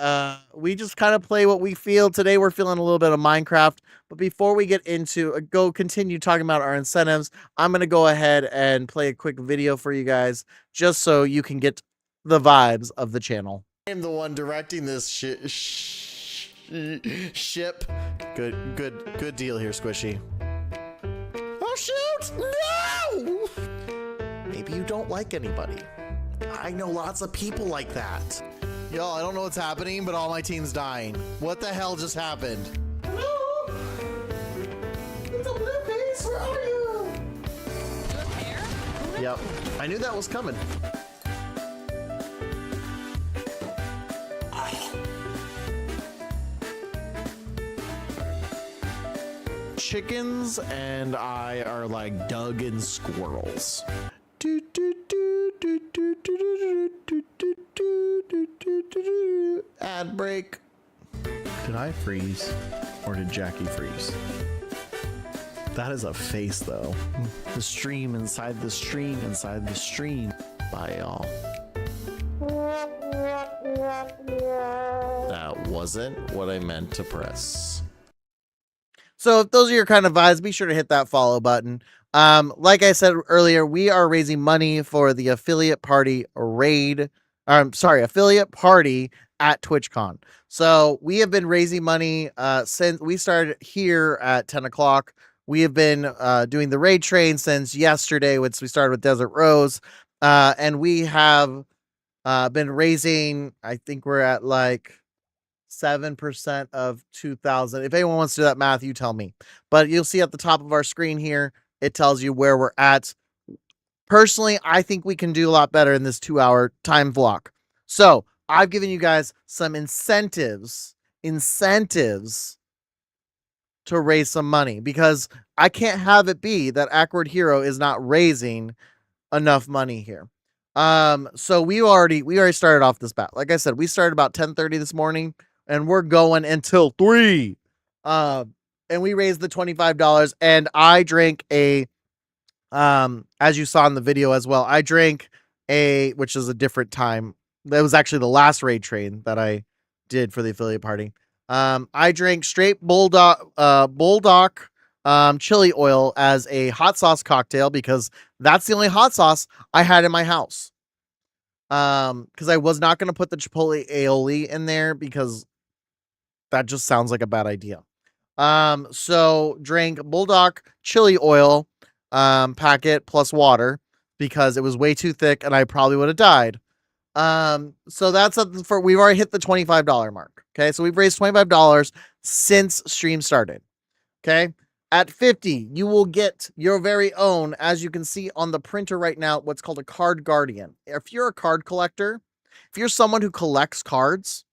just kind of play what we feel. Today we're feeling a little bit of Minecraft, but before we get into continue talking about our incentives, I'm going to go ahead and play a quick video for you guys just so you can get the vibes of the channel. I'm the one directing this ship. Good deal here, Squishy. Oh shoot! No! Maybe you don't like anybody. I know lots of people like that. Yo, I don't know what's happening, but all my team's dying. What the hell just happened? Hello? It's a blue face, where are you? Good hair? Yep, I knew that was coming. Chickens and I are like Doug and squirrels. Ad break. Did I freeze or did Jackie freeze? That is a face though. The stream inside the stream inside the stream. Bye y'all. That wasn't what I meant to press. So if those are your kind of vibes, be sure to hit that follow button. Like I said earlier, we are raising money for the affiliate party raid. Affiliate party at TwitchCon. So we have been raising money since we started here at 10 o'clock. We have been doing the raid train since yesterday, which we started with Desert Rose. And we have been raising, I think we're at like 7% of 2,000. If anyone wants to do that math, you tell me. But you'll see at the top of our screen here, it tells you where we're at. Personally, I think we can do a lot better in this 2-hour time block. So I've given you guys some incentives to raise some money, because I can't have it be that Awkward Hero is not raising enough money here. So we already started off this bat. Like I said, we started about 10:30 this morning and we're going until 3. And we raised the $25 and I drank a as you saw in the video as well, I drank which is a different time. That was actually the last raid train that I did for the affiliate party. I drank straight bulldog chili oil as a hot sauce cocktail because that's the only hot sauce I had in my house. Because I was not going to put the chipotle aioli in there because that just sounds like a bad idea. So drank bulldog chili oil packet plus water because it was way too thick and I probably would have died. So that's we've already hit the $25 mark. Okay, so we've raised $25 since stream started. Okay, at 50, you will get your very own, as you can see on the printer right now, what's called a card guardian. If you're a card collector, if you're someone who collects cards,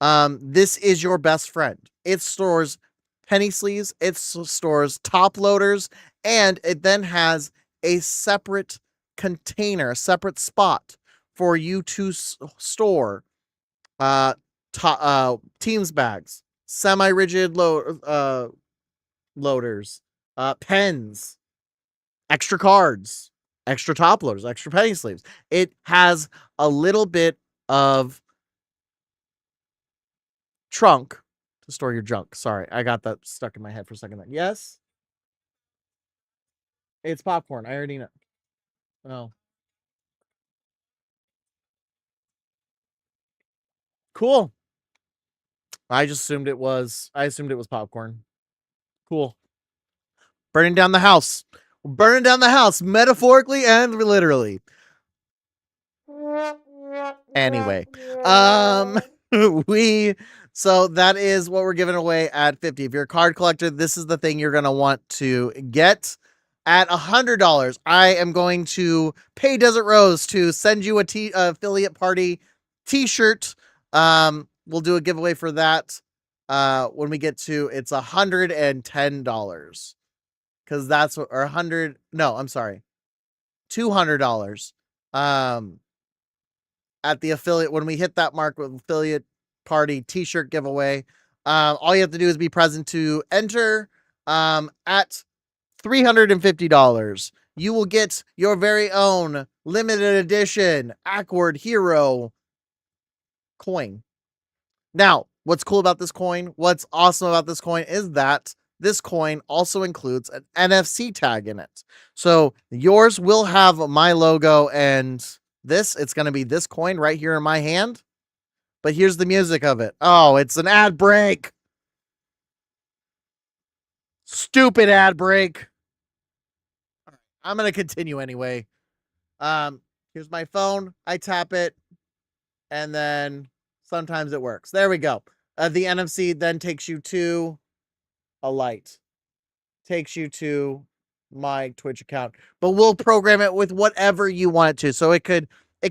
this is your best friend. It stores penny sleeves, it stores top loaders, and it then has a separate container, a separate spot for you to store Teams bags, semi-rigid loaders, pens, extra cards, extra top loaders, extra penny sleeves. It has a little bit of trunk to store your junk. Sorry, I got that stuck in my head for a second there. Yes? It's popcorn. I already know. Oh. Cool. I assumed it was popcorn. Cool. Burning down the house. Burning down the house, metaphorically and literally. Anyway, so that is what we're giving away at 50. If you're a card collector, this is the thing you're going to want to get. At $100, I am going to pay Desert Rose to send you a affiliate party t-shirt. We'll do a giveaway for that. When we get to, it's $110 because that's what, or 100. No, I'm sorry, $200. At the affiliate, when we hit that mark with affiliate party t-shirt giveaway, all you have to do is be present to enter. At $350, you will get your very own limited edition Awkward Hero coin. Now, what's cool about this coin, what's awesome about this coin is that this coin also includes an NFC tag in it. So yours will have my logo and it's going to be this coin right here in my hand. But here's the music of it. Oh, it's an ad break. Stupid ad break. I'm going to continue anyway. Here's my phone. I tap it and then sometimes it works. There we go. The NFC then takes you to a light. Takes you to my Twitch account. But we'll program it with whatever you want it to. So it could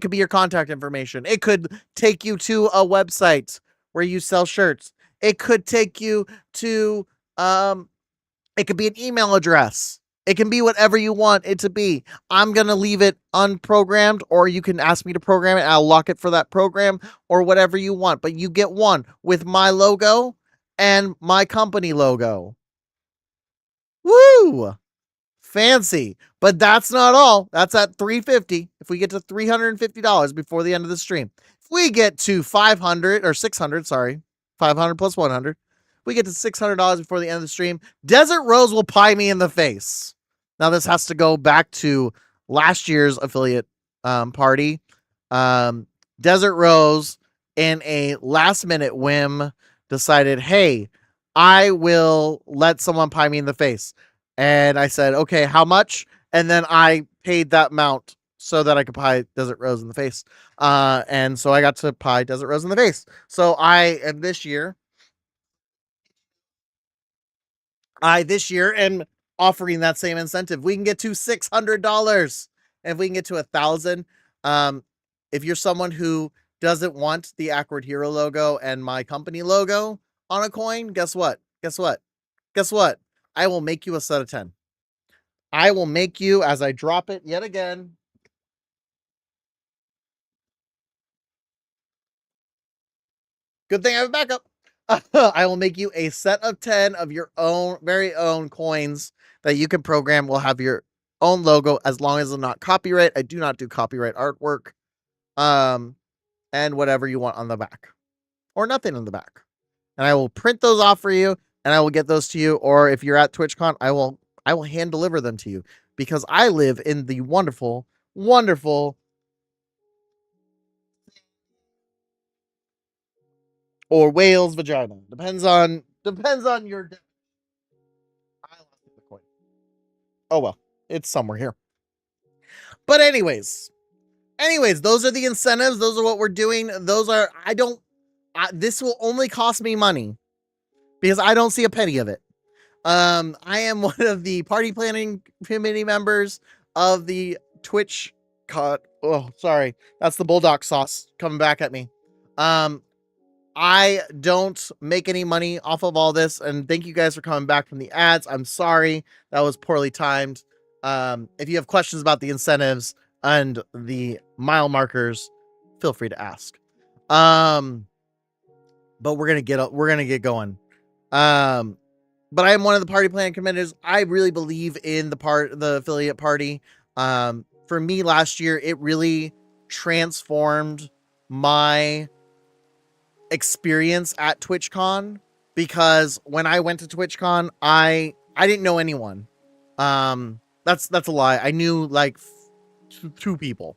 be your contact information. It could take you to a website where you sell shirts. It could take you to it could be an email address. It can be whatever you want it to be. I'm going to leave it unprogrammed, or you can ask me to program it. I'll lock it for that program or whatever you want. But you get one with my logo and my company logo. Woo! Fancy. But that's not all. That's at $350. If we get to $350 before the end of the stream. If we get to 500 or 600, sorry, 500 plus 100. We get to $600 before the end of the stream. Desert Rose will pie me in the face. Now, this has to go back to last year's affiliate party. Desert Rose, in a last-minute whim, decided, hey, I will let someone pie me in the face. And I said, okay, how much? And then I paid that amount so that I could pie Desert Rose in the face. And so I got to pie Desert Rose in the face. So I am this year am offering that same incentive. We can get to $600. And if we can get to 1,000, if you're someone who doesn't want the Awkward Hero logo and my company logo on a coin, guess what? I will make you a set of 10. I will make you, as I drop it yet again. Good thing I have a backup. I will make you a set of 10 of your own very own coins that you can program. Will have your own logo as long as it's not copyright. I do not do copyright artwork. And whatever you want on the back or nothing on the back. And I will print those off for you and I will get those to you. Or if you're at TwitchCon, I will hand deliver them to you because I live in the wonderful, wonderful or whale's vagina. Depends on your. I lost the coin. Oh well, it's somewhere here. But anyways, those are the incentives. Those are what we're doing. Those are this will only cost me money because I don't see a penny of it. I am one of the party planning committee members of the Twitch cut. Oh, sorry. That's the bulldog sauce coming back at me. I don't make any money off of all this, and thank you guys for coming back from the ads. I'm sorry that was poorly timed. If you have questions about the incentives and the mile markers, feel free to ask. But we're gonna get going. But I am one of the party planning committees. I really believe in the affiliate party. For me last year, it really transformed my experience at TwitchCon because when I went to TwitchCon, I didn't know anyone. That's a lie. I knew like two people.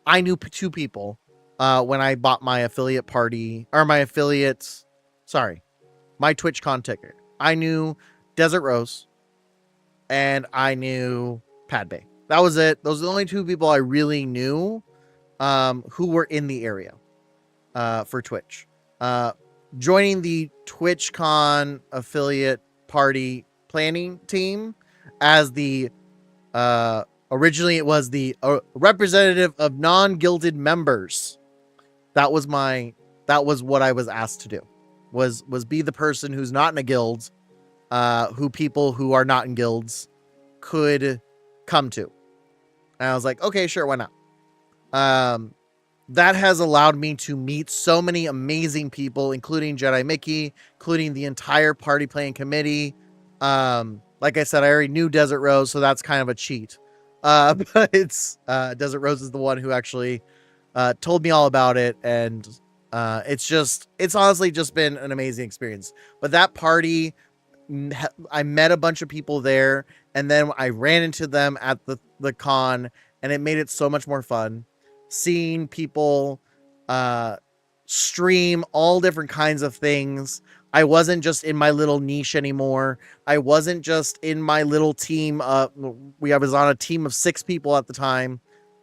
I knew two people when I bought my affiliate party or my TwitchCon ticket. I knew Desert Rose and I knew Padbay. That was it. Those are the only two people I really knew who were in the area for Twitch. Joining the TwitchCon affiliate party planning team as the Originally it was the representative of non-guilded members. That was what I was asked to do. Was be the person who's not in a guild, who people who are not in guilds could come to. And I was like, okay, sure, why not? That has allowed me to meet so many amazing people, including Jedi Mickey, including the entire party playing committee. Like I said, I already knew Desert Rose, so that's kind of a cheat. But it's Desert Rose is the one who actually told me all about it, and it's honestly just been an amazing experience. But that party, I met a bunch of people there, and then I ran into them at the con, and it made it so much more fun. Seeing people stream all different kinds of things. I wasn't just in my little niche anymore. I wasn't just in my little team. I was on a team of 6 people at the time.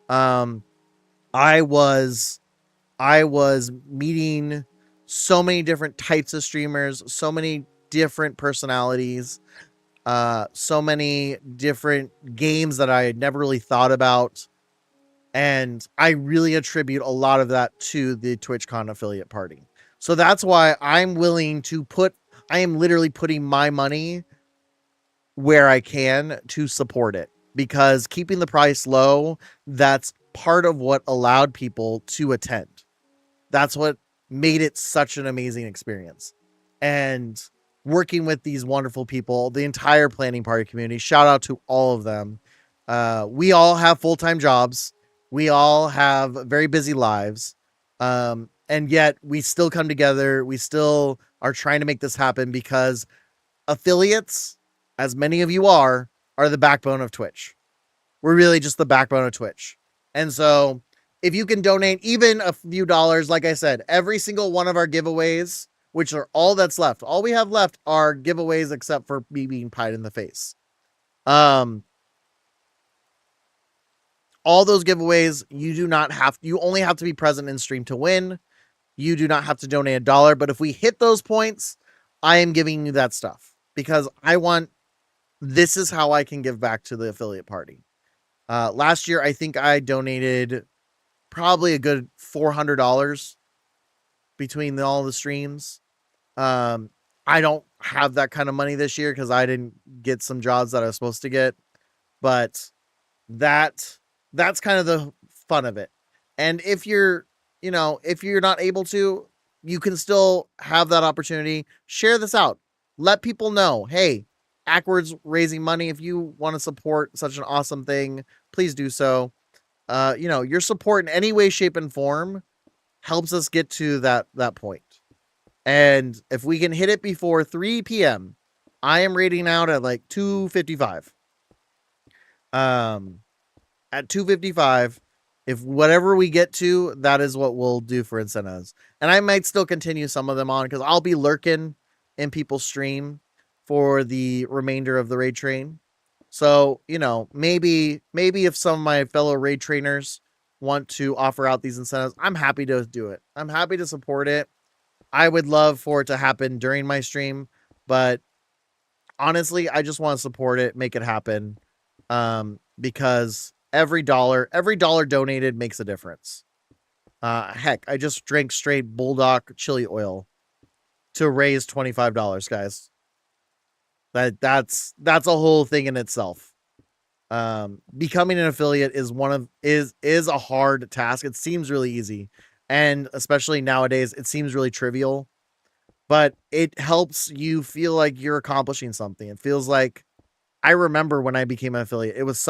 I was meeting so many different types of streamers, so many different personalities, so many different games that I had never really thought about. And I really attribute a lot of that to the TwitchCon affiliate party. So that's why I'm willing to I am literally putting my money where I can to support it, because keeping the price low, that's part of what allowed people to attend. That's what made it such an amazing experience. And working with these wonderful people, the entire planning party community, shout out to all of them. We all have full-time jobs. We all have very busy lives. And yet we still come together. We still are trying to make this happen, because affiliates, as many of you are the backbone of Twitch. We're really just the backbone of Twitch. And so if you can donate even a few dollars, like I said, every single one of our giveaways, which are all that's left, all we have left are giveaways except for me being pied in the face. All those giveaways, you only have to be present in stream to win. You do not have to donate $1, but if we hit those points, I am giving you that stuff, because this is how I can give back to the affiliate party. Last year, I think I donated probably a good $400 between all the streams. I don't have that kind of money this year because I didn't get some jobs that I was supposed to get, but that's kind of the fun of it. And if you're not able to, you can still have that opportunity. Share this out. Let people know, hey, Ackwards raising money. If you want to support such an awesome thing, please do so. Your support in any way, shape, and form helps us get to that point. And if we can hit it before 3 p.m., I am rating out at like 2:55. At 2:55, if whatever we get to, that is what we'll do for incentives. And I might still continue some of them on, because I'll be lurking in people's stream for the remainder of the raid train. So, maybe if some of my fellow raid trainers want to offer out these incentives, I'm happy to do it. I'm happy to support it. I would love for it to happen during my stream, but honestly, I just want to support it, make it happen. Because every dollar donated makes a difference. Heck, I just drank straight Bulldog chili oil to raise $25, guys. That's a whole thing in itself. Becoming an affiliate is is a hard task. It seems really easy, and especially nowadays, it seems really trivial. But it helps you feel like you're accomplishing something. It feels like, I remember when I became an affiliate, it was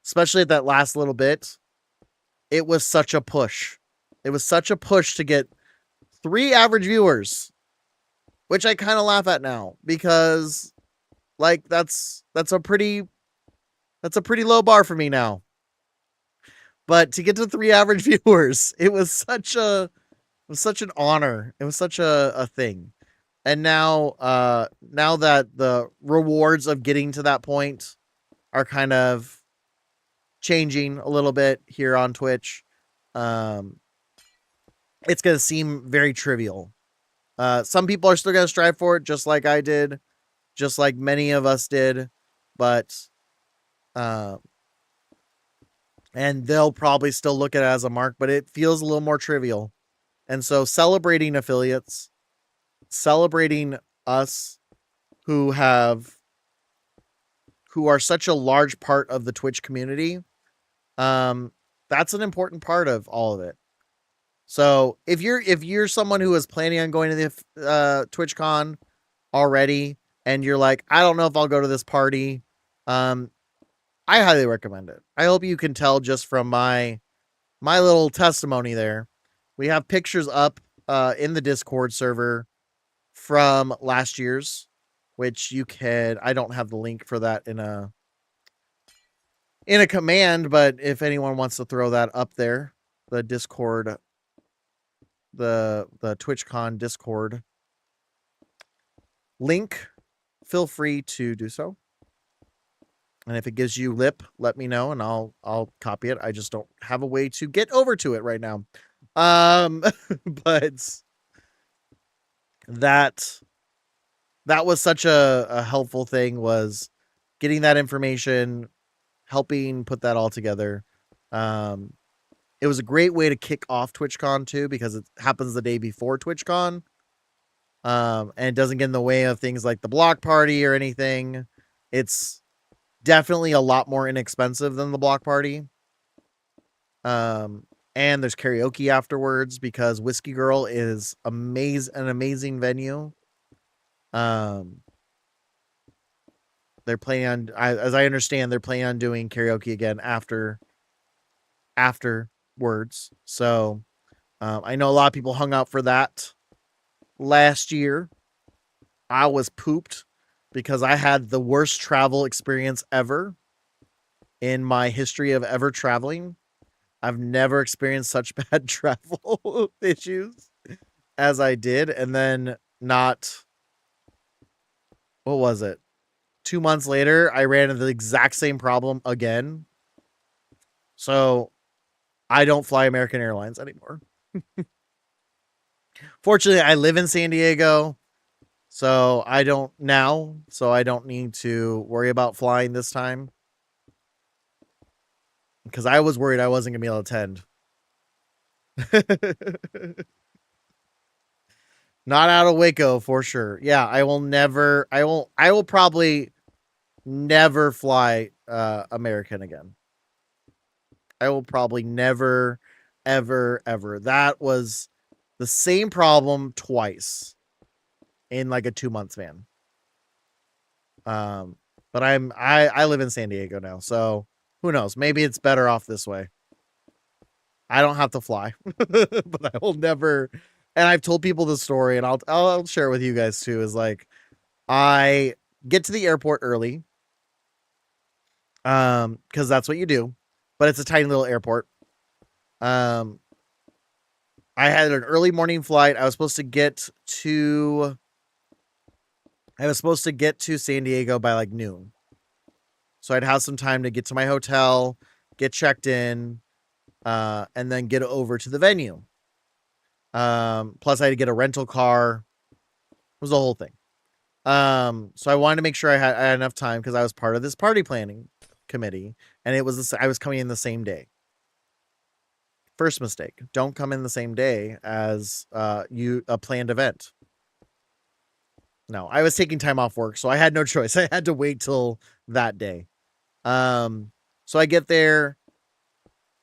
especially at that last little bit, it was such a push. It was such a push to get 3 average viewers, which I kind of laugh at now, because like that's a pretty low bar for me now. But to get to 3 average viewers, it was such an honor. It was such a thing. And now that the rewards of getting to that point are kind of changing a little bit here on Twitch, it's going to seem very trivial. Some people are still going to strive for it, just like I did, just like many of us did. But And they'll probably still look at it as a mark, but it feels a little more trivial. And so celebrating affiliates, celebrating us who are such a large part of the Twitch community, that's an important part of all of it. So if you're someone who is planning on going to the TwitchCon already, and you're like, I don't know if I'll go to this party, I highly recommend it. I hope you can tell just from my little testimony there. We have pictures up in the Discord server from last year's, which you can. I don't have the link for that in a command, but if anyone wants to throw that up there, the Discord, the TwitchCon Discord link, feel free to do so. And if it gives you lip, let me know and I'll copy it. I just don't have a way to get over to it right now. But that was such a helpful thing, was getting that information, helping put that all together. It was a great way to kick off TwitchCon too, because it happens the day before TwitchCon. And it doesn't get in the way of things like the block party or anything. It's definitely a lot more inexpensive than the block party. And there's karaoke afterwards because Whiskey Girl is an amazing venue. They're planning on, as I understand, they're planning on doing karaoke again afterwards. So I know a lot of people hung out for that last year. I was pooped because I had the worst travel experience ever in my history of ever traveling. I've never experienced such bad travel issues as I did. And then what was it? 2 months later, I ran into the exact same problem again. So I don't fly American Airlines anymore. Fortunately, I live in San Diego, so I don't need to worry about flying this time. Because I was worried I wasn't going to be able to attend. Not out of Waco for sure. Yeah, I will probably never fly American again. I will probably never, ever, ever. That was the same problem twice in like a 2-month span. But I live in San Diego now, so who knows? Maybe it's better off this way. I don't have to fly, but I will never. And I've told people the story, and I'll share it with you guys too. Is like, I get to the airport early, because that's what you do, but it's a tiny little airport. I had an early morning flight. I was supposed to get to San Diego by like noon. So I'd have some time to get to my hotel, get checked in, and then get over to the venue. Plus I had to get a rental car. It was the whole thing. So I wanted to make sure I had enough time because I was part of this party planning committee, and I was coming in the same day. First mistake: don't come in the same day as a planned event. No, I was taking time off work, so I had no choice. I had to wait till that day. So I get there.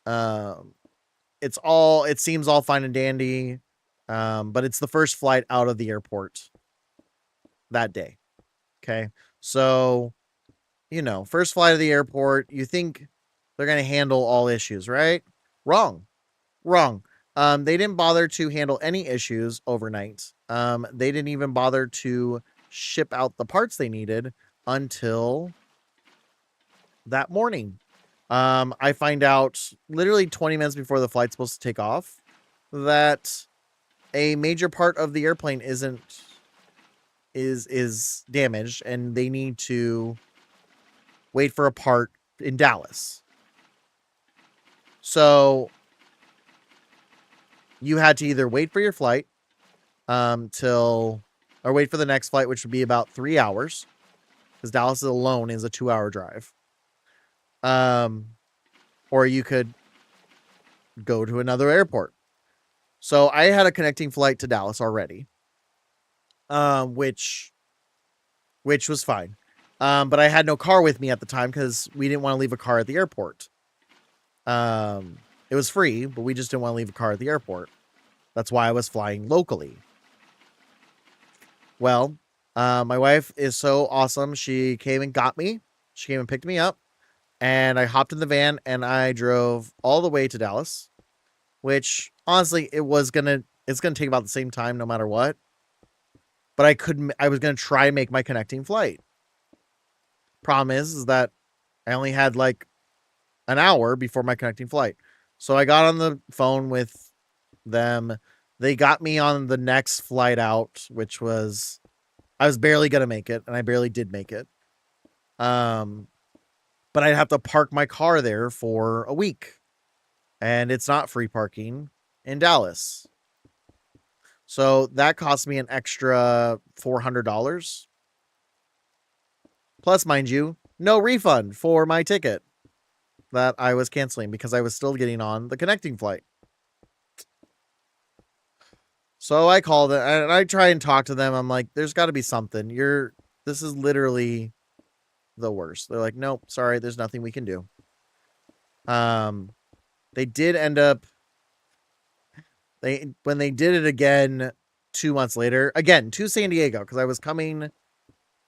It seems all fine and dandy. But it's the first flight out of the airport that day. Okay. So, first flight of the airport, you think they're going to handle all issues, right? Wrong. They didn't bother to handle any issues overnight. They didn't even bother to ship out the parts they needed until that morning. I find out literally 20 minutes before the flight's supposed to take off that a major part of the airplane is damaged, and they need to wait for a part in Dallas. So you had to either wait for your flight or wait for the next flight, which would be about 3 hours, because Dallas alone is a 2-hour drive. Or you could go to another airport. So I had a connecting flight to Dallas already, which was fine. But I had no car with me at the time because we didn't want to leave a car at the airport. It was free, but we just didn't want to leave a car at the airport. That's why I was flying locally. Well, my wife is so awesome. She came and got me. She came and picked me up, and I hopped in the van and I drove all the way to Dallas, which honestly, it's gonna take about the same time no matter what. But I was gonna try and make my connecting flight. Problem is that I only had like an hour before my connecting flight. So I got on the phone with them. They got me on the next flight out, which was, I was barely going to make it, and I barely did make it. But I'd have to park my car there for a week. And it's not free parking in Dallas. So that cost me an extra $400. Plus, mind you, no refund for my ticket that I was canceling because I was still getting on the connecting flight. So I called it and I try and talk to them. I'm like, there's got to be something. This is literally the worst. They're like, nope, sorry, there's nothing we can do. They did end up, when they did it again 2 months later, again to San Diego, because I was coming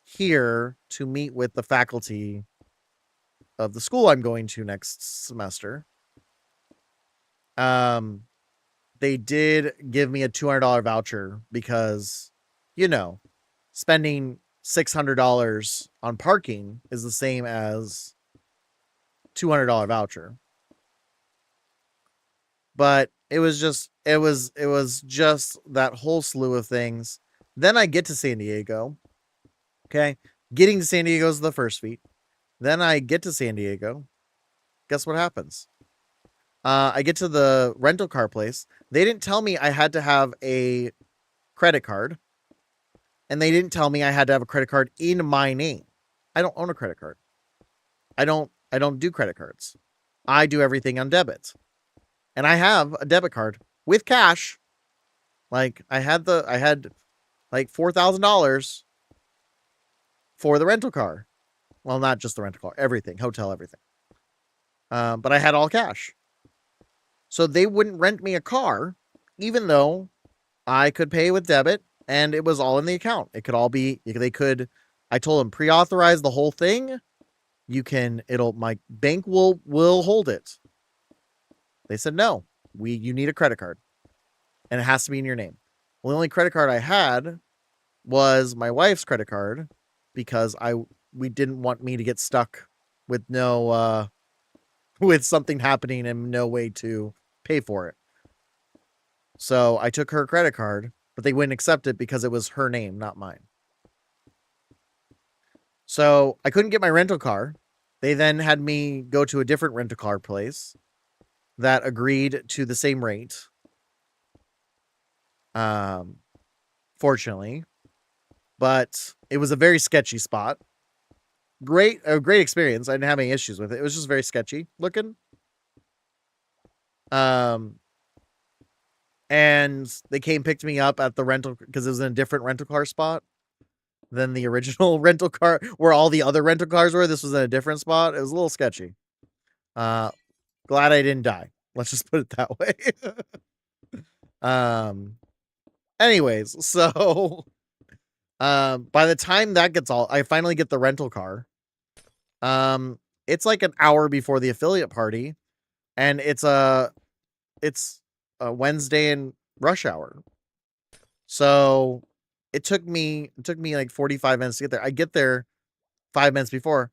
here to meet with the faculty of the school I'm going to next semester. They did give me a $200 voucher because, spending $600 on parking is the same as $200 voucher. But it was just that whole slew of things. Then I get to San Diego. Okay. Getting to San Diego is the first feat. Then I get to San Diego. Guess what happens? I get to the rental car place. They didn't tell me I had to have a credit card. And they didn't tell me I had to have a credit card in my name. I don't own a credit card. I don't do credit cards. I do everything on debit. And I have a debit card with cash. Like I had like $4,000 for the rental car. Well, not just the rental car, everything, hotel, everything. But I had all cash. So they wouldn't rent me a car, even though I could pay with debit and it was all in the account. It could all be, I told them pre-authorize the whole thing. My bank will hold it. They said, no, you need a credit card and it has to be in your name. Well, the only credit card I had was my wife's credit card because we didn't want me to get stuck with with something happening and no way to pay for it. So I took her credit card, but they wouldn't accept it because it was her name, not mine. So I couldn't get my rental car. They then had me go to a different rental car place that agreed to the same rate. Fortunately, but it was a very sketchy spot. A great experience. I didn't have any issues with it. It was just very sketchy looking. And they picked me up at the rental because it was in a different rental car spot than the original rental car where all the other rental cars were. This was in a different spot. It was a little sketchy. Glad I didn't die. Let's just put it that way. Anyways, so by the time I finally get the rental car. It's like an hour before the affiliate party, and it's a Wednesday in rush hour. So it took me like 45 minutes to get there. I get there 5 minutes before.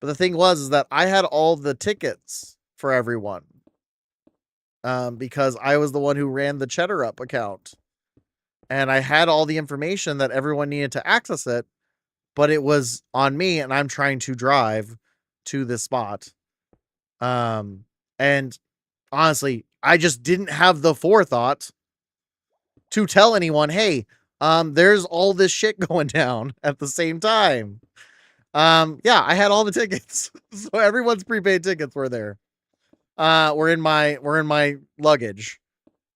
But the thing is that I had all the tickets for everyone. Because I was the one who ran the Cheddar Up account. And I had all the information that everyone needed to access it, but it was on me and I'm trying to drive to this spot. And honestly, I just didn't have the forethought to tell anyone, hey, there's all this shit going down at the same time. Yeah, I had all the tickets. So everyone's prepaid tickets were there. Were in my luggage.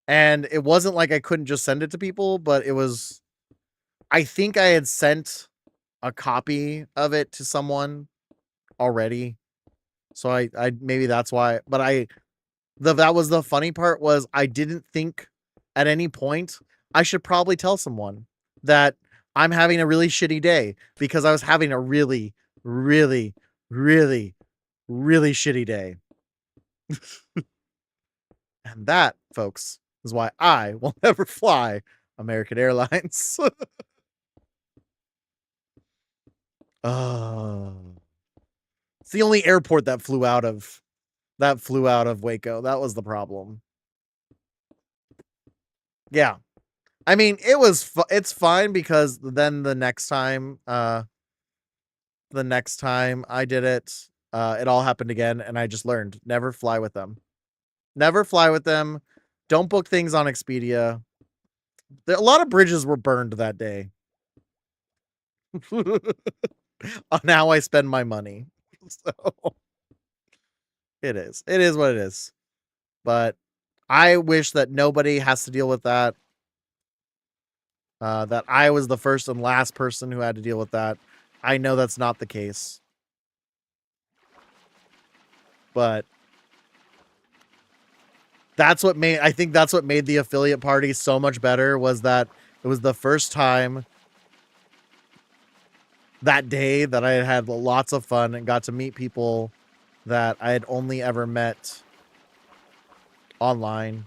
And it wasn't like I couldn't just send it to people, but it was, I think I had sent a copy of it to someone already. So I maybe that's why, but that was the funny part, was I didn't think at any point I should probably tell someone that I'm having a really shitty day, because I was having a really, really, really, really shitty day. And that, folks, is why I will never fly American Airlines. Oh, it's the only airport that flew out of Waco. That was the problem. Yeah. I mean, it's fine, because then the next time I did it, it all happened again, and I just learned, never fly with them. Never fly with them. Don't book things on Expedia. A lot of bridges were burned that day. On how I spend my money. So it is what it is. But I wish that nobody has to deal with that. That I was the first and last person who had to deal with that. I know that's not the case. But I think that's what made the affiliate party so much better, was that it was the first time that day that I had lots of fun and got to meet people that I had only ever met online.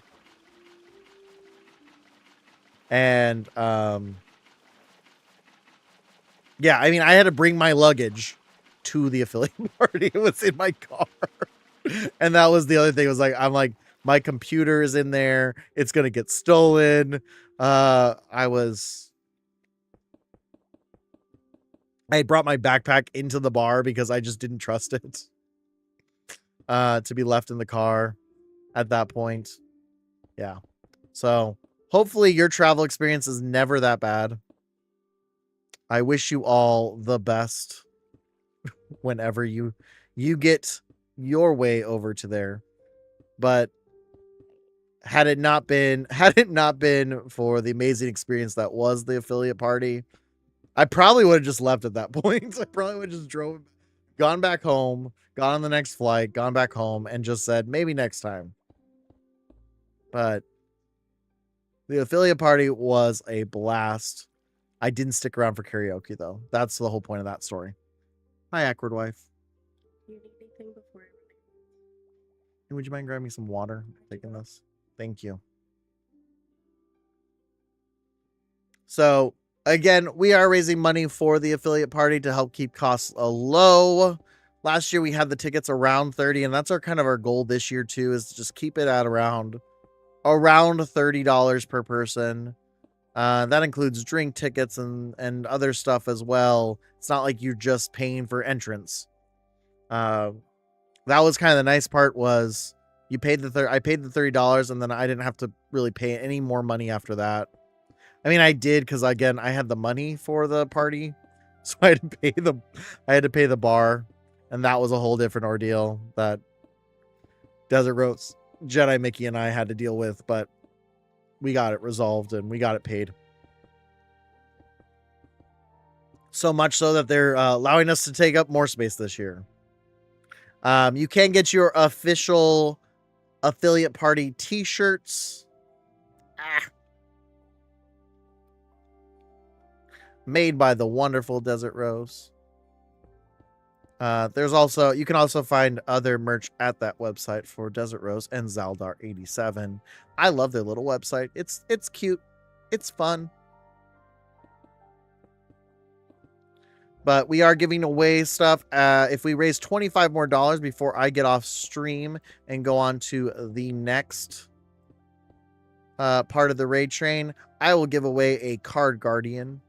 And yeah, I mean, I had to bring my luggage to the affiliate party. It was in my car. And that was the other thing. It was like, I'm like, my computer is in there. It's going to get stolen. I had brought my backpack into the bar because I just didn't trust it to be left in the car at that point. Yeah. So hopefully your travel experience is never that bad. I wish you all the best whenever you get your way over to there. But had it not been for the amazing experience that was the affiliate party, I probably would have just left at that point. I probably would have just gone back home, got on the next flight, gone back home, and just said, maybe next time. But the affiliate party was a blast. I didn't stick around for karaoke, though. That's the whole point of that story. Hi, Awkward Wife. You need anything before Would you mind grabbing me some water? Taking this. Thank you. So, again, we are raising money for the affiliate party to help keep costs low. Last year, we had the tickets around 30, and that's our goal this year, too, is to just keep it at around $30 per person. That includes drink tickets and other stuff as well. It's not like you're just paying for entrance. That was kind of the nice part, was I paid the $30, and then I didn't have to really pay any more money after that. I mean, I did, because again, I had the money for the party, so I had to pay the bar, and that was a whole different ordeal that Desert Rose, Jedi Mickey, and I had to deal with, but we got it resolved and we got it paid. So much so that they're allowing us to take up more space this year. You can get your official affiliate party t-shirts. Made by the wonderful Desert Rose. You can also find other merch at that website for Desert Rose and Zaldar87. I love their little website. It's cute. It's fun. But we are giving away stuff. If we raise $25 more before I get off stream and go on to the next part of the raid train, I will give away a Card Guardian,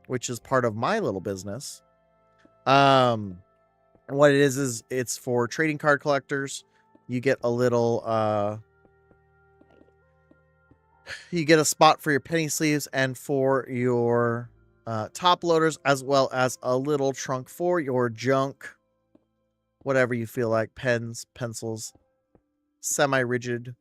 which is part of my little business. And what it is it's for trading card collectors. You get a little you get a spot for your penny sleeves and for your top loaders, as well as a little trunk for your junk, whatever you feel like, pens, pencils, semi-rigid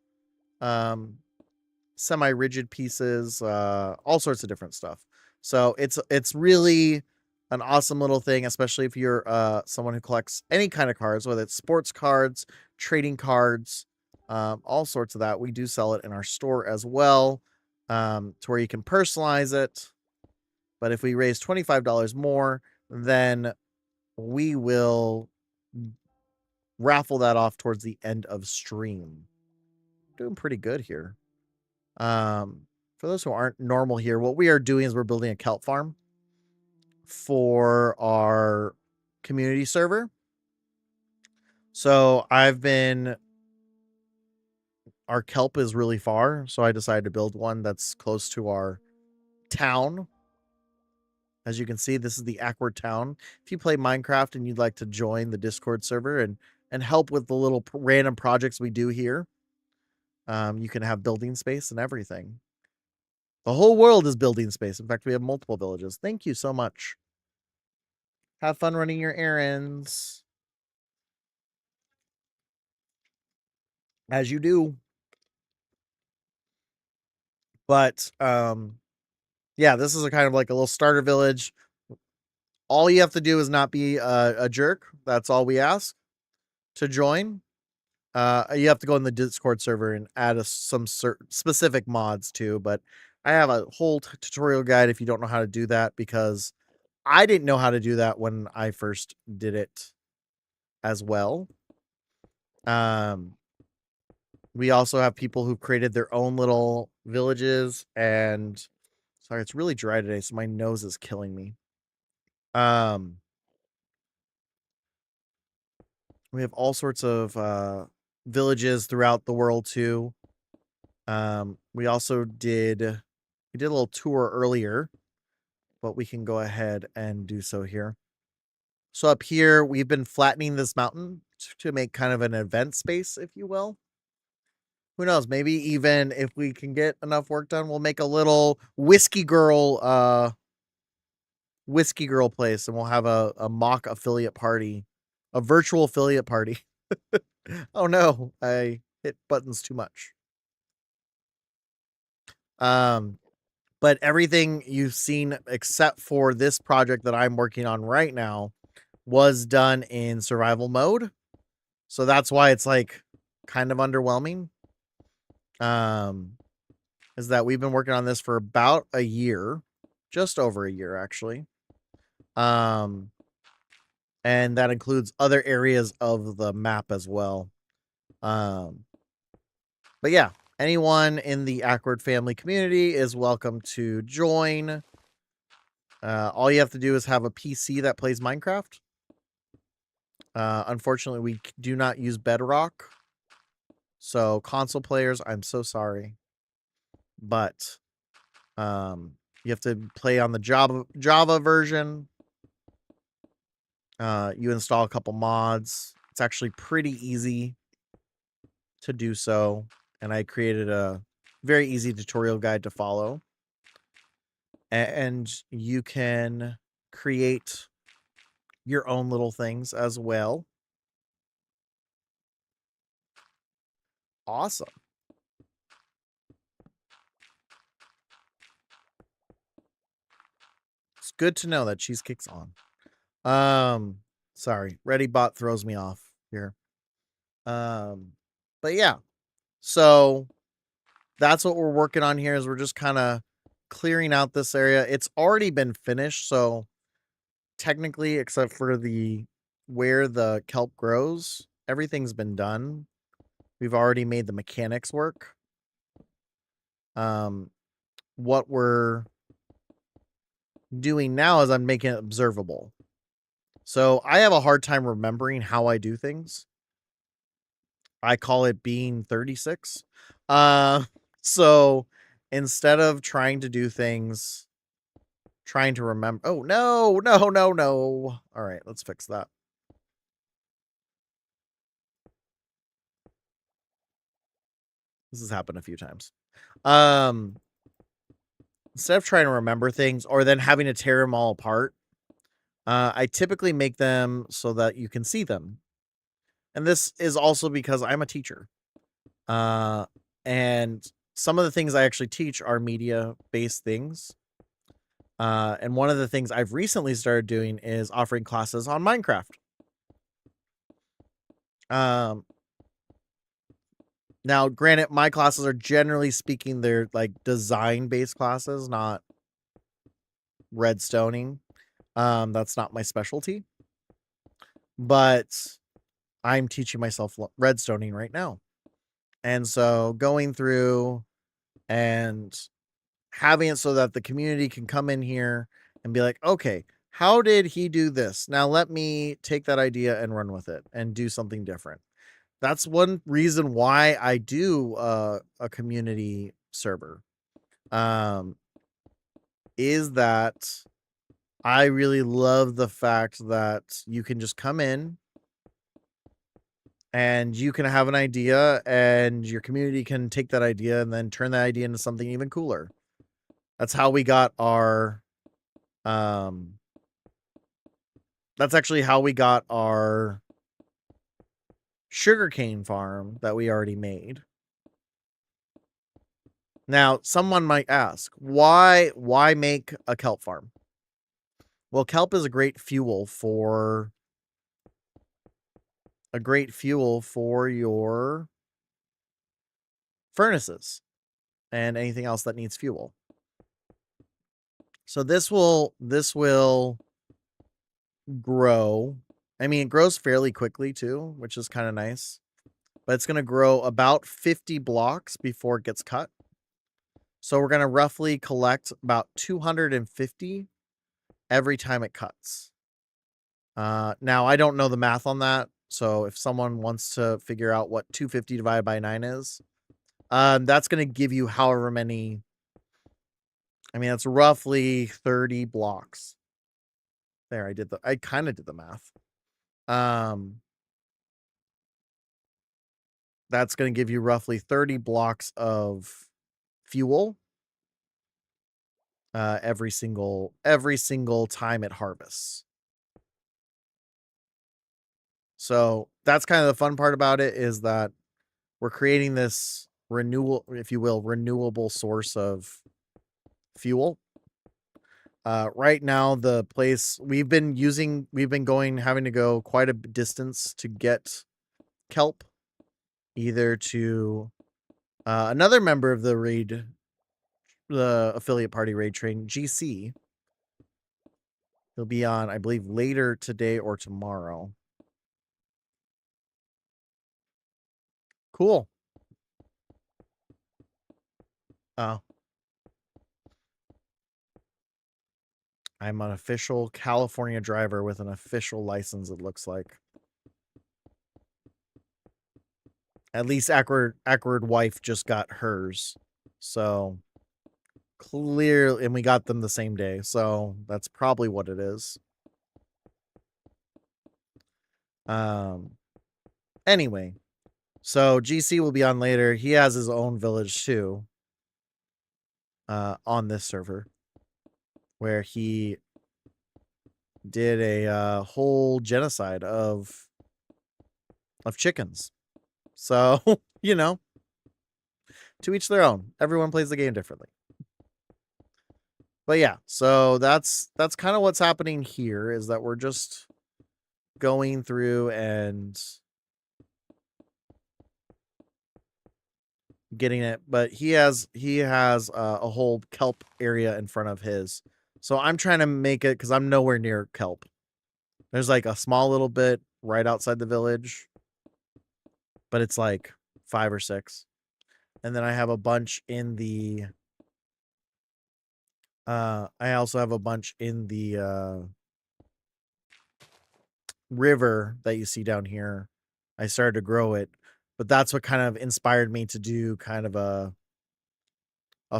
pieces, all sorts of different stuff. So it's really an awesome little thing, especially if you're someone who collects any kind of cards, whether it's sports cards, trading cards, all sorts of that. We do sell it in our store as well, to where you can personalize it. But if we raise $25 more, then we will raffle that off towards the end of stream. Doing pretty good here. For those who aren't normal here, what we are doing is we're building a kelp farm for our community server. So our kelp is really far, so I decided to build one that's close to our town. As you can see, this is the Awkward Town. If you play Minecraft and you'd like to join the Discord server and help with the little random projects we do here, you can have building space and everything. The whole world is building space. In fact, we have multiple villages. Thank you so much. Have fun running your errands. As you do. But yeah, this is a kind of like a little starter village. All you have to do is not be a jerk. That's all we ask to join. You have to go in the Discord server and add some specific mods too, but I have a whole tutorial guide if you don't know how to do that, because I didn't know how to do that when I first did it as well. We also have people who created their own little villages, and sorry, it's really dry today, so my nose is killing me. We have all sorts of villages throughout the world too. We also did a little tour earlier, but we can go ahead and do so here. So up here, we've been flattening this mountain to make kind of an event space, if you will. Who knows? Maybe even if we can get enough work done, we'll make a little whiskey girl place, and we'll have a mock affiliate party, a virtual affiliate party. Oh no, I hit buttons too much. But everything you've seen except for this project that I'm working on right now was done in survival mode. So that's why it's like kind of underwhelming. Is that we've been working on this for about a year, just over a year actually. And that includes other areas of the map as well. But yeah, anyone in the Awkward family community is welcome to join. All you have to do is have a PC that plays Minecraft. Unfortunately, we do not use Bedrock. So console players, I'm so sorry. But you have to play on the Java version. You install a couple mods. It's actually pretty easy to do so. And I created a very easy tutorial guide to follow. And you can create your own little things as well. Awesome. It's good to know that Cheesecake's on. Sorry, ReadyBot throws me off here. But yeah. So that's what we're working on here, is we're just kind of clearing out this area. It's already been finished, so technically, except for where the kelp grows, everything's been done. We've already made the mechanics work. What we're doing now is I'm making it observable. So I have a hard time remembering how I do things. I call it being 36. So instead of trying to do things, trying to remember. Oh, no. All right, let's fix that. This has happened a few times. instead of trying to remember things or then having to tear them all apart, I typically make them so that you can see them. And this is also because I'm a teacher. And some of the things I actually teach are media-based things. And one of the things I've recently started doing is offering classes on Minecraft. Now, granted, my classes are generally speaking, they're like design-based classes, not redstoning. That's not my specialty. But I'm teaching myself redstoning right now. And so going through and having it so that the community can come in here and be like, okay, how did he do this? Now let me take that idea and run with it and do something different. That's one reason why I do a community server. Is that I really love the fact that you can just come in and you can have an idea and your community can take that idea and then turn that idea into something even cooler. That's how we got our that's actually how we got our sugarcane farm that we already made. Now, someone might ask, why make a kelp farm? Well, kelp is a great fuel for your furnaces and anything else that needs fuel. So this will grow. I mean, it grows fairly quickly too, which is kind of nice. But it's going to grow about 50 blocks before it gets cut. So we're going to roughly collect about 250 every time it cuts. Now, I don't know the math on that. So if someone wants to figure out what 250 divided by 9 is, that's going to give you however many. I mean, that's roughly 30 blocks. There, I kind of did the math. That's going to give you roughly 30 blocks of fuel every single time it harvests. So that's kind of the fun part about it, is that we're creating this renewable source of fuel. Right now, the place having to go quite a distance to get kelp, either to another member of the affiliate party raid train, GC. He'll be on, I believe, later today or tomorrow. Cool. Oh. I'm an official California driver with an official license, it looks like. At least Awkward Wife just got hers. So clearly, and we got them the same day. So that's probably what it is. Anyway, so GC will be on later. He has his own village too. On this server, where he did a whole genocide of chickens. So, you know, to each their own. Everyone plays the game differently. But yeah, so that's kind of what's happening here, is that we're just going through and getting it. But he has a whole kelp area in front of his. So I'm trying to make it, because I'm nowhere near kelp. There's like a small little bit right outside the village, but it's like 5 or 6. And then I have a bunch in the I also have a bunch in the river that you see down here. I started to grow it, but that's what kind of inspired me to do kind of a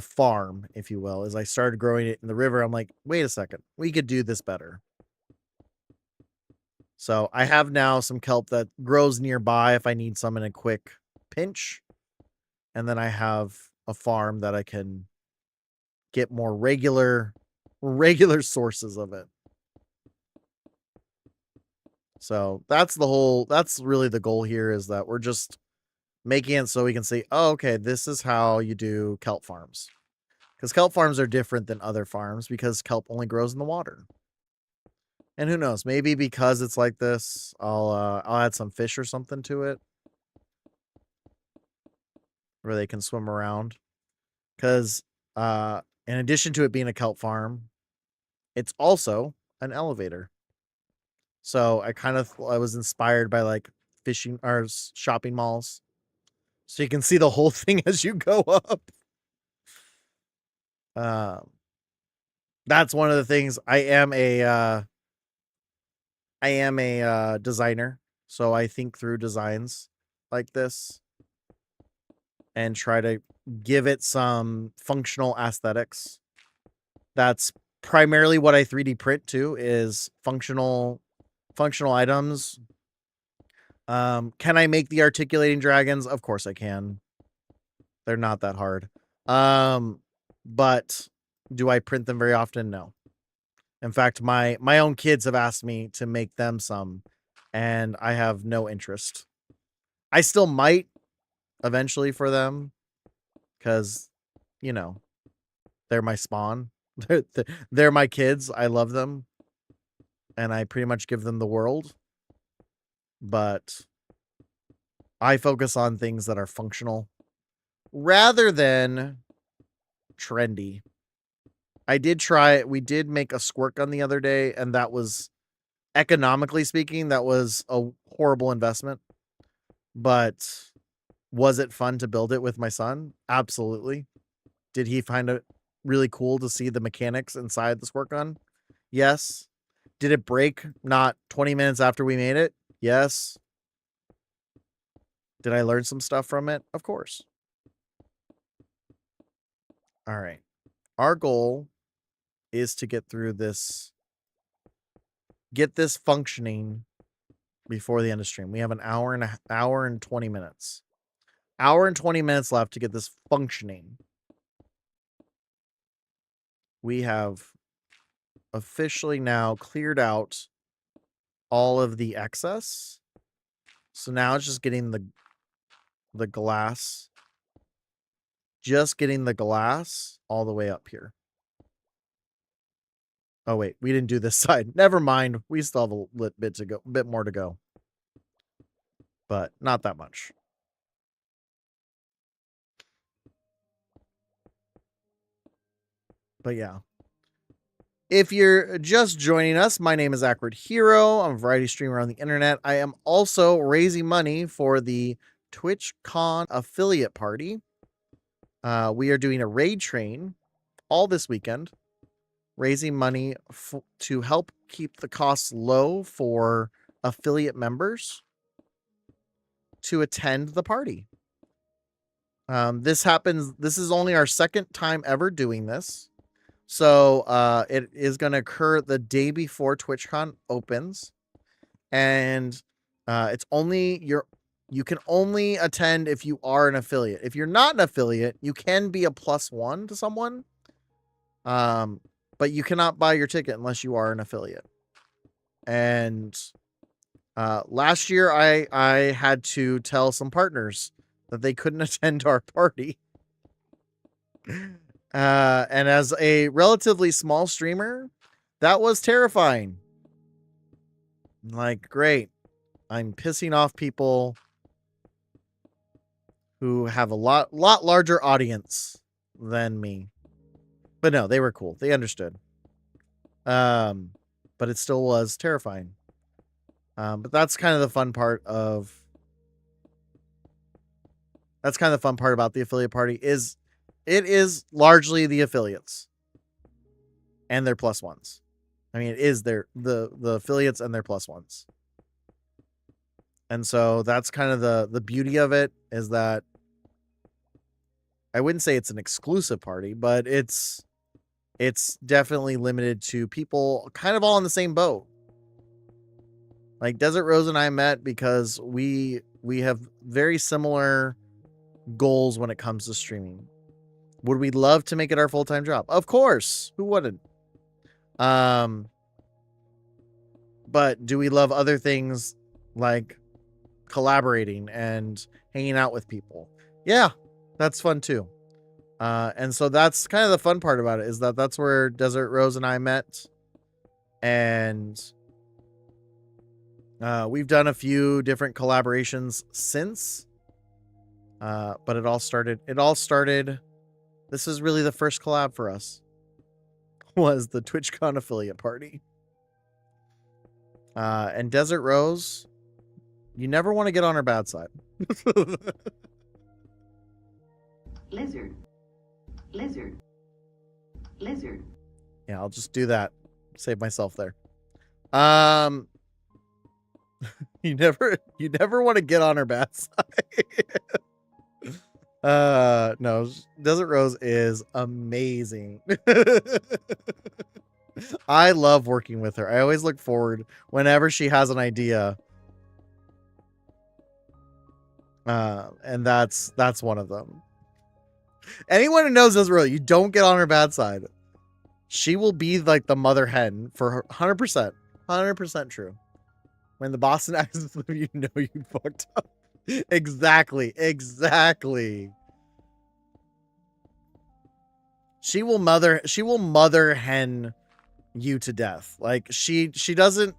farm, if you will. As I started growing it in the river, I'm like, wait a second, we could do this better. So I have now some kelp that grows nearby if I need some in a quick pinch. And then I have a farm that I can get more regular sources of it. So that's really the goal here, is that we're just making it so we can say, oh, okay, this is how you do kelp farms. Because kelp farms are different than other farms because kelp only grows in the water. And who knows, maybe because it's like this, I'll add some fish or something to it where they can swim around. Because in addition to it being a kelp farm, it's also an elevator. So I was inspired by like fishing or shopping malls. So you can see the whole thing as you go up. That's one of the things. I am a designer, so I think through designs like this and try to give it some functional aesthetics. That's primarily what I 3D print too, is functional items. Can I make the articulating dragons? Of course I can. They're not that hard. But do I print them very often? No. In fact, my own kids have asked me to make them some, and I have no interest. I still might eventually for them, because, you know, they're my spawn. They're my kids. I love them, and I pretty much give them the world. But I focus on things that are functional rather than trendy. I did try it. We did make a squirt gun the other day, and that was, economically speaking, that was a horrible investment. But was it fun to build it with my son? Absolutely. Did he find it really cool to see the mechanics inside the squirt gun? Yes. Did it break not 20 minutes after we made it? Yes. Did I learn some stuff from it? Of course. All right. Our goal is to get through this, get this functioning before the end of stream. We have an hour and 20 minutes. Hour and 20 minutes left to get this functioning. We have officially now cleared out all of the excess. So now it's just getting the glass. Just getting the glass all the way up here. Oh wait, we didn't do this side. Never mind. We still have a bit more to go. But not that much. But yeah. If you're just joining us, my name is Awkward Hero. I'm a variety streamer on the internet. I am also raising money for the TwitchCon affiliate party. We are doing a raid train all this weekend, raising money to help keep the costs low for affiliate members to attend the party. This is only our second time ever doing this. So it is going to occur the day before TwitchCon opens. And it's only you can only attend if you are an affiliate. If you're not an affiliate, you can be a +1 to someone. But you cannot buy your ticket unless you are an affiliate. And last year I had to tell some partners that they couldn't attend our party. And as a relatively small streamer, that was terrifying. Like, great. I'm pissing off people who have a lot larger audience than me. But no, they were cool. They understood. But it still was terrifying. But that's kind of the fun part about the affiliate party is it is largely the affiliates and their +1s. I mean, it is the affiliates and their +1s. And so that's kind of the beauty of it, is that I wouldn't say it's an exclusive party, but it's definitely limited to people kind of all in the same boat. Like Desert Rose and I met because we have very similar goals when it comes to streaming. Would we love to make it our full-time job? Of course. Who wouldn't? But do we love other things like collaborating and hanging out with people? Yeah, that's fun too. And so that's kind of the fun part about it, is that that's where Desert Rose and I met. And we've done a few different collaborations since. But it all started, this is really the first collab for us, was the TwitchCon affiliate party. And Desert Rose, you never want to get on her bad side. Lizard. Lizard. Lizard. Yeah, I'll just do that. Save myself there. You never want to get on her bad side. No, Desert Rose is amazing. I love working with her. I always look forward whenever she has an idea. And that's one of them. Anyone who knows Desert Rose, you don't get on her bad side. She will be like the mother hen for her 100%. 100% true. When the Boston accents, you know you fucked up. Exactly. She will mother hen you to death. Like she doesn't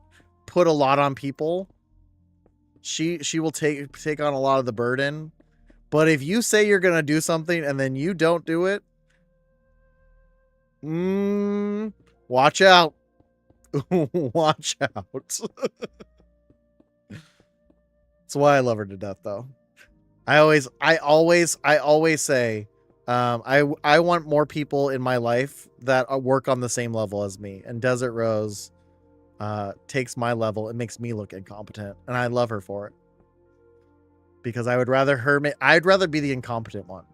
put a lot on people. She will take on a lot of the burden. But if you say you're gonna do something and then you don't do it, watch out. Watch out. That's why I love her to death, though. I always say, I want more people in my life that work on the same level as me. And Desert Rose takes my level and makes me look incompetent, and I love her for it. Because I'd rather be the incompetent one.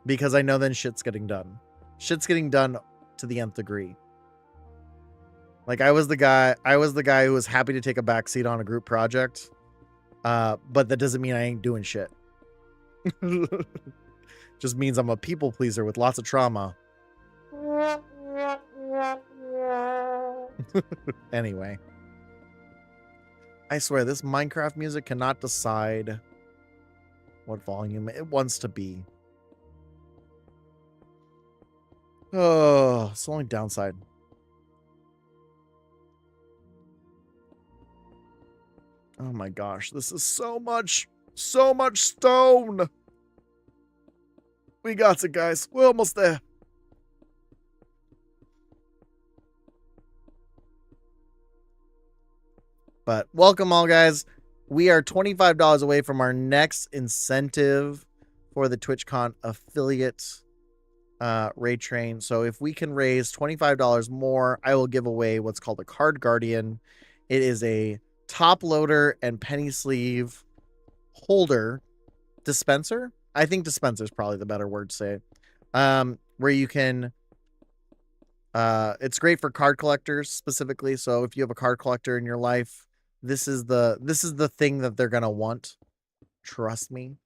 Because I know then shit's getting done. Shit's getting done to the nth degree. Like I was the guy who was happy to take a backseat on a group project. But that doesn't mean I ain't doing shit. Just means I'm a people pleaser with lots of trauma. Anyway. I swear, this Minecraft music cannot decide what volume it wants to be. Oh, it's the only downside. Oh my gosh, this is so much stone. We got it, guys. We're almost there. But welcome all, guys. We are $25 away from our next incentive for the TwitchCon affiliate raid train. So if we can raise $25 more, I will give away what's called a Card Guardian. It is a top loader and penny sleeve holder dispenser. I think dispenser is probably the better word to say. Where you can it's great for card collectors specifically. So if you have a card collector in your life, this is the thing that they're gonna want. Trust me.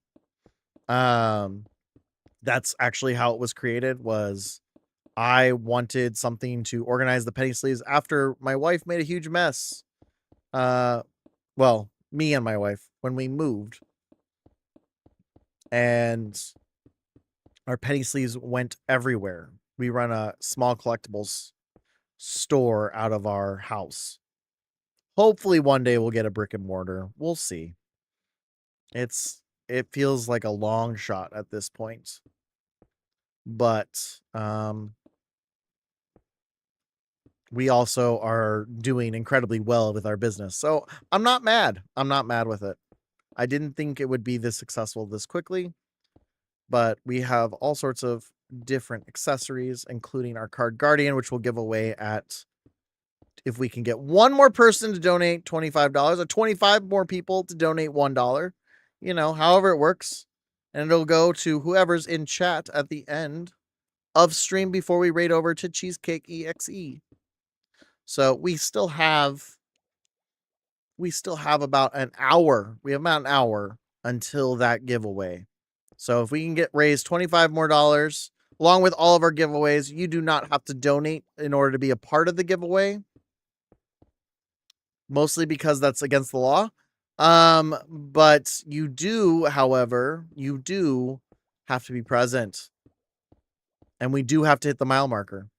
That's actually how it was created. Was I wanted something to organize the penny sleeves after my wife made a huge mess. Well, me and my wife, when we moved, and our penny sleeves went everywhere. We run a small collectibles store out of our house. Hopefully one day we'll get a brick and mortar. We'll see. It feels like a long shot at this point. But we also are doing incredibly well with our business. So I'm not mad. I'm not mad with it. I didn't think it would be this successful this quickly, but we have all sorts of different accessories, including our Card Guardian, which we'll give away at, if we can get one more person to donate $25 or 25 more people to donate $1, you know, however it works. And it'll go to whoever's in chat at the end of stream before we raid over to Cheesecake EXE. So we still have about an hour. We have about an hour until that giveaway. So if we can get raised $25 more, along with all of our giveaways, you do not have to donate in order to be a part of the giveaway. Mostly because that's against the law. But you do, however, you do have to be present. And we do have to hit the mile marker.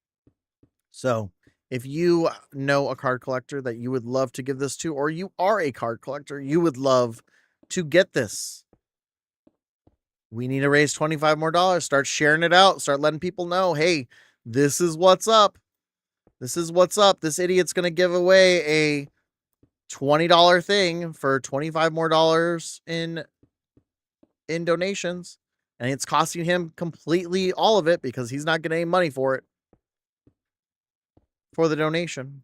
So if you know a card collector that you would love to give this to, or you are a card collector, you would love to get this. We need to raise $25 more. Start sharing it out. Start letting people know, hey, this is what's up. This is what's up. This idiot's going to give away a $20 thing for $25 more in donations. And it's costing him completely all of it because he's not getting any money for it. For the donation.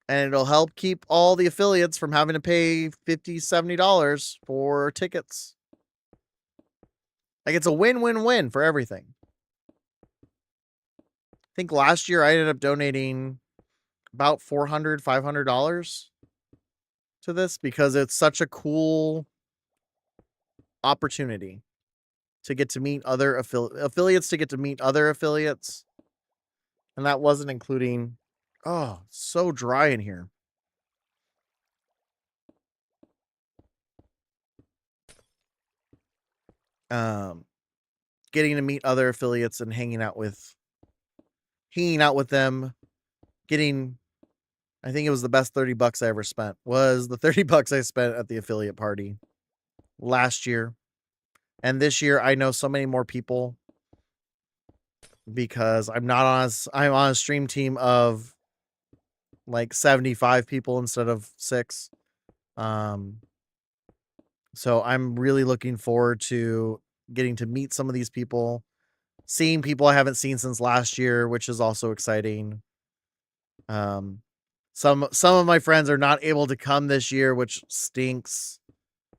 And it'll help keep all the affiliates from having to pay $50, $70 for tickets. Like, it's a win-win-win for everything. I think last year I ended up donating about $400, $500 to this because it's such a cool opportunity to get to meet other affiliates, to get to meet other affiliates. And that wasn't including, oh, so dry in here. Getting to meet other affiliates and hanging out with them, getting, I think it was the best $30 I ever spent, was the $30 I spent at the affiliate party last year. And this year I know so many more people because I'm on a stream team of like 75 people instead of 6. So I'm really looking forward to getting to meet some of these people, seeing people I haven't seen since last year, which is also exciting. Some of my friends are not able to come this year, which stinks,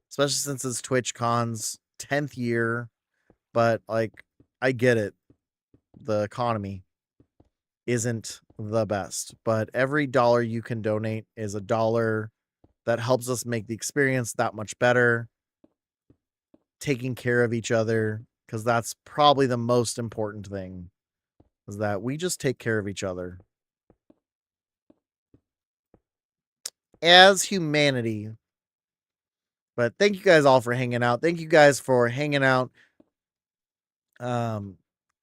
especially since it's TwitchCon's 10th year. But like, I get it. The economy isn't the best, but every dollar you can donate is a dollar that helps us make the experience that much better. Taking care of each other, because that's probably the most important thing, is that we just take care of each other as humanity. But thank you guys all for hanging out. Thank you guys for hanging out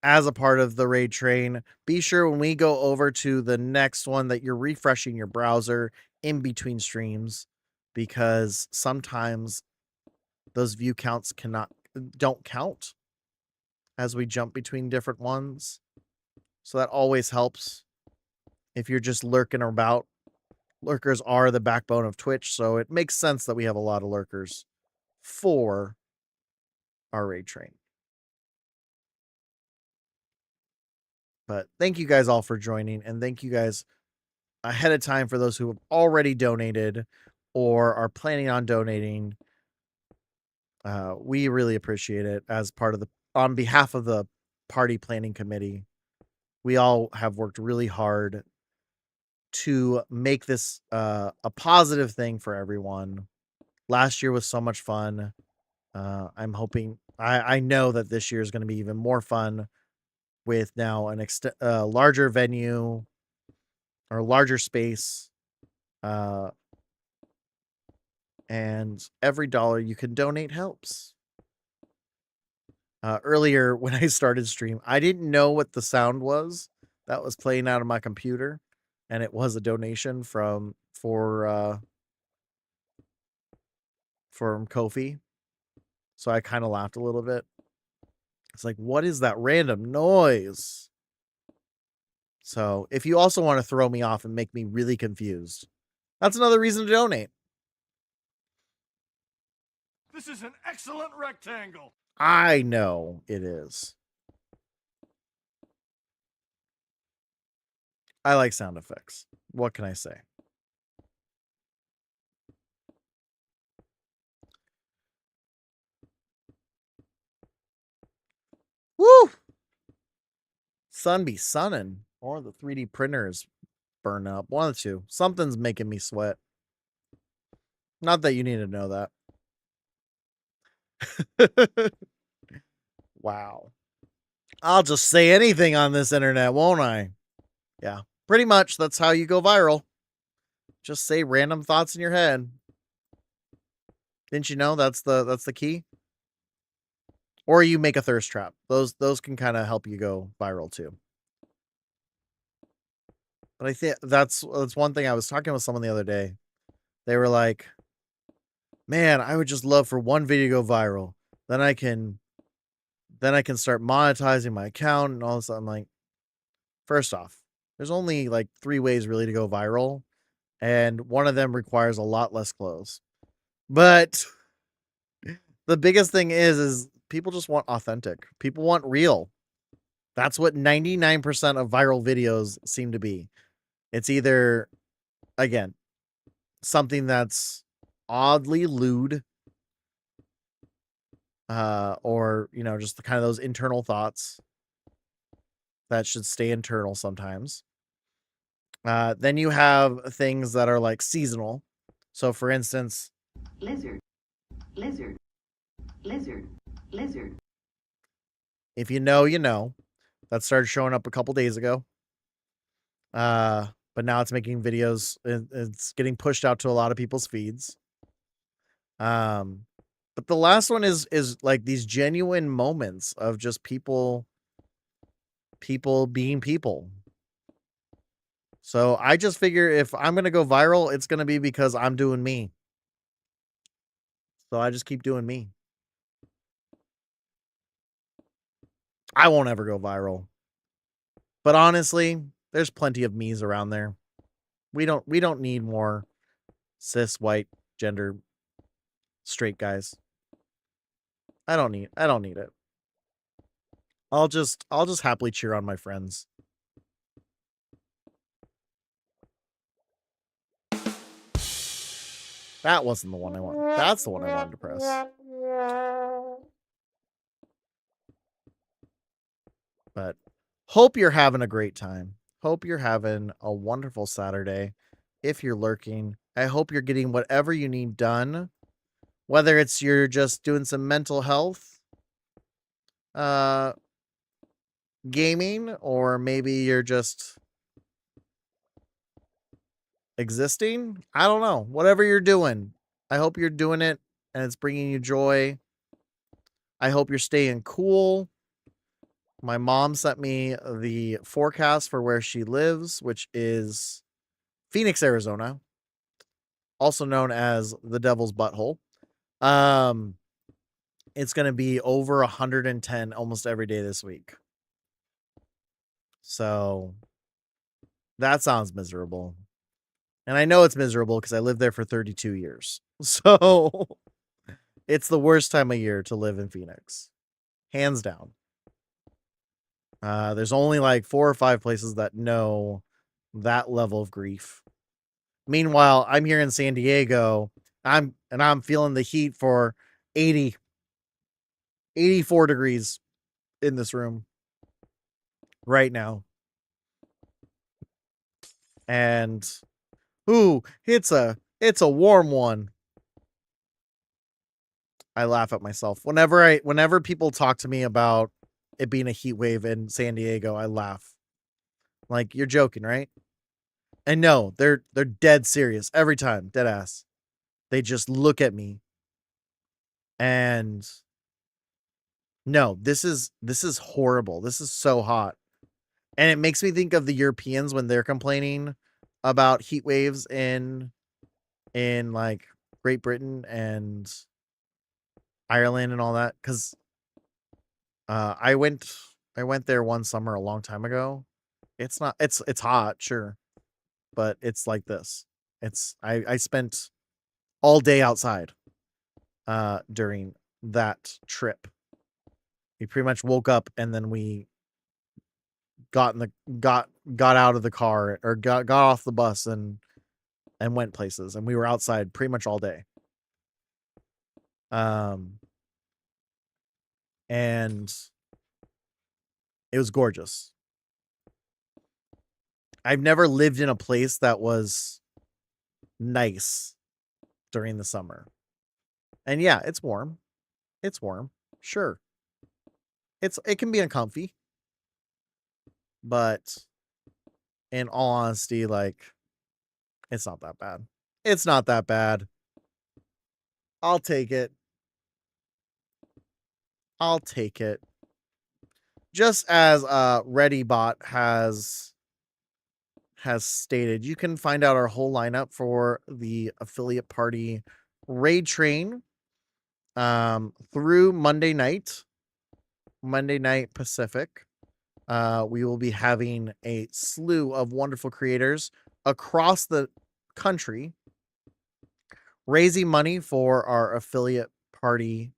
as a part of the raid train. Be sure when we go over to the next one that you're refreshing your browser in between streams, because sometimes those view counts don't count as we jump between different ones. So that always helps if you're just lurking about. Lurkers are the backbone of Twitch, so it makes sense that we have a lot of lurkers for our raid train. But thank you guys all for joining, and thank you guys ahead of time for those who have already donated or are planning on donating. We really appreciate it on behalf of the party planning committee. We all have worked really hard to make this a positive thing for everyone. Last year was so much fun. I'm hoping, I know that this year is going to be even more fun with now an larger venue or larger space. And every dollar you can donate helps. Earlier when I started stream, I didn't know what the sound was that was playing out of my computer, and it was a donation from Kofi. So I kind of laughed a little bit. It's like, what is that random noise? So if you also want to throw me off and make me really confused, that's another reason to donate. This is an excellent rectangle. I know it is. I like sound effects. What can I say? Woo! Sun be sunning, or the 3D printers burn up. One of the two. Something's making me sweat. Not that you need to know that. Wow. I'll just say anything on this internet, won't I? Yeah. Pretty much that's how you go viral. Just say random thoughts in your head. Didn't you know that's the key? Or you make a thirst trap. Those can kind of help you go viral too. But I think that's one thing I was talking with someone the other day. They were like, "Man, I would just love for one video to go viral. Then I can start monetizing my account and all this." I'm like, first off, there's only like 3 ways really to go viral, and one of them requires a lot less clothes. But the biggest thing is people just want authentic. People want real. That's what 99% of viral videos seem to be. It's either, again, something that's oddly lewd, or, you know, just the kind of those internal thoughts that should stay internal sometimes. Then you have things that are like seasonal. So for instance, Lizard. Lizard. Lizard. Lizard. if you know, you know. That started showing up a couple days ago. But now it's making videos. It's getting pushed out to a lot of people's feeds. But the last one is like these genuine moments of just people being people. So I just figure if I'm gonna go viral, it's gonna be because I'm doing me. So I just keep doing me. I won't ever go viral. But honestly, there's plenty of me's around there. We don't need more cis white gender straight guys. I don't need it. I'll just happily cheer on my friends. That wasn't the one I want. That's the one I wanted to press. But hope you're having a great time. Hope you're having a wonderful Saturday. If you're lurking, I hope you're getting whatever you need done. Whether it's you're just doing some mental health gaming, or maybe you're just existing. I don't know. Whatever you're doing, I hope you're doing it and it's bringing you joy. I hope you're staying cool. My mom sent me the forecast for where she lives, which is Phoenix, Arizona, also known as the Devil's Butthole. It's going to be over 110 almost every day this week. So that sounds miserable. And I know it's miserable because I lived there for 32 years. So it's the worst time of year to live in Phoenix. Hands down. There's only like 4 or 5 places that know that level of grief. Meanwhile, I'm here in San Diego. I'm feeling the heat for 84 degrees in this room right now. And ooh, it's a warm one. I laugh at myself. Whenever people talk to me about it being a heat wave in San Diego, I laugh. Like, you're joking, right? And no, they're dead serious every time, dead ass. They just look at me and no, this is horrible. This is so hot. And it makes me think of the Europeans when they're complaining about heat waves in like Great Britain and Ireland and all that, cuz I went there one summer a long time ago. It's not it's hot, sure, but it's like this. I spent all day outside during that trip. We pretty much woke up and then we got out of the car or got off the bus and went places, and we were outside pretty much all day. And it was gorgeous. I've never lived in a place that was nice during the summer. And yeah, it's warm. It's warm. Sure. It can be uncomfy. But in all honesty, like, it's not that bad. It's not that bad. I'll take it. I'll take it. Just as ReadyBot has stated, you can find out our whole lineup for the affiliate party raid train through Monday night Pacific. We will be having a slew of wonderful creators across the country raising money for our affiliate party.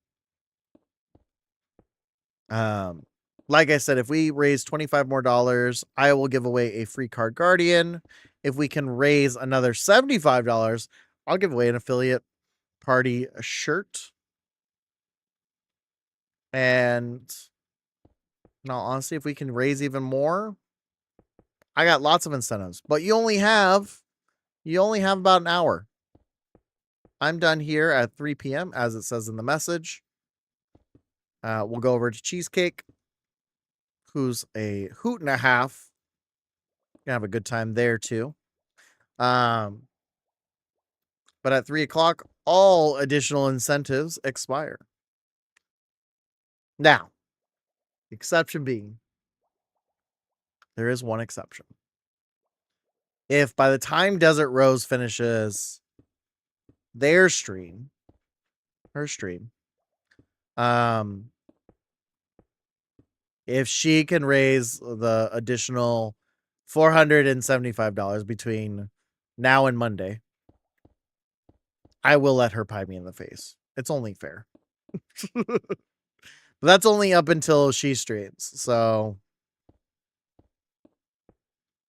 Like I said, if we raise $25 more, I will give away a free card guardian. If we can raise another $75, I'll give away an affiliate party shirt. And in all honesty, if we can raise even more, I got lots of incentives. But you only have about an hour. I'm done here at 3 p.m. as it says in the message. We'll go over to Cheesecake, who's a hoot and a half. Gonna have a good time there too. But at 3 o'clock, all additional incentives expire. Now, exception being, there is one exception. If by the time Desert Rose finishes her stream, if she can raise the additional $475 between now and Monday, I will let her pie me in the face. It's only fair. But that's only up until she streams. So,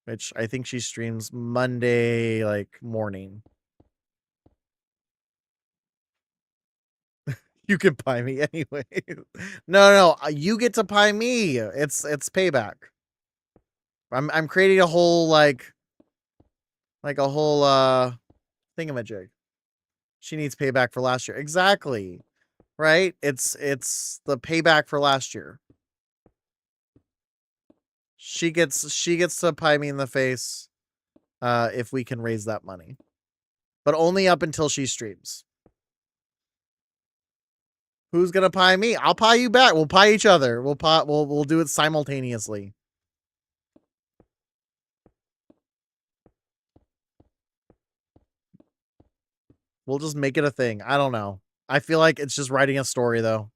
which I think she streams Monday, like, morning. You can pie me anyway. No, you get to pie me. It's payback. I'm creating a whole like a whole thingamajig. She needs payback for last year. Exactly. Right? It's the payback for last year. She gets to pie me in the face if we can raise that money. But only up until she streams. Who's gonna pie me? I'll pie you back. We'll pie each other. We'll do it simultaneously. We'll just make it a thing. I don't know. I feel like it's just writing a story though.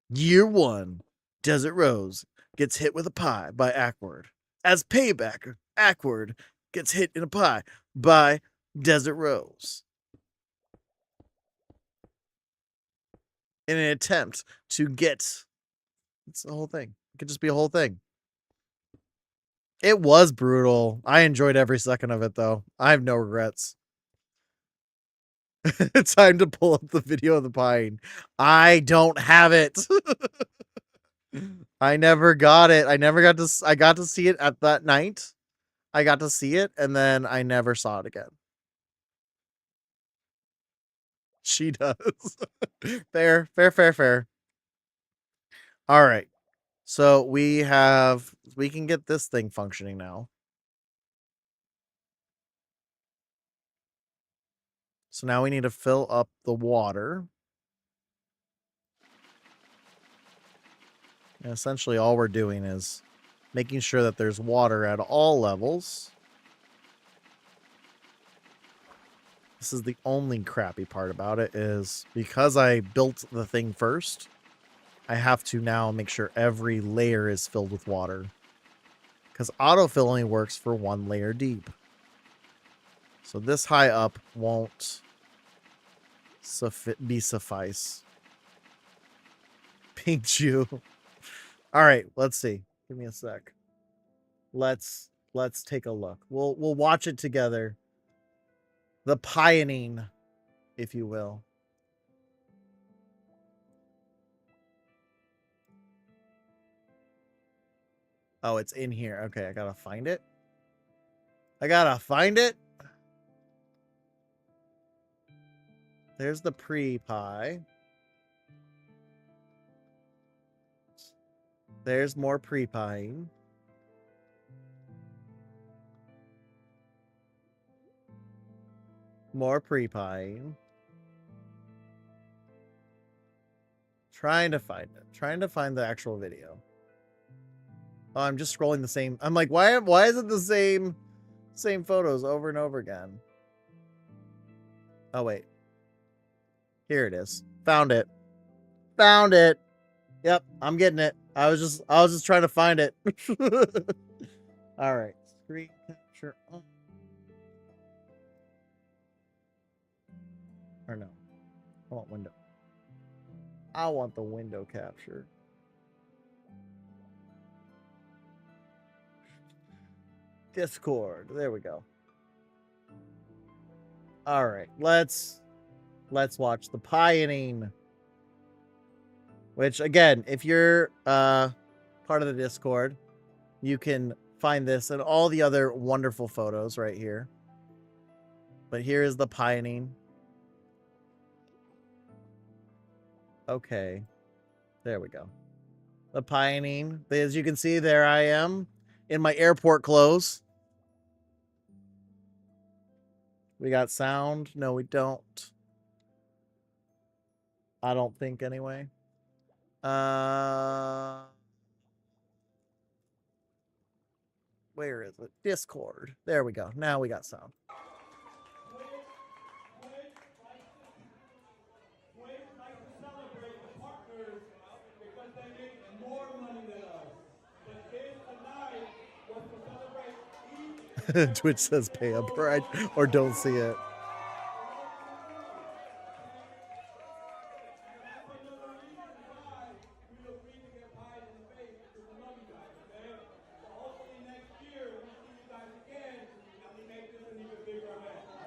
Year 1, Desert Rose gets hit with a pie by Ackward. As payback, Ackward gets hit in a pie by Desert Rose. In an attempt to get... It's the whole thing. It could just be a whole thing. It was brutal. I enjoyed every second of it, though. I have no regrets. It's time to pull up the video of the pine. I don't have it. I never got it. I got to see it at that night. I got to see it, and then I never saw it again. She does. Fair. All right. So we can get this thing functioning now. So now we need to fill up the water. And essentially all we're doing is making sure that there's water at all levels. This is the only crappy part about it, is because I built the thing first, I have to now make sure every layer is filled with water. Because autofill only works for 1 layer deep. So this high up won't suffice. Paint you. All right, let's see. Give me a sec. Let's take a look. We'll watch it together. The pioneering, if you will. Oh, it's in here. Okay, I gotta find it. There's the pre-pie. There's more pre-pieing. More pre-pieing. Trying to find it. Trying to find the actual video. Oh, I'm just scrolling the same. I'm like, why is it the same photos over and over again? Oh wait. Here it is. Found it. Found it. Yep, I'm getting it. I was just trying to find it. All right. Screen capture on. Or no. I want window. I want the window capture. Discord. There we go. All right. Let's watch the pioneering. Which again, if you're part of the Discord, you can find this and all the other wonderful photos right here. But here is the pioneering. Okay. There we go. The pioneering. As you can see, there I am in my airport clothes. We got sound. No, we don't. I don't think anyway. Where is it? Discord. There we go. Now we got sound. Twitch says pay up or don't see it.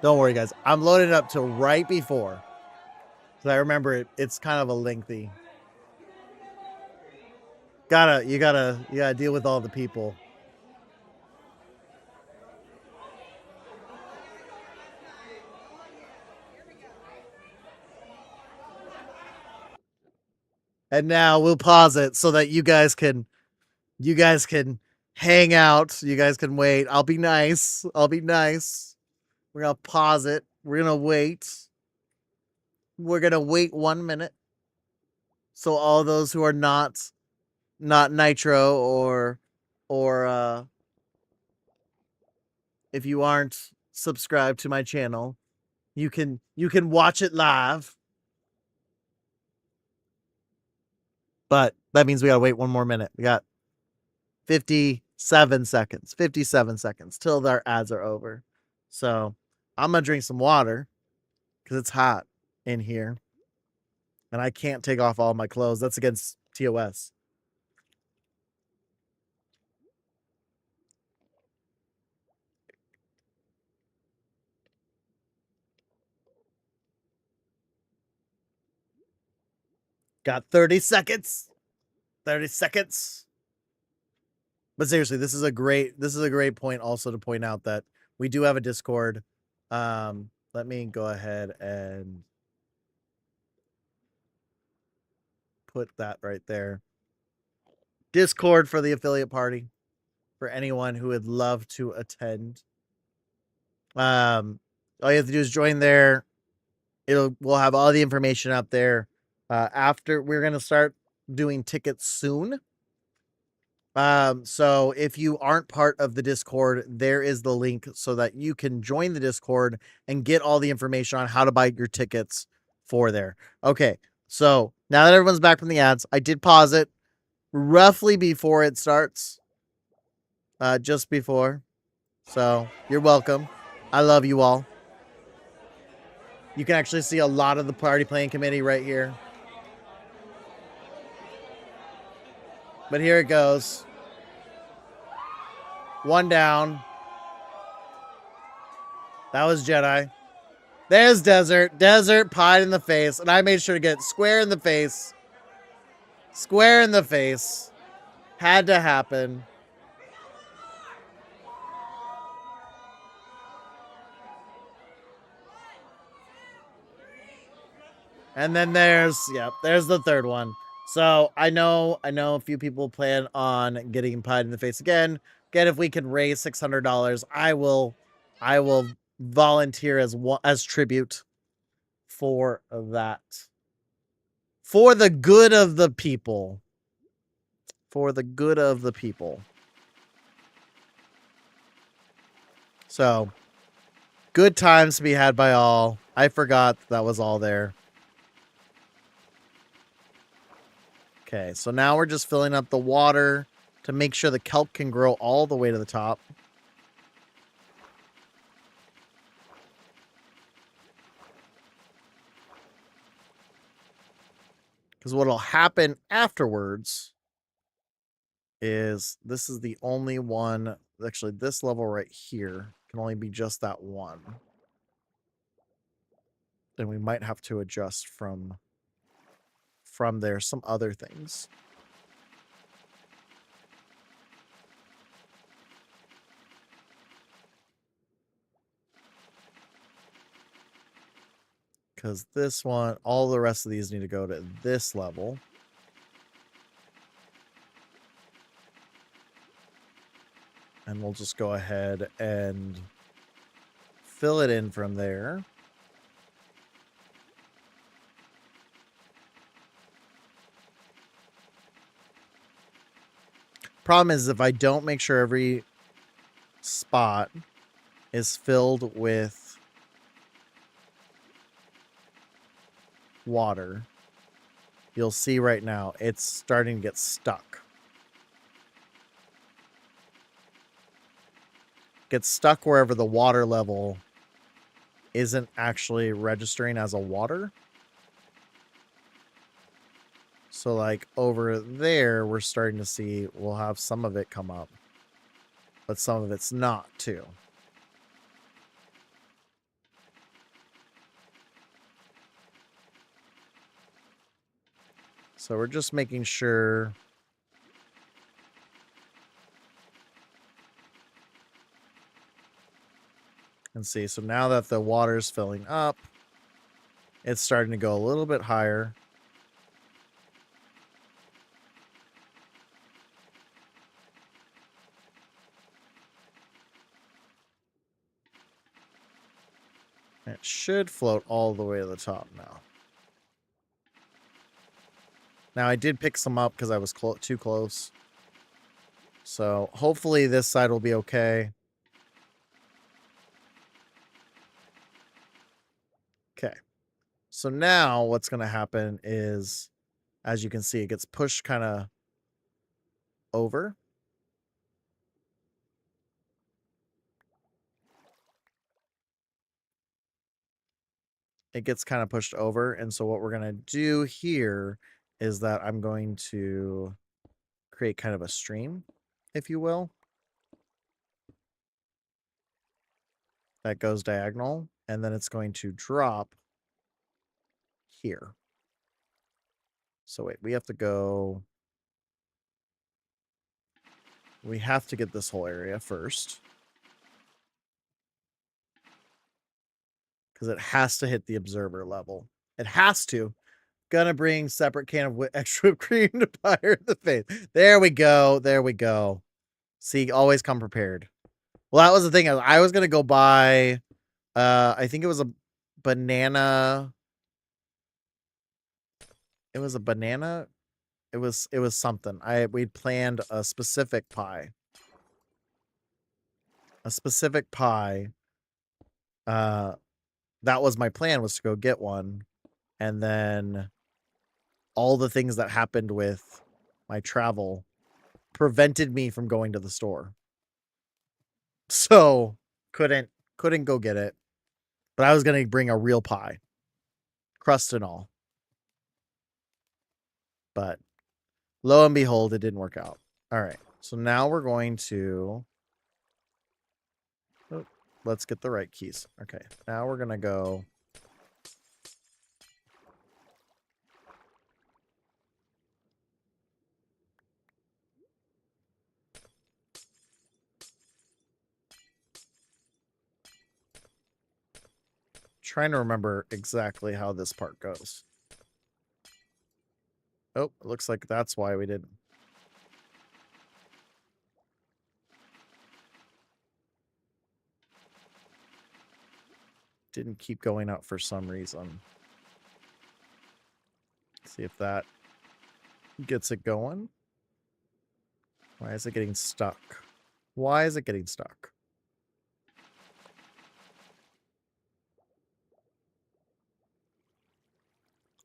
Don't worry, guys. I'm loading it up till right before. So I remember it's kind of a lengthy. You gotta deal with all the people. And now we'll pause it so that you guys can hang out. You guys can wait. I'll be nice. We're gonna pause it. We're gonna wait. We're gonna wait 1 minute. So all those who are not Nitro or if you aren't subscribed to my channel, you can watch it live. But that means we gotta wait 1 more minute. We got 57 seconds. 57 seconds till our ads are over. So I'm gonna drink some water because it's hot in here. And I can't take off all my clothes. That's against TOS. Got 30 seconds. 30 seconds. But seriously, this is a great point also to point out that we do have a Discord. Let me go ahead and put that right there. Discord for the affiliate party for anyone who would love to attend. All you have to do is join there. We'll have all the information up there. After we're gonna start doing tickets soon. So if you aren't part of the Discord, there is the link so that you can join the Discord and get all the information on how to buy your tickets for there. Okay, so now that everyone's back from the ads, I did pause it roughly before it starts. Just before. So you're welcome. I love you all. You can actually see a lot of the party planning committee right here. But here it goes. 1 down. That was Jedi. There's Desert. Desert pied in the face. And I made sure to get square in the face. Square in the face. Had to happen. And then there's the third one. So I know a few people plan on getting pied in the face again. Again, if we can raise $600, I will volunteer as tribute for that. For the good of the people. For the good of the people. So, good times to be had by all. I forgot that was all there. Okay, so now we're just filling up the water to make sure the kelp can grow all the way to the top. Because what'll happen afterwards is this is the only one. Actually, this level right here can only be just that one. Then we might have to adjust from there some other things. Because this one, all the rest of these need to go to this level. And we'll just go ahead and fill it in from there. Problem is, if I don't make sure every spot is filled with water, you'll see right now it's starting to get stuck. Gets stuck wherever the water level isn't actually registering as a water. So like over there, we're starting to see we'll have some of it come up, but some of it's not too. So we're just making sure. And see, so now that the water's filling up, it's starting to go a little bit higher. It should float all the way to the top now. Now, I did pick some up because I was too close. So, hopefully this side will be okay. Okay. So now what's going to happen is, as you can see, it gets pushed kind of over. It gets kind of pushed over. And so what we're going to do here is that I'm going to create kind of a stream, if you will, that goes diagonal, and then it's going to drop here. So wait, we have to get this whole area first. Because it has to hit the observer level. It has to. Gonna bring separate can of extra whipped cream to fire the face. There we go. There we go. See, always come prepared. Well, that was the thing. I was gonna go buy I think it was a banana. It was a banana. It was something. We'd planned a specific pie. A specific pie. That was my plan, was to go get one. And then all the things that happened with my travel prevented me from going to the store. So couldn't go get it. But I was going to bring a real pie. Crust and all. But lo and behold, it didn't work out. All right. So now we're going to... Oh, let's get the right keys. Okay. Now we're going to go... Trying to remember exactly how this part goes. Oh, it looks like that's why we didn't. Didn't keep going up for some reason. See if that gets it going. Why is it getting stuck? Why is it getting stuck?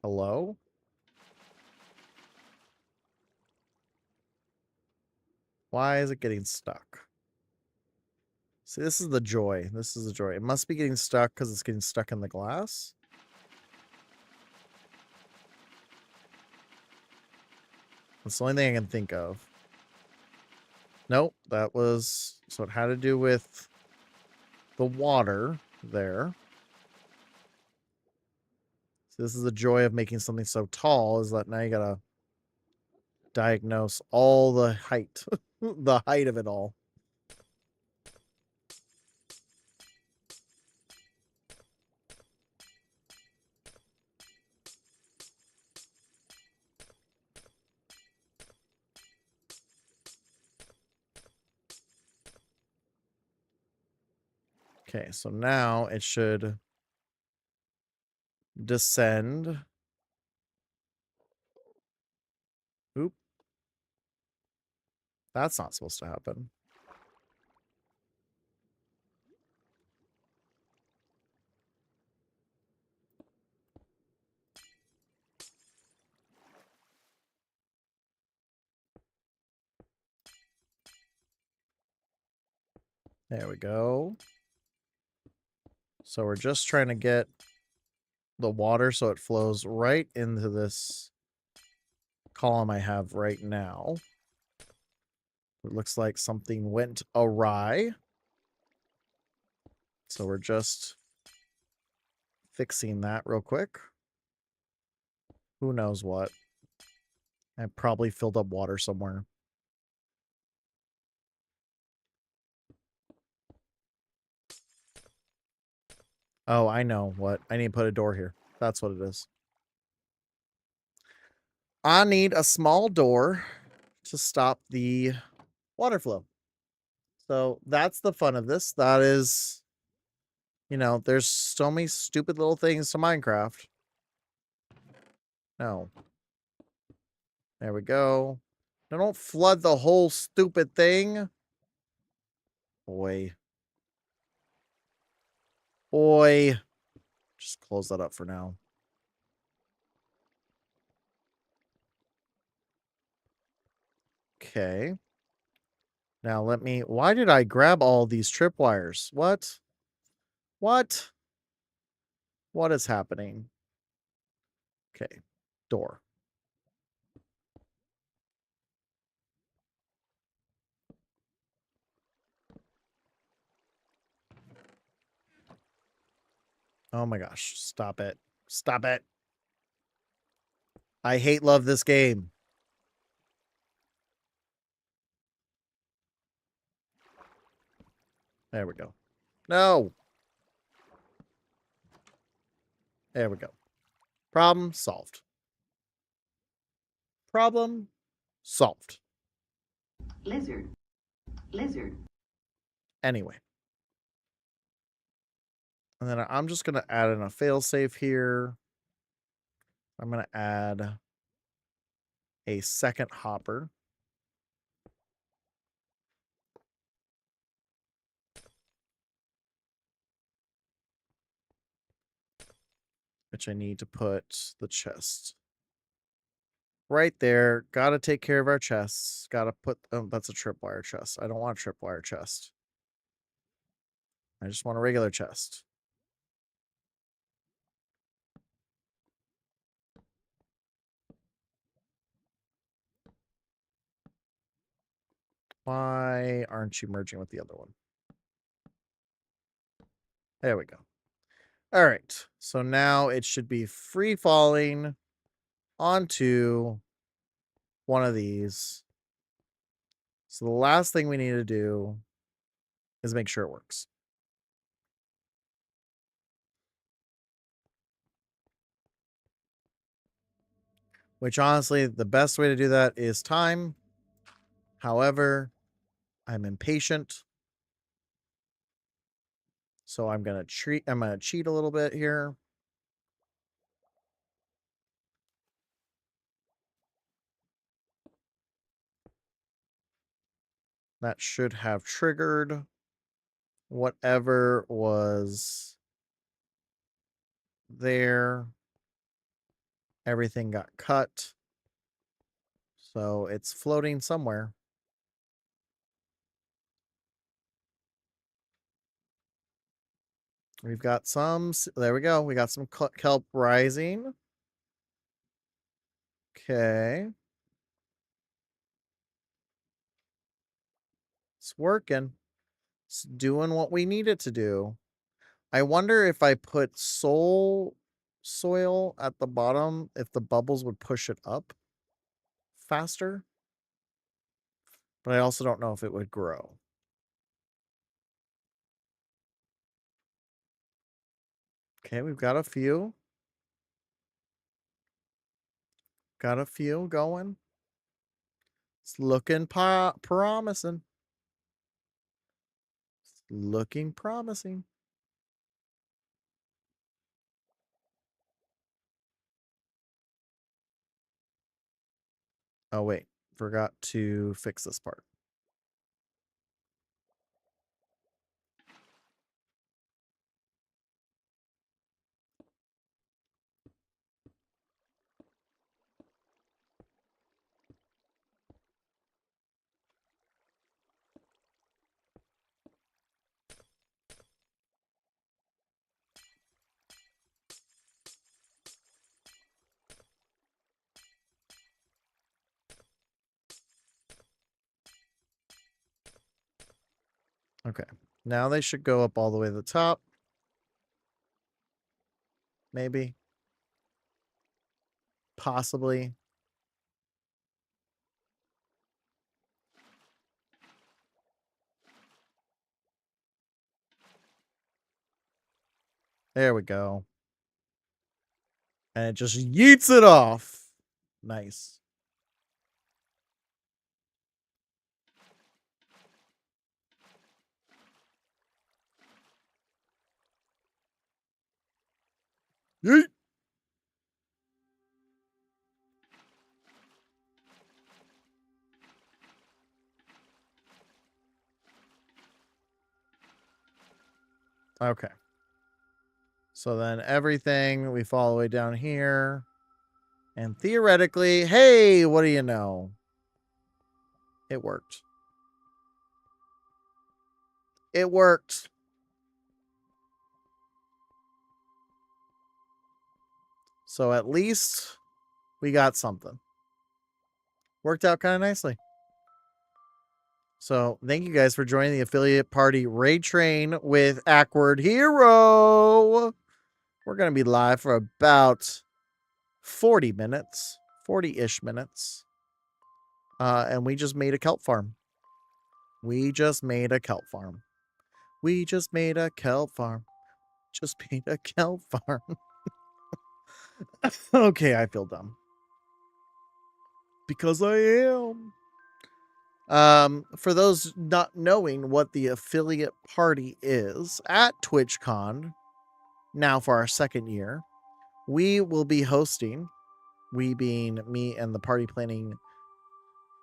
Hello? Why is it getting stuck? See, this is the joy. This is the joy. It must be getting stuck because it's getting stuck in the glass. That's the only thing I can think of. Nope, that was... So it had to do with the water there. So this is the joy of making something so tall, is that now you gotta diagnose all the height. The height of it all. Okay, so now it should descend. Oop. That's not supposed to happen. There we go. So we're just trying to get the water so it flows right into this column I have right now. It looks like something went awry. So we're just fixing that real quick. Who knows what? I probably filled up water somewhere. Oh, I know what. I need to put a door here. That's what it is. I need a small door to stop the water flow. So that's the fun of this. That is, you know, there's so many stupid little things to Minecraft. No. There we go. Now don't flood the whole stupid thing. Boy. Boy. Just close that up for now. Okay. Now let me... Why did I grab all these tripwires? What? What? What is happening? Okay. Door. Oh my gosh. Stop it. Stop it. I hate love this game. There we go. No. There we go. Problem solved. Problem solved. Lizard. Lizard. Anyway. And then I'm just going to add in a failsafe here. I'm going to add a second hopper. Which I need to put the chest right there. Got to take care of our chests. Got to put... Oh, that's a tripwire chest. I don't want a tripwire chest. I just want a regular chest. Why aren't you merging with the other one? There we go. All right. So now it should be free falling onto one of these. So the last thing we need to do is make sure it works. Which honestly, the best way to do that is time. However, I'm impatient. So I'm gonna cheat a little bit here. That should have triggered whatever was there. Everything got cut. So it's floating somewhere. We've got some, there we go. We got some kelp rising. Okay. It's working. It's doing what we need it to do. I wonder if I put soil at the bottom, if the bubbles would push it up faster. But I also don't know if it would grow. Okay, we've got a few. Got a few going. It's looking promising. It's looking promising. Oh, wait. Forgot to fix this part. Okay. Now they should go up all the way to the top. Maybe. Possibly. There we go. And it just yeets it off. Nice. Yeet. Okay. So then everything, we fall all the way down here. And theoretically, hey, what do you know? It worked. It worked. So at least we got something. Worked out kind of nicely. So thank you guys for joining the affiliate party raid train with Awkward Hero. We're going to be live for about 40 minutes, 40-ish minutes. And we just made a kelp farm. We just made a kelp farm. We just made a kelp farm. Just made a kelp farm. Okay, I feel dumb. Because I am. For those not knowing what the affiliate party is, at TwitchCon, now for our second year, we will be hosting, we being me and the party planning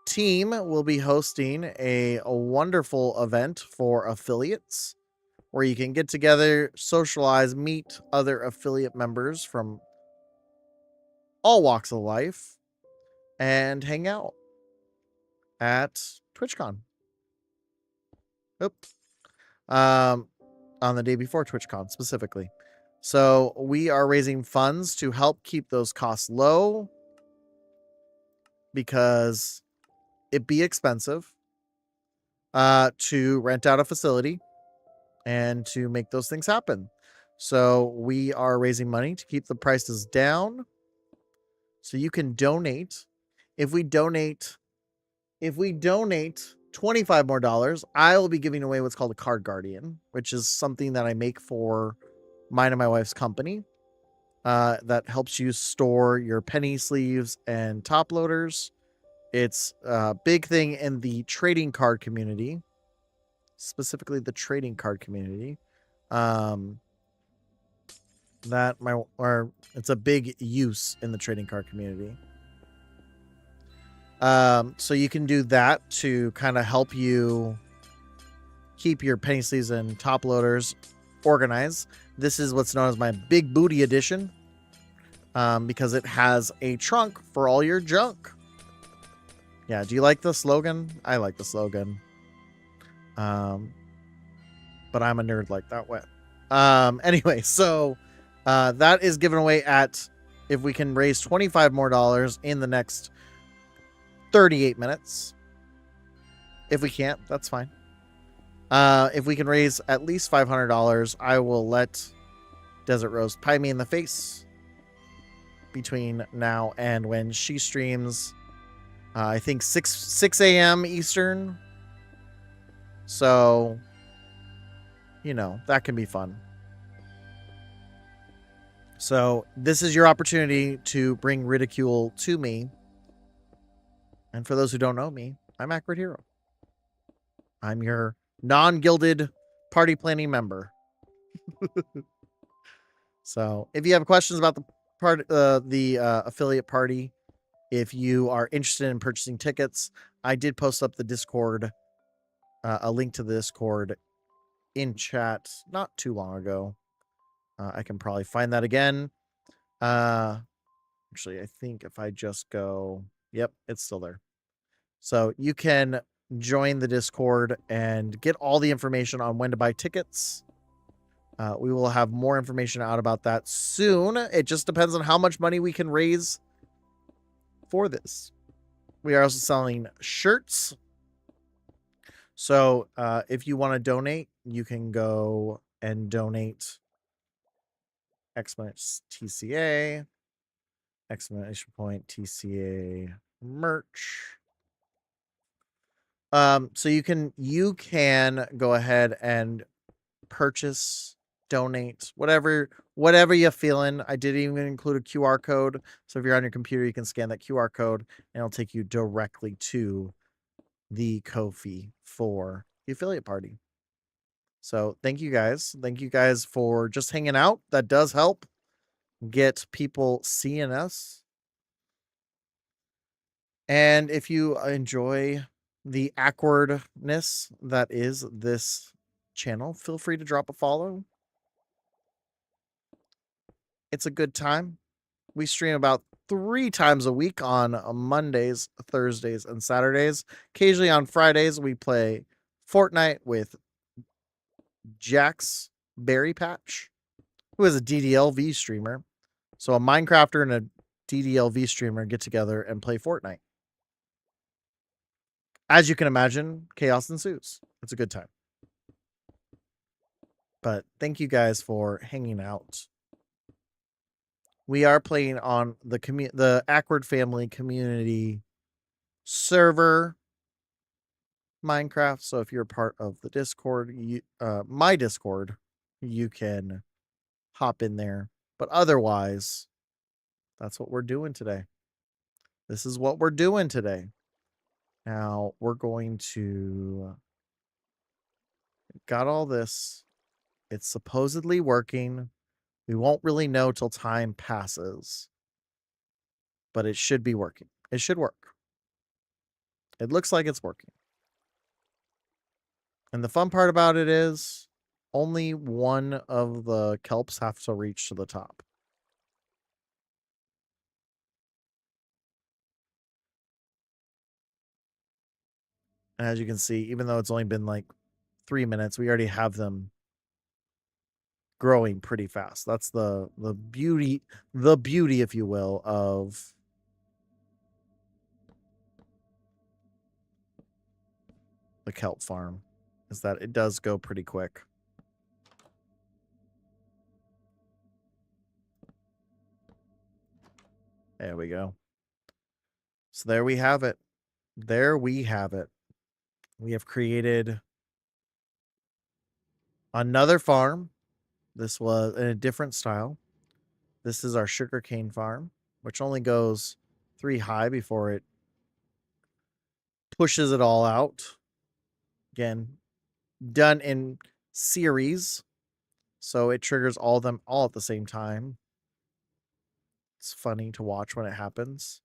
team, will be hosting a wonderful event for affiliates where you can get together, socialize, meet other affiliate members from all walks of life, and hang out at TwitchCon. Oops. On the day before TwitchCon specifically. So we are raising funds to help keep those costs low because it'd be expensive to rent out a facility and to make those things happen. So we are raising money to keep the prices down. So you can donate. If we donate $25 more, I will be giving away what's called a card guardian, which is something that I make for mine and my wife's company. that helps you store your penny sleeves and top loaders. It's a big thing in the trading card community, specifically the trading card community. It's a big use in the trading card community. So you can do that to kind of help you keep your penny sleeves and top loaders organized. This is what's known as my Big Booty Edition, because it has a trunk for all your junk. Yeah, do you like the slogan? I like the slogan. But I'm a nerd like that way. Anyway, so that is given away at, if we can raise $25 more in the next 38 minutes. If we can't, that's fine. If we can raise at least $500, I will let Desert Rose pie me in the face between now and when she streams. I think 6 a.m. Eastern. So, you know, that can be fun. So this is your opportunity to bring ridicule to me. And for those who don't know me, I'm Awkward Hero. I'm your non-gilded party planning member. So if you have questions about the affiliate party, if you are interested in purchasing tickets, I did post up the Discord, a link to the Discord in chat not too long ago. I can probably find that again. Actually, I think if I just go, yep, it's still there. So you can join the Discord and get all the information on when to buy tickets. We will have more information out about that soon. It just depends on how much money we can raise for this. We are also selling shirts. So if you want to donate, you can go and donate !TCA, !TCA merch. So you can go ahead and purchase, donate, whatever you're feeling. I did even include a QR code. So if you're on your computer, you can scan that QR code and it'll take you directly to the Ko-fi for the affiliate party. So thank you guys. Thank you guys for just hanging out. That does help get people seeing us. And if you enjoy the awkwardness that is this channel, feel free to drop a follow. It's a good time. We stream about 3 times a week on Mondays, Thursdays, and Saturdays. Occasionally on Fridays, we play Fortnite with Jax Berry Patch, who is a DDLV streamer. So a Minecrafter and a DDLV streamer get together and play Fortnite. As you can imagine, chaos ensues. It's a good time. But thank you guys for hanging out. We are playing on the Awkward Family community server Minecraft. So if you're part of the Discord, my Discord, you can hop in there. But otherwise, that's what we're doing today. This is what we're doing today. Now we're going to got all this. It's supposedly working. We won't really know till time passes, but it should be working. It should work. It looks like it's working. And the fun part about it is only one of the kelps have to reach to the top. And as you can see, even though it's only been like 3 minutes, we already have them growing pretty fast. That's the beauty, if you will, of the kelp farm, is that it does go pretty quick. There we go. So there we have it. There we have it. We have created another farm. This was in a different style. This is our sugarcane farm, which only goes 3 high before it pushes it all out. Again, done in series, so it triggers all of them all at the same time. It's funny to watch when it happens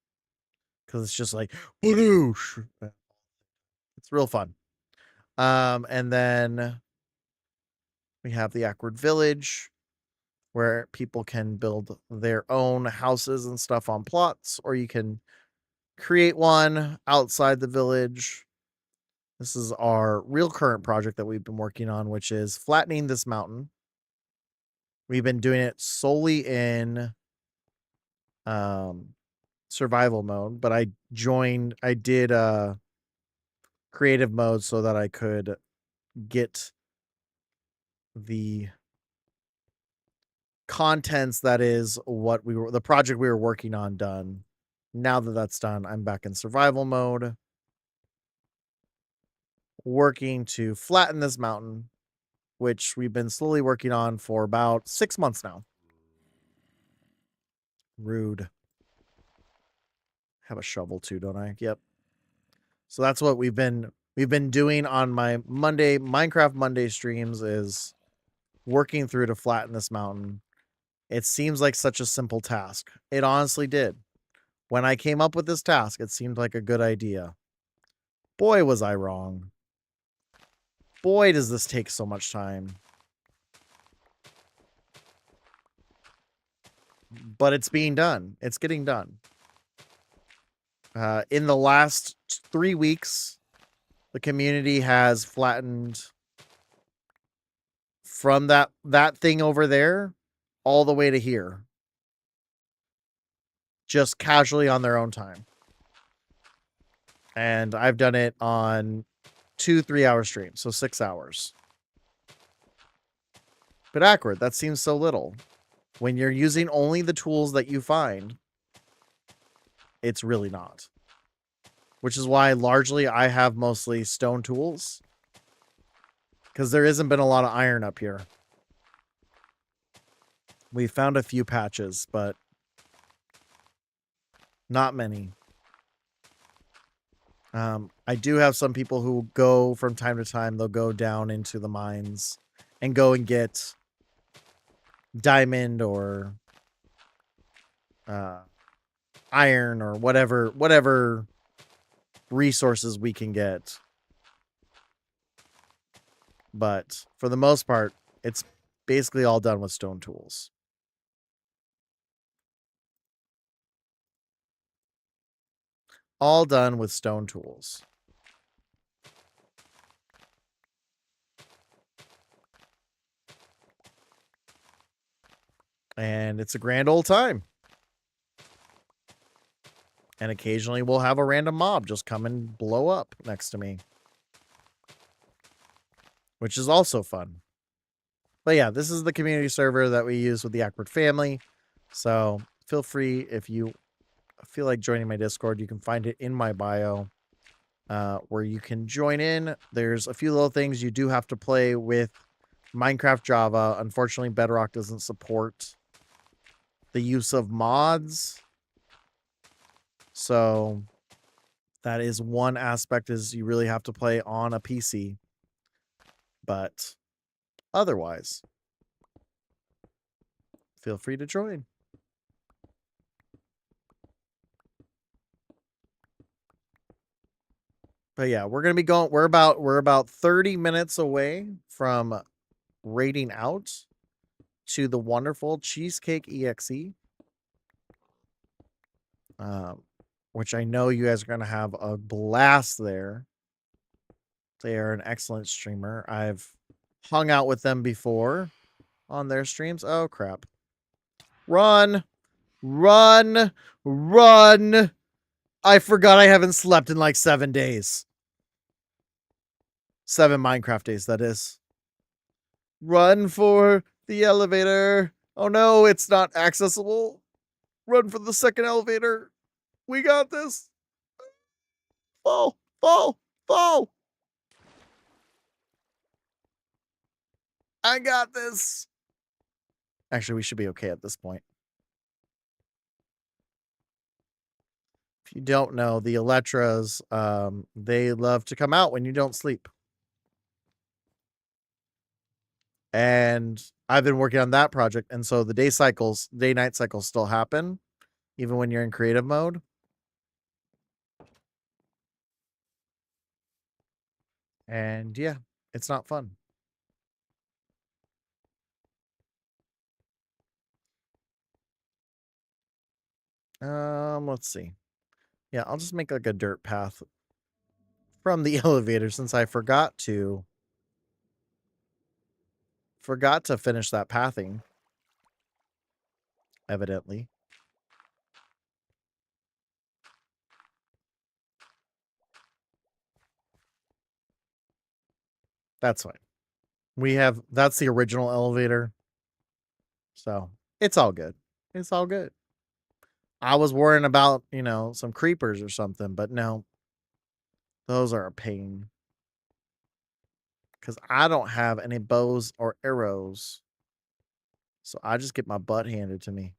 because it's just like, whoosh. It's real fun. And then we have the Awkward Village, where people can build their own houses and stuff on plots, or you can create one outside the village. This is our real current project that we've been working on, which is flattening this mountain. We've been doing it solely in survival mode, but I did creative mode so that I could get the contents that is what the project we were working on done. Now that that's done, I'm back in survival mode, working to flatten this mountain, which we've been slowly working on for about 6 months now. Rude. Have a shovel too, don't I? Yep. So that's what we've been doing on my Minecraft Monday streams, is working through to flatten this mountain. It seems like such a simple task. It honestly did. When I came up with this task, it seemed like a good idea. Boy, was I wrong. Boy, does this take so much time. But it's being done. It's getting done. In the last 3 weeks, the community has flattened from that thing over there all the way to here. Just casually on their own time. And I've done it on 2 3-hour streams, so 6 hours. But Awkward, that seems so little. When you're using only the tools that you find, it's really not. Which is why largely I have mostly stone tools, because there hasn't been a lot of iron up here. We found a few patches, but not many. I do have some people who go from time to time, they'll go down into the mines and go and get diamond or iron or whatever resources we can get. But for the most part, it's basically all done with stone tools. All done with stone tools. And it's a grand old time. And occasionally we'll have a random mob just come and blow up next to me, which is also fun. But yeah, this is the community server that we use with the Awkward family. So feel free, if you feel like joining my Discord, you can find it in my bio, where you can join in. There's a few little things. You do have to play with Minecraft Java. Unfortunately, Bedrock doesn't support the use of mods. So that is one aspect, is you really have to play on a PC. But otherwise, feel free to join. But yeah, we're going to be going, we're about 30 minutes away from raiding out to the wonderful Cheesecake EXE. Which I know you guys are going to have a blast there. They are an excellent streamer. I've hung out with them before on their streams. Oh, crap. Run! Run! Run! I forgot I haven't slept in like 7 days. 7 Minecraft days, that is. Run for the elevator. Oh no, it's not accessible. Run for the second elevator. We got this. Fall, fall, fall. I got this. Actually, we should be okay at this point. If you don't know, the Electras, they love to come out when you don't sleep. And I've been working on that project, and so the day-night cycles still happen, even when you're in creative mode. And yeah, it's not fun. Let's see. Yeah, I'll just make like a dirt path from the elevator since I forgot to finish that pathing. Evidently. That's fine. That's the original elevator. So it's all good. It's all good. I was worrying about, some creepers or something, but no. Those are a pain. Because I don't have any bows or arrows. So I just get my butt handed to me.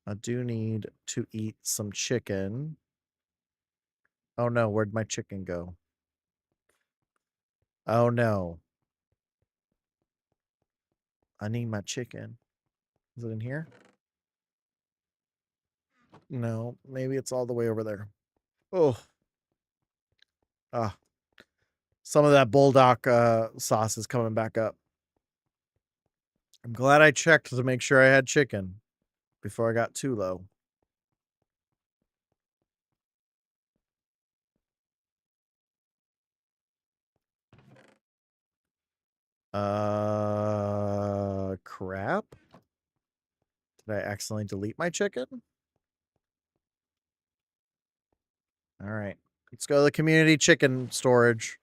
I do need to eat some chicken. Oh no, where'd my chicken go? Oh no. I need my chicken. Is it in here? No, maybe it's all the way over there. Oh. Ah. Some of that bulldog sauce is coming back up. I'm glad I checked to make sure I had chicken before I got too low. Crap. Did I accidentally delete my chicken? All right. Let's go to the community chicken storage.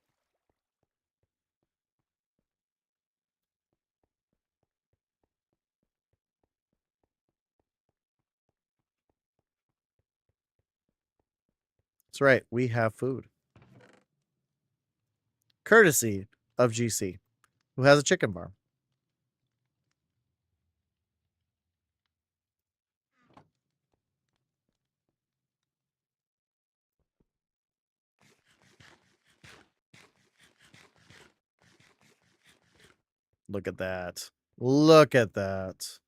That's right. We have food. Courtesy of GC, who has a chicken farm. Look at that. Look at that.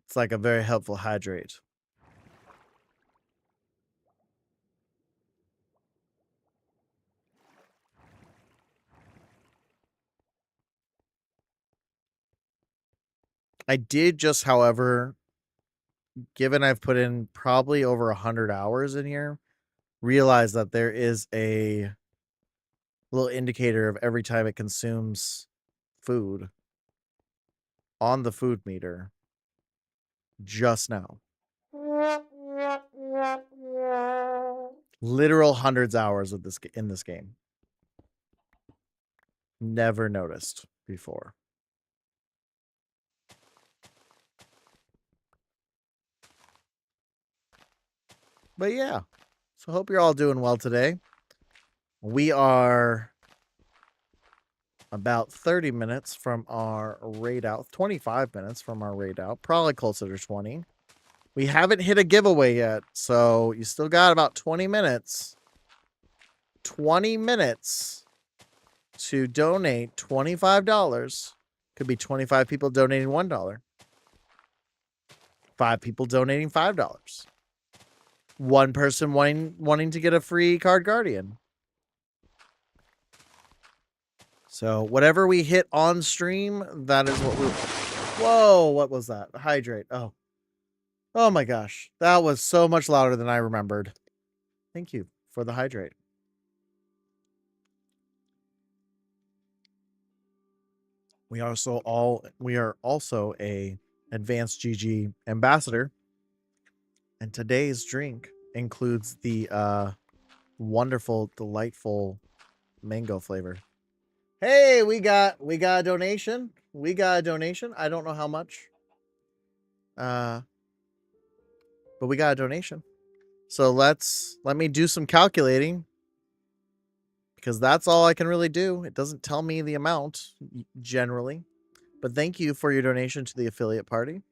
It's like a very helpful hydrate. I did just, however, given I've put in probably over 100 hours in here, realize that there is a little indicator of every time it consumes food on the food meter just now. Literal hundreds of hours of in this game. Never noticed before. But yeah, so hope you're all doing well today. We are about 30 minutes from our raid out, 25 minutes from our raid out, probably closer to 20. We haven't hit a giveaway yet, so you still got about 20 minutes. 20 minutes to donate $25. Could be 25 people donating $1. 5 people donating $5. 1 person wanting to get a free card guardian. So whatever we hit on stream, that is what we... Whoa, what was that? Hydrate. Oh my gosh. That was so much louder than I remembered. Thank you for the hydrate. We are also a Advanced GG ambassador. And today's drink includes the wonderful, delightful mango flavor. Hey, we got a donation. We got a donation. I don't know how much. But we got a donation. So let me do some calculating. because that's all I can really do. It doesn't tell me the amount generally. But thank you for your donation to the affiliate party.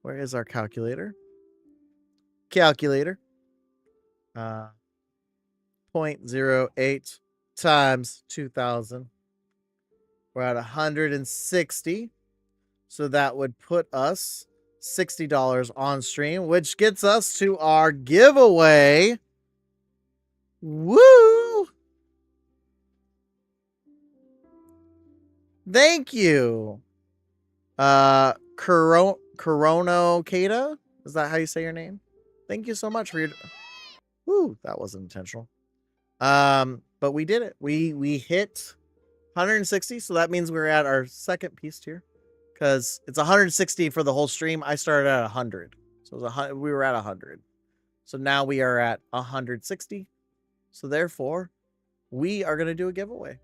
Where is our calculator? Calculator. 0.08 times 2,000. We're at 160. So that would put us $60 on stream, which gets us to our giveaway. Woo! Thank you. Corono Kata? Is that how you say your name? Thank you so much for your... Woo, that wasn't intentional. But we did it. We hit 160, so that means we're at our second piece tier. Because it's 160 for the whole stream. I started at 100. So it was we were at 100. So now we are at 160. So therefore, we are going to do a giveaway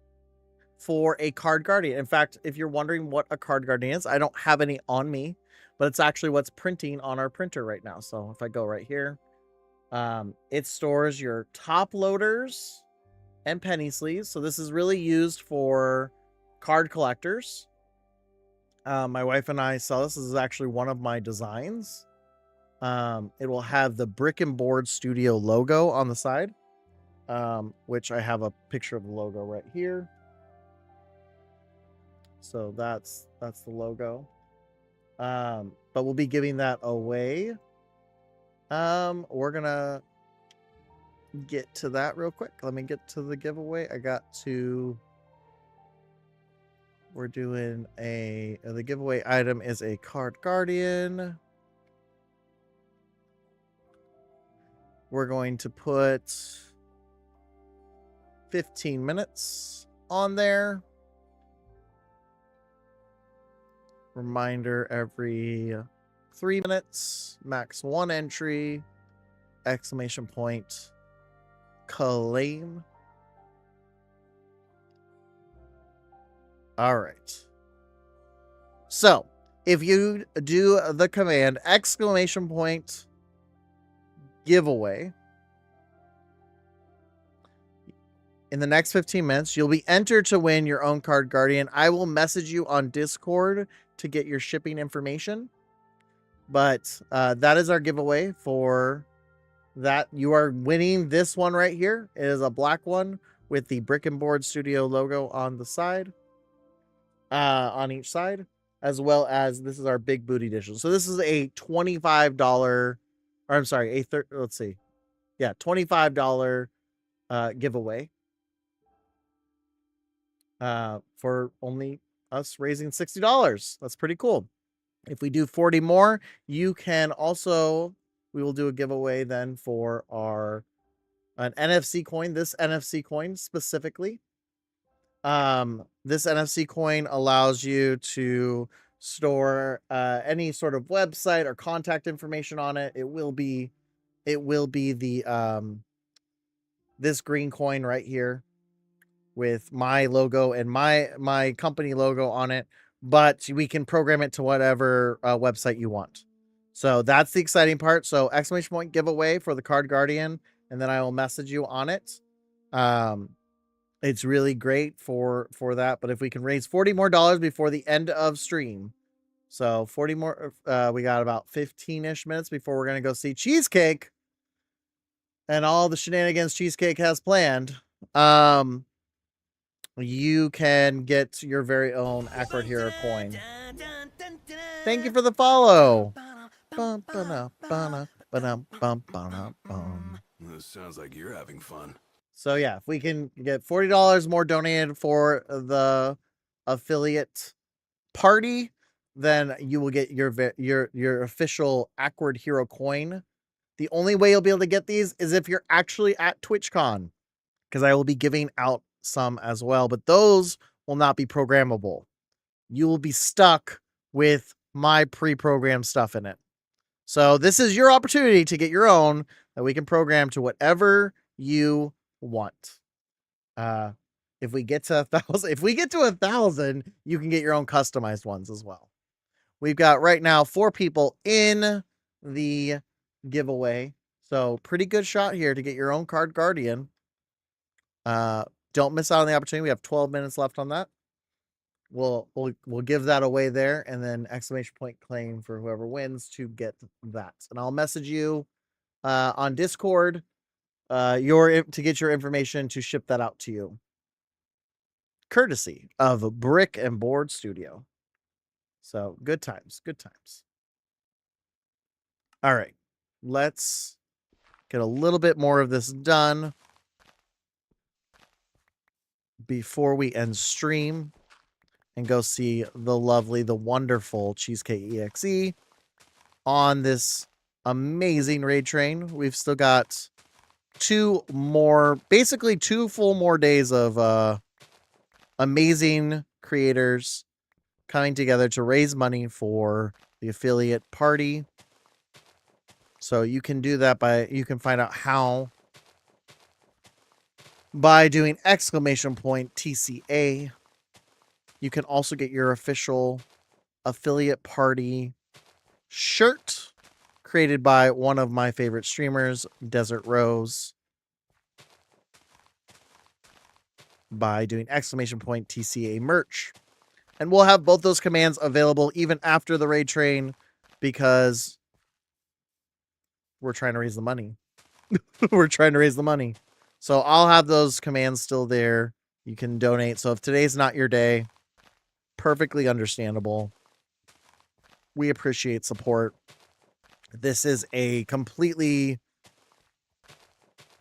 for a card guardian. In fact, if you're wondering what a card guardian is, I don't have any on me, but it's actually what's printing on our printer right now. So if I go right here, it stores your top loaders and penny sleeves. So this is really used for card collectors. My wife and I saw this. This is actually one of my designs. It will have the Brick and Board Studio logo on the side, which I have a picture of the logo right here. So that's the logo. But we'll be giving that away. We're gonna get to that real quick. Let me get to the giveaway. We're doing the giveaway item is a card guardian. We're going to put 15 minutes on there. Reminder every 3 minutes, max 1 entry, exclamation point, claim. All right. So if you do the command exclamation point giveaway in the next 15 minutes, you'll be entered to win your own card guardian. I will message you on Discord to get your shipping information. But that is our giveaway for that. You are winning this one right here. It is a black one with the Brick and Board Studio logo on the side. On each side, as well as this is our big booty edition. So this is a $25, or I'm sorry, let's see. Yeah, $25 giveaway. For only us raising $60. That's pretty cool. If we do 40 more, you can also, we will do a giveaway then for an NFC coin, this NFC coin specifically. This NFC coin allows you to store any sort of website or contact information on it. It will be the this green coin right here with my logo and my company logo on it, but we can program it to whatever website you want. So that's the exciting part. So exclamation point giveaway for the card guardian, and then I will message you on it. It's really great for that. But if we can raise $40 more before the end of stream, so 40 more, we got about 15-ish minutes before we're going to go see Cheesecake and all the shenanigans Cheesecake has planned. You can get your very own Awkward Hero coin. Thank you for the follow. This sounds like you're having fun. So yeah, if we can get $40 more donated for the affiliate party, then you will get your official Awkward Hero coin. The only way you'll be able to get these is if you're actually at TwitchCon, because I will be giving out some as well, but those will not be programmable. You will be stuck with my pre-programmed stuff in it. So this is your opportunity to get your own that we can program to whatever you want. If we get to 1,000, you can get your own customized ones as well. We've got right now 4 people in the giveaway. So pretty good shot here to get your own card guardian. don't miss out on the opportunity. We have 12 minutes left on that. We'll give that away there, and then exclamation point claim for whoever wins to get that. And I'll message you on Discord to get your information to ship that out to you. Courtesy of Brick and Board Studio. So good times, good times. All right, let's get a little bit more of this done before we end stream and go see the lovely, the wonderful Cheesecake EXE on this amazing raid train. We've still got basically 2 full more days of amazing creators coming together to raise money for the affiliate party. So you can do that you can find out how by doing exclamation point TCA. You can also get your official affiliate party shirt created by one of my favorite streamers, Desert Rose, by doing exclamation point TCA merch. And we'll have both those commands available even after the raid train because we're trying to raise the money. We're trying to raise the money. So I'll have those commands still there. You can donate. So if today's not your day, perfectly understandable. We appreciate support. This is a completely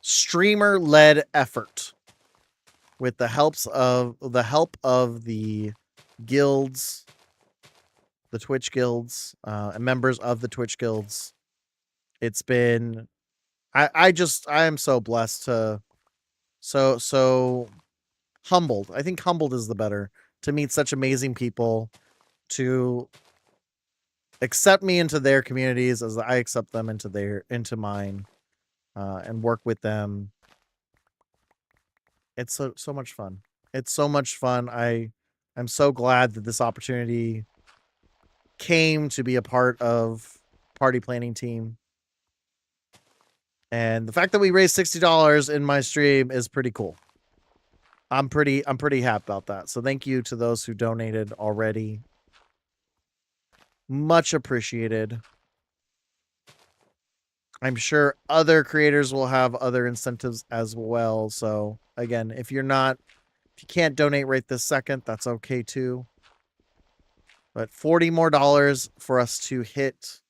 streamer-led effort with the help of the guilds, the Twitch guilds, and members of the Twitch guilds. It's been I am so blessed to so humbled. I think humbled is the better, to meet such amazing people, to accept me into their communities as I accept them into mine, and work with them. It's so much fun. It's so much fun. I'm so glad that this opportunity came to be a part of party planning team. And the fact that we raised $60 in my stream is pretty cool. I'm pretty happy about that. So thank you to those who donated already. Much appreciated. I'm sure other creators will have other incentives as well. So again, if you can't donate right this second, that's okay too. But $40 more for us to hit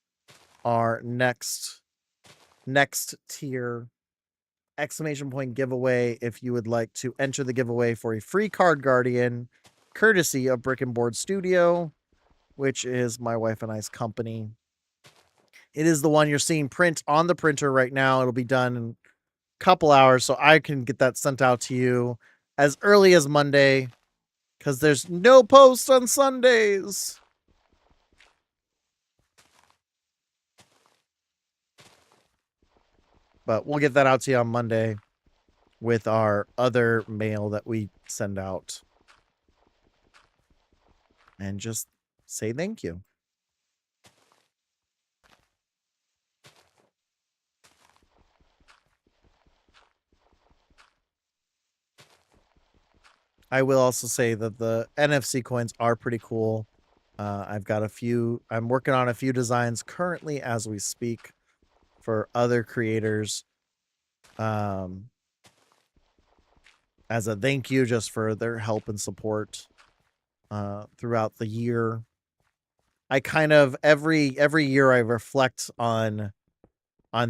our next tier exclamation point giveaway. If you would like to enter the giveaway for a free card guardian, courtesy of Brick and Board Studio, which is my wife and I's company. It is the one you're seeing print on the printer right now. It'll be done in a couple hours, so I can get that sent out to you as early as Monday, because there's no post on Sundays. But we'll get that out to you on Monday with our other mail that we send out. And just say thank you. I will also say that the NFC coins are pretty cool. I'm working on a few designs currently as we speak for other creators. As a thank you just for their help and support throughout the year. I kind of every year I reflect on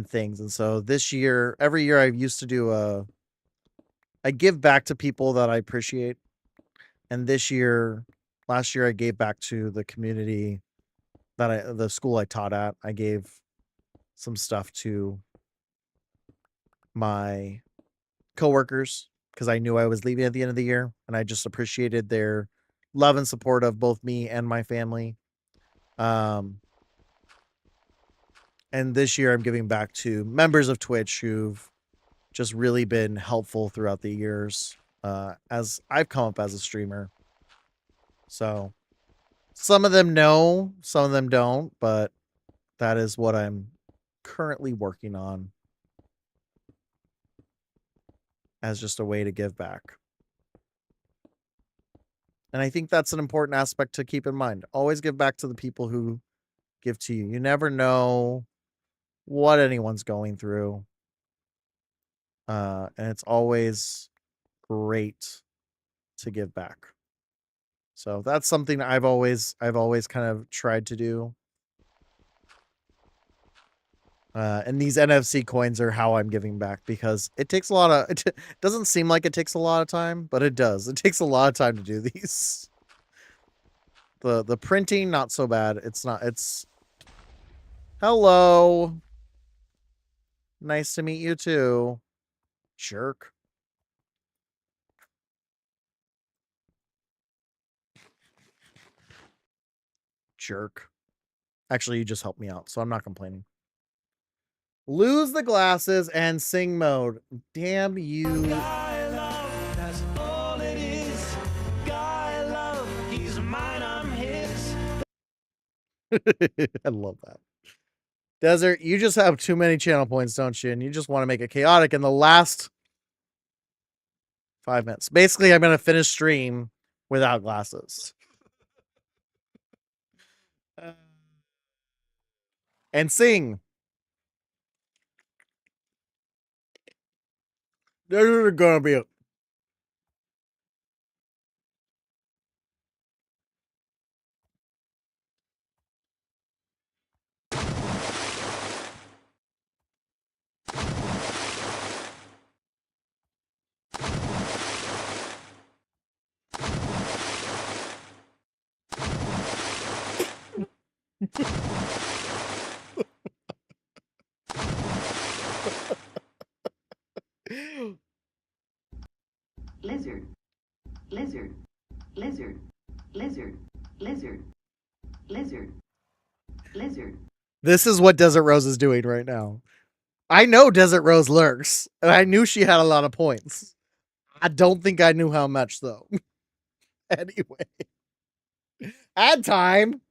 things. And so this year, every year I used to do I give back to people that I appreciate. And last year I gave back to the community the school I taught at. I gave some stuff to my coworkers because I knew I was leaving at the end of the year, and I just appreciated their love and support of both me and my family. And this year I'm giving back to members of Twitch who've just really been helpful throughout the years as I've come up as a streamer. So some of them know, some of them don't, but that is what I'm currently working on as just a way to give back. And I think that's an important aspect to keep in mind. Always give back to the people who give to you. You never know what anyone's going through. And it's always great to give back. So that's something I've always kind of tried to do. And these NFC coins are how I'm giving back, because it takes a lot of, it doesn't seem like it takes a lot of time, but it does. It takes a lot of time to do these. The printing, not so bad. It's hello. Nice to meet you too. Jerk. Jerk. Actually, you just helped me out, so I'm not complaining. Lose the glasses and sing mode. Damn you. Guy love, that's all it is. Guy love, he's mine, I'm his. I love that. Desert, you just have too many channel points, don't you? And you just want to make it chaotic in the last 5 minutes. Basically, I'm going to finish stream without glasses. And sing. There's gonna be a Lizard. Lizard. Lizard. Lizard. Lizard. Lizard. Lizard. This is what Desert Rose is doing right now. I know Desert Rose lurks, and I knew she had a lot of points. I don't think I knew how much, though. Anyway. Ad time.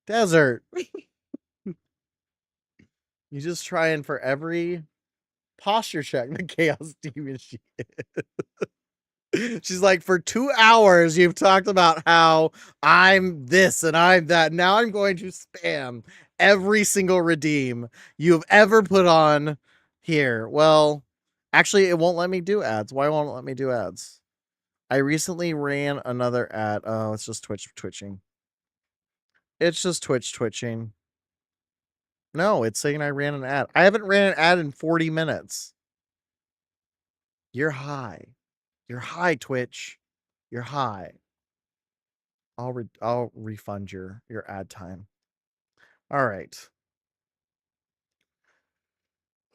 Desert. You just trying for every posture check the Chaos Demon she is. She's like, for 2 hours, you've talked about how I'm this and I'm that. Now I'm going to spam every single redeem you've ever put on here. Well, actually, it won't let me do ads. Why won't it let me do ads? I recently ran another ad. Oh, it's just Twitch twitching. It's just Twitch twitching. No, it's saying I ran an ad. I haven't ran an ad in 40 minutes. You're high. You're high, Twitch. You're high. I'll refund your ad time. All right.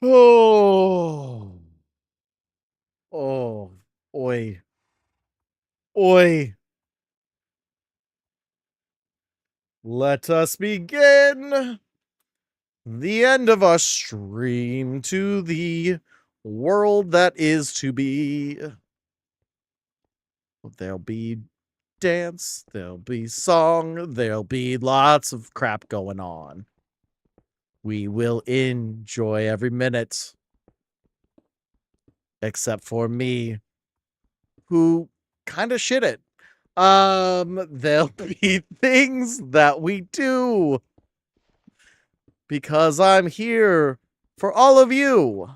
Oh. Oh. Oi. Oi. Let us begin the end of our stream to the world that is to be. There'll be dance, there'll be song, there'll be lots of crap going on. We will enjoy every minute. Except for me, who kind of shit it. There'll be things that we do. Because I'm here for all of you.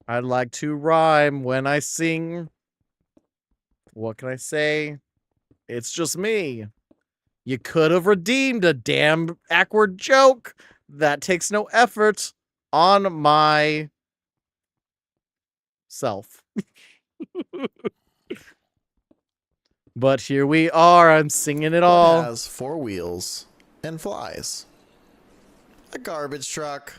I'd like to rhyme when I sing. What can I say? It's just me. You could have redeemed a damn awkward joke. That takes no effort on my self. But here we are. I'm singing it all. Has 4 wheels and flies. A garbage truck.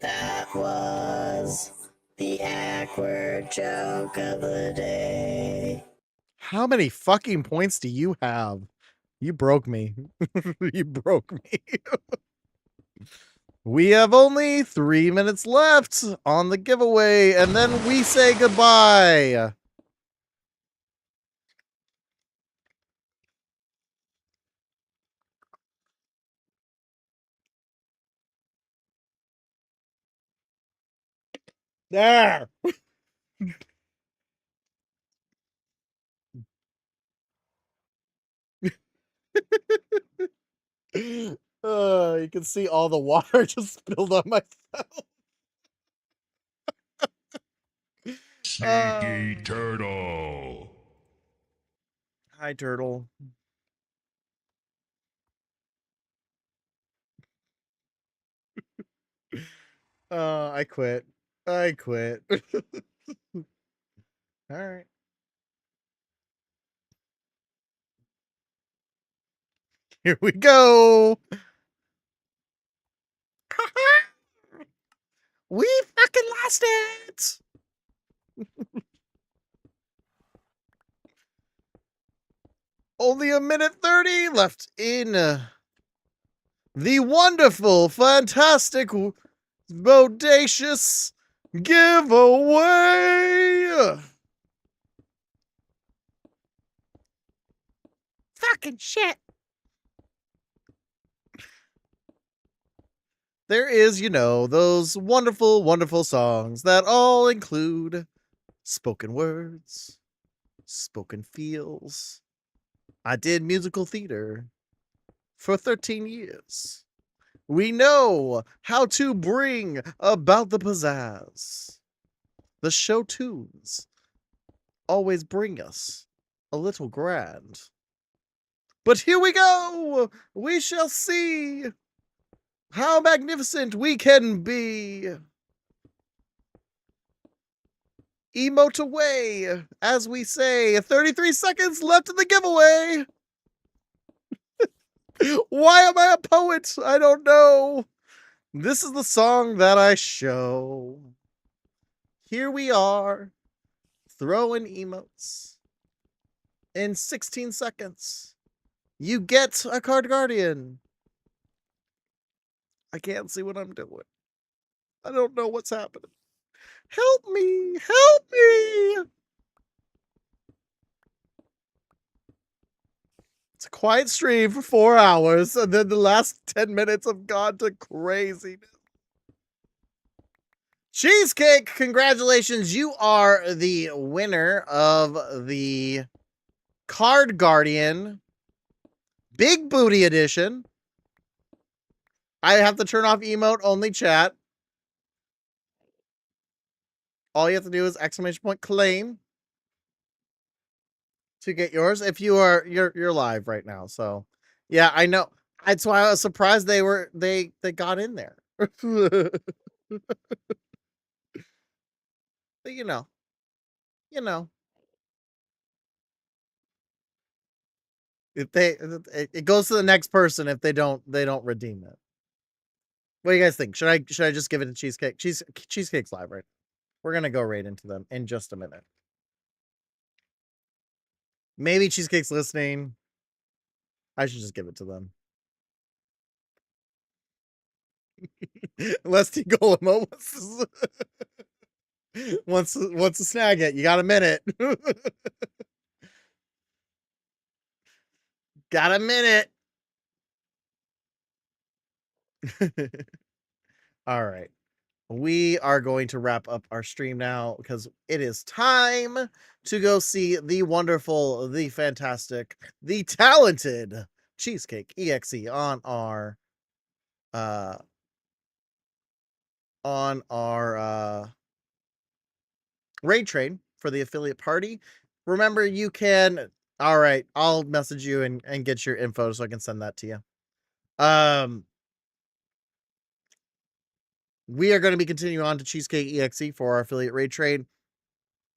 That was the awkward joke of the day. How many fucking points do you have? You broke me. You broke me. We have only 3 minutes left on the giveaway, and then we say goodbye. There. You can see all the water just spilled on myself. Sneaky turtle. Hi, turtle. I quit. I quit. All right. Here we go. We fucking lost it. Only a minute 30 left in the wonderful, fantastic, bodacious giveaway. Fucking shit. There is, you know, those wonderful, wonderful songs that all include spoken words, spoken feels. I did musical theater for 13 years. We know how to bring about the pizzazz. The show tunes always bring us a little grand. But here we go! We shall see how magnificent we can be. Emote away, as we say. 33 seconds left in the giveaway. Why am I a poet? I don't know. This is the song that I show. Here we are, throwing emotes. In 16 seconds, you get a card guardian. I can't see what I'm doing. I don't know what's happening. Help me! Help me! It's a quiet stream for 4 hours, and then the last 10 minutes have gone to craziness. Cheesecake, congratulations. You are the winner of the Card Guardian Big Booty Edition. I have to turn off emote only chat. All you have to do is exclamation point claim to get yours. If you are you're live right now, so yeah, I know. That's why I was surprised they got in there. But you know, if it goes to the next person if they don't redeem it. What do you guys think? Should I just give it to Cheesecake? Cheesecake's live, right? We're gonna go right into them in just a minute. Maybe Cheesecake's listening. I should just give it to them. Lusty Golem wants to snag it. You got a minute. Got a minute. All right. We are going to wrap up our stream now because it is time to go see the wonderful, the fantastic, the talented Cheesecake EXE on our raid train for the affiliate party. Remember, you can. All right, I'll message you and get your info so I can send that to you. We are going to be continuing on to Cheesecake EXE for our affiliate raid trade.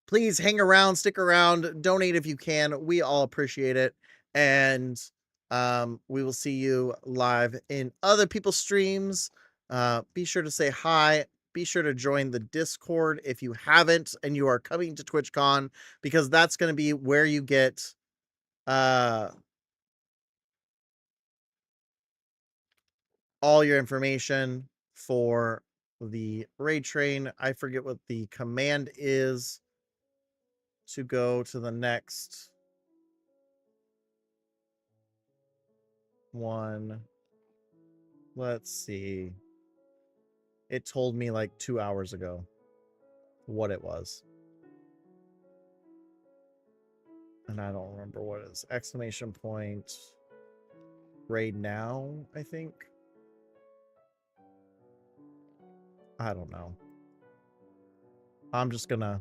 Please hang around, stick around, donate if you can. We all appreciate it. And we will see you live in other people's streams. Be sure to say hi. Be sure to join the Discord if you haven't and you are coming to TwitchCon, because that's going to be where you get all your information for the raid train. I forget what the command is to go to the next one. Let's see. It told me like 2 hours ago. what it was. And I don't remember what it is. Exclamation point. Raid now, I think. I don't know. I'm just gonna...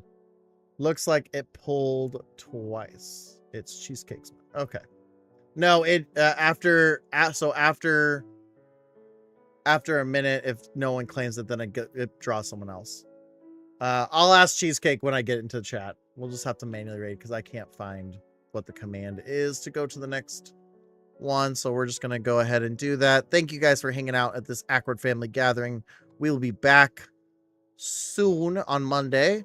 Looks like it pulled twice. It's cheesecakes. Okay. No, it after a minute, if no one claims it, then it draws someone else. I'll ask Cheesecake when I get into chat. We'll just have to manually raid because I can't find what the command is to go to the next one. So we're just gonna go ahead and do that. Thank you guys for hanging out at this awkward family gathering. We'll be back soon on Monday.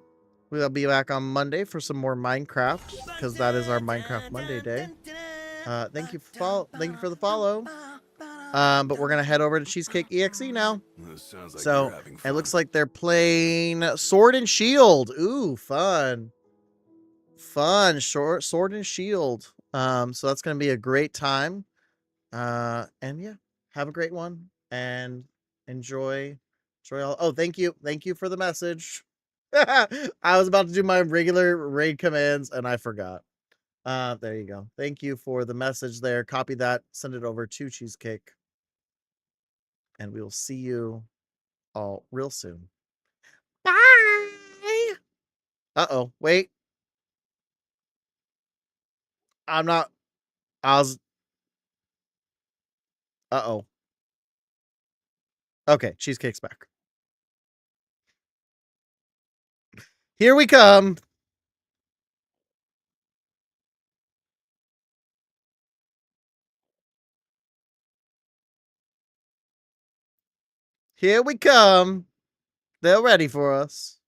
We'll be back on Monday for some more Minecraft because that is our Minecraft Monday day. Thank you for the follow. But we're gonna head over to Cheesecake EXE now. So it looks like they're playing Sword and Shield. Ooh, fun. Sword and Shield. So that's gonna be a great time. And yeah, have a great one and enjoy all. Oh, thank you for the message. I was about to do my regular raid commands and I forgot. There you go. Thank you for the message there. Copy that, send it over to Cheesecake, and we will see you all real soon. Bye. Uh-oh, wait. I'm not. I was. Uh-oh. Okay, Cheesecake's back. Here we come. Here we come. They're ready for us.